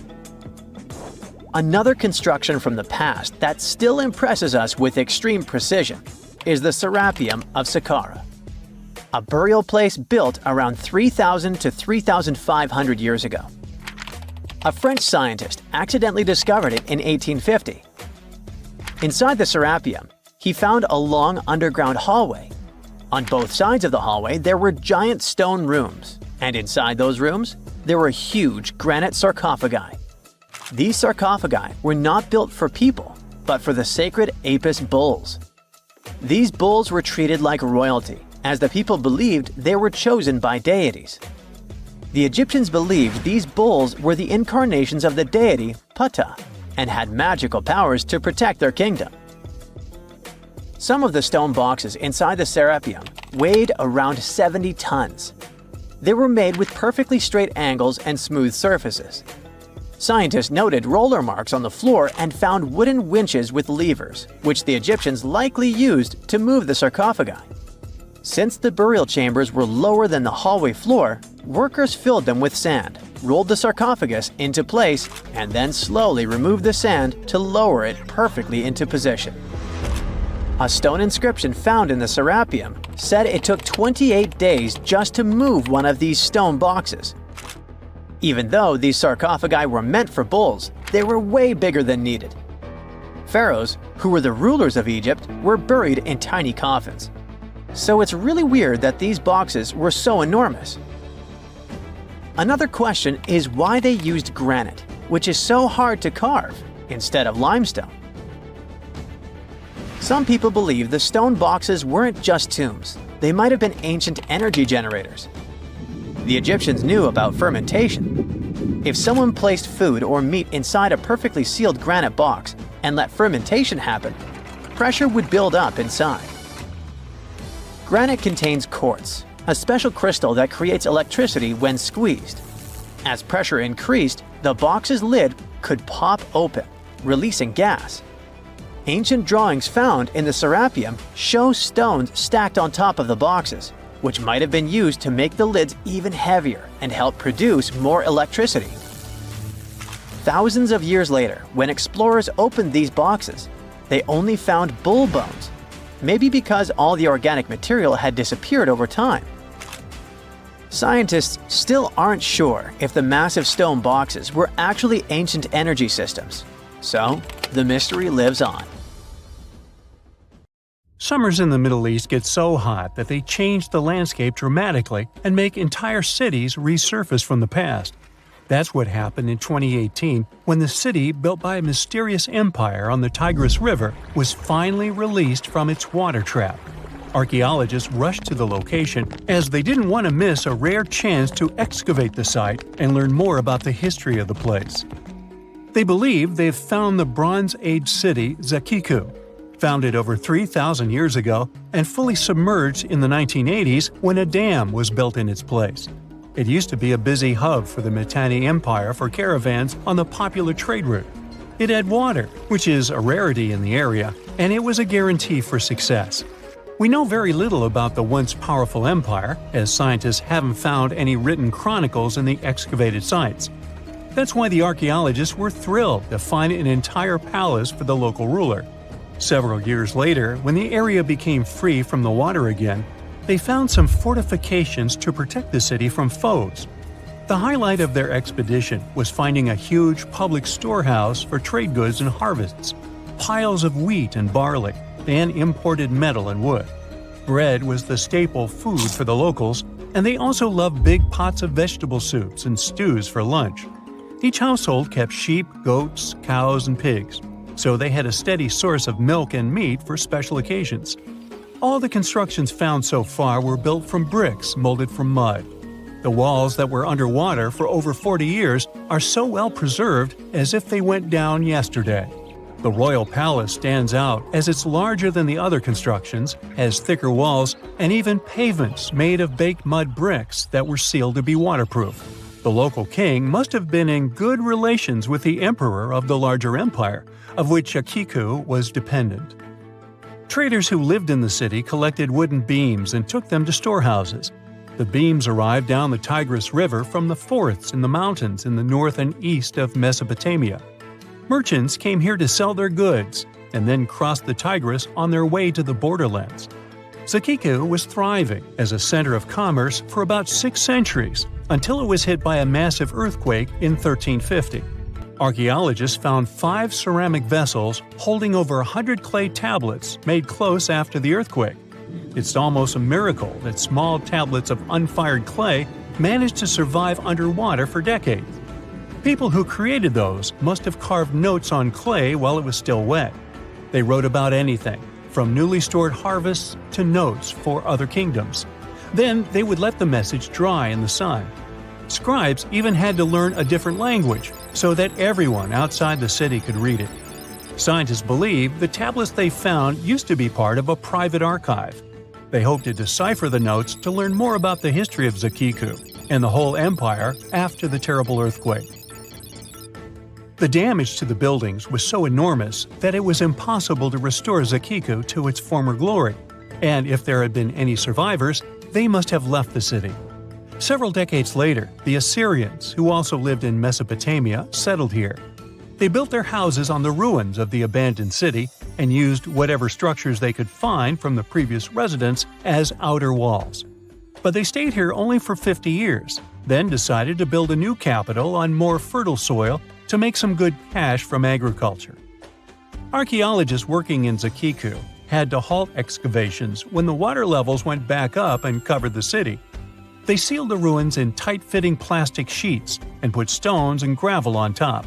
A: Another construction from the past that still impresses us with extreme precision is the Serapeum of Saqqara, a burial place built around 3,000 to 3,500 years ago. A French scientist accidentally discovered it in 1850. Inside the Serapeum, he found a long underground hallway. On both sides of the hallway, there were giant stone rooms, and inside those rooms, there were huge granite sarcophagi. These sarcophagi were not built for people, but for the sacred Apis bulls. These bulls were treated like royalty, as the people believed they were chosen by deities. The Egyptians believed these bulls were the incarnations of the deity Ptah and had magical powers to protect their kingdom. Some of the stone boxes inside the Serapeum weighed around 70 tons. They were made with perfectly straight angles and smooth surfaces. Scientists noted roller marks on the floor and found wooden winches with levers, which the Egyptians likely used to move the sarcophagi. Since the burial chambers were lower than the hallway floor, workers filled them with sand, rolled the sarcophagus into place, and then slowly removed the sand to lower it perfectly into position. A stone inscription found in the Serapeum said it took 28 days just to move one of these stone boxes. Even though these sarcophagi were meant for bulls, they were way bigger than needed. Pharaohs, who were the rulers of Egypt, were buried in tiny coffins. So it's really weird that these boxes were so enormous. Another question is why they used granite, which is so hard to carve, instead of limestone. Some people believe the stone boxes weren't just tombs. They might have been ancient energy generators. The Egyptians knew about fermentation. If someone placed food or meat inside a perfectly sealed granite box and let fermentation happen, pressure would build up inside. Granite contains quartz, a special crystal that creates electricity when squeezed. As pressure increased, the box's lid could pop open, releasing gas. Ancient drawings found in the Serapeum show stones stacked on top of the boxes, which might have been used to make the lids even heavier and help produce more electricity. Thousands of years later, when explorers opened these boxes, they only found bull bones, maybe because all the organic material had disappeared over time. Scientists still aren't sure if the massive stone boxes were actually ancient energy systems. So, the mystery lives on.
C: Summers in the Middle East get so hot that they change the landscape dramatically and make entire cities resurface from the past. That's what happened in 2018 when the city, built by a mysterious empire on the Tigris River, was finally released from its water trap. Archaeologists rushed to the location as they didn't want to miss a rare chance to excavate the site and learn more about the history of the place. They believe they've found the Bronze Age city Zakiku, founded over 3,000 years ago and fully submerged in the 1980s when a dam was built in its place. It used to be a busy hub for the Mitanni Empire for caravans on the popular trade route. It had water, which is a rarity in the area, and it was a guarantee for success. We know very little about the once powerful empire, as scientists haven't found any written chronicles in the excavated sites. That's why the archaeologists were thrilled to find an entire palace for the local ruler. Several years later, when the area became free from the water again, they found some fortifications to protect the city from foes. The highlight of their expedition was finding a huge public storehouse for trade goods and harvests, piles of wheat and barley, and imported metal and wood. Bread was the staple food for the locals, and they also loved big pots of vegetable soups and stews for lunch. Each household kept sheep, goats, cows, and pigs, so they had a steady source of milk and meat for special occasions. All the constructions found so far were built from bricks molded from mud. The walls that were underwater for over 40 years are so well preserved as if they went down yesterday. The royal palace stands out as it's larger than the other constructions, has thicker walls, and even pavements made of baked mud bricks that were sealed to be waterproof. The local king must have been in good relations with the emperor of the larger empire, of which Akiku was dependent. Traders who lived in the city collected wooden beams and took them to storehouses. The beams arrived down the Tigris River from the forests in the mountains in the north and east of Mesopotamia. Merchants came here to sell their goods and then crossed the Tigris on their way to the borderlands. Zakiku was thriving as a center of commerce for about 6 centuries until it was hit by a massive earthquake in 1350. Archaeologists found 5 ceramic vessels holding over 100 clay tablets made close after the earthquake. It's almost a miracle that small tablets of unfired clay managed to survive underwater for decades. People who created those must have carved notes on clay while it was still wet. They wrote about anything, from newly stored harvests to notes for other kingdoms. Then they would let the message dry in the sun. Scribes even had to learn a different language so that everyone outside the city could read it. Scientists believe the tablets they found used to be part of a private archive. They hoped to decipher the notes to learn more about the history of Zakiku and the whole empire after the terrible earthquake. The damage to the buildings was so enormous that it was impossible to restore Zakiku to its former glory, and if there had been any survivors, they must have left the city. Several decades later, the Assyrians, who also lived in Mesopotamia, settled here. They built their houses on the ruins of the abandoned city and used whatever structures they could find from the previous residents as outer walls. But they stayed here only for 50 years, then decided to build a new capital on more fertile soil to make some good cash from agriculture. Archaeologists working in Zakiku had to halt excavations when the water levels went back up and covered the city. They sealed the ruins in tight-fitting plastic sheets and put stones and gravel on top.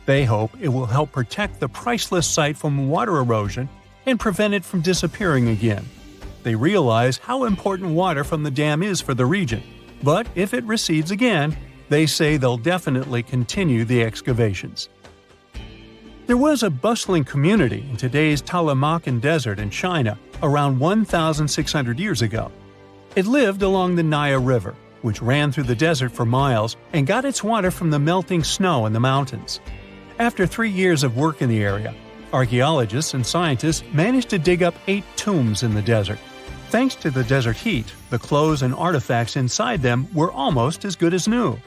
C: They hope it will help protect the priceless site from water erosion and prevent it from disappearing again. They realize how important water from the dam is for the region, but if it recedes again, they say they'll definitely continue the excavations. There was a bustling community in today's Taklamakan Desert in China around 1,600 years ago. It lived along the Naya River, which ran through the desert for miles and got its water from the melting snow in the mountains. After 3 years of work in the area, archaeologists and scientists managed to dig up 8 tombs in the desert. Thanks to the desert heat, the clothes and artifacts inside them were almost as good as new.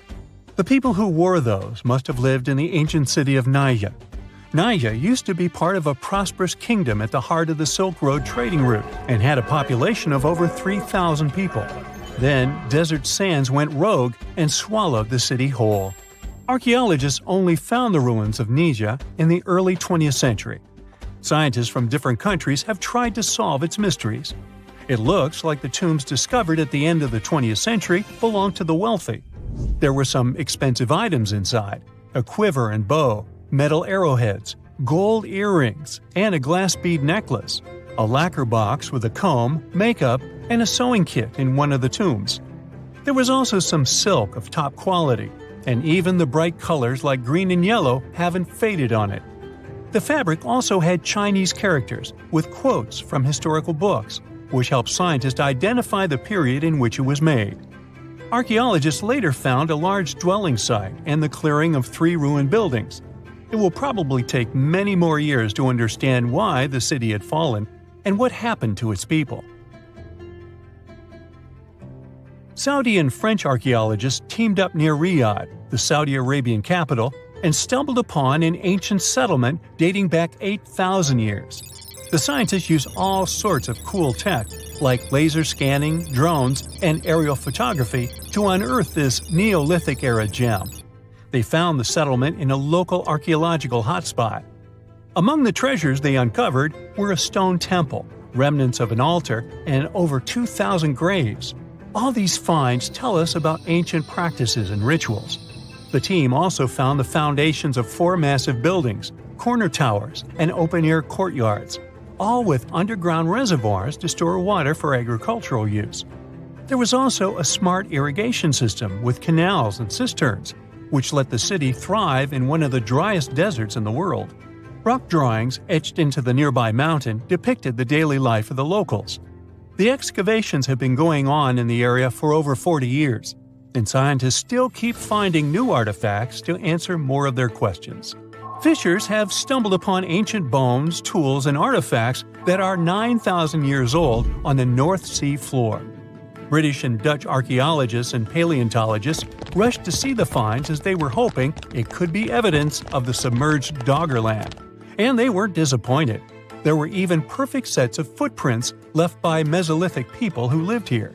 C: The people who wore those must have lived in the ancient city of Naya. Naya used to be part of a prosperous kingdom at the heart of the Silk Road trading route and had a population of over 3,000 people. Then, desert sands went rogue and swallowed the city whole. Archaeologists only found the ruins of Nija in the early 20th century. Scientists from different countries have tried to solve its mysteries. It looks like the tombs discovered at the end of the 20th century belonged to the wealthy. There were some expensive items inside: a quiver and bow, metal arrowheads, gold earrings, and a glass bead necklace, a lacquer box with a comb, makeup, and a sewing kit in one of the tombs. There was also some silk of top quality, and even the bright colors like green and yellow haven't faded on it. The fabric also had Chinese characters with quotes from historical books, which helped scientists identify the period in which it was made. Archaeologists later found a large dwelling site and the clearing of 3 ruined buildings. It will probably take many more years to understand why the city had fallen and what happened to its people. Saudi and French archaeologists teamed up near Riyadh, the Saudi Arabian capital, and stumbled upon an ancient settlement dating back 8,000 years. The scientists used all sorts of cool tech, like laser scanning, drones, and aerial photography, to unearth this Neolithic-era gem. They found the settlement in a local archaeological hotspot. Among the treasures they uncovered were a stone temple, remnants of an altar, and over 2,000 graves. All these finds tell us about ancient practices and rituals. The team also found the foundations of 4 massive buildings, corner towers, and open-air courtyards, all with underground reservoirs to store water for agricultural use. There was also a smart irrigation system with canals and cisterns, which let the city thrive in one of the driest deserts in the world. Rock drawings etched into the nearby mountain depicted the daily life of the locals. The excavations have been going on in the area for over 40 years, and scientists still keep finding new artifacts to answer more of their questions. Fishers have stumbled upon ancient bones, tools, and artifacts that are 9,000 years old on the North Sea floor. British and Dutch archaeologists and paleontologists rushed to see the finds as they were hoping it could be evidence of the submerged Doggerland. And they weren't disappointed. There were even perfect sets of footprints left by Mesolithic people who lived here.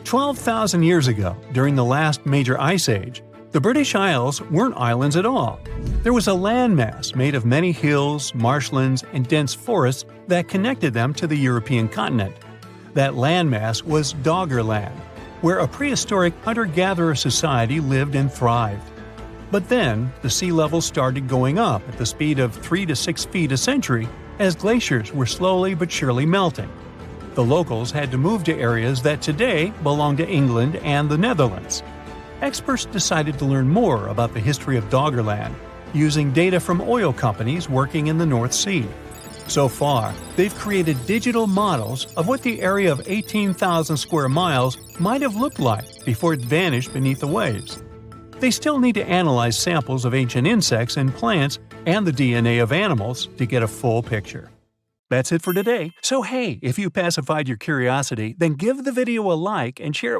C: 12,000 years ago, during the last major ice age, the British Isles weren't islands at all. There was a landmass made of many hills, marshlands, and dense forests that connected them to the European continent. That landmass was Doggerland, where a prehistoric hunter-gatherer society lived and thrived. But then, the sea level started going up at the speed of 3 to 6 feet a century as glaciers were slowly but surely melting. The locals had to move to areas that today belong to England and the Netherlands. Experts decided to learn more about the history of Doggerland, using data from oil companies working in the North Sea. So far, they've created digital models of what the area of 18,000 square miles might have looked like before it vanished beneath the waves. They still need to analyze samples of ancient insects and plants and the DNA of animals to get a full picture. That's it for today. So hey, if you pacified your curiosity, then give the video a like and share it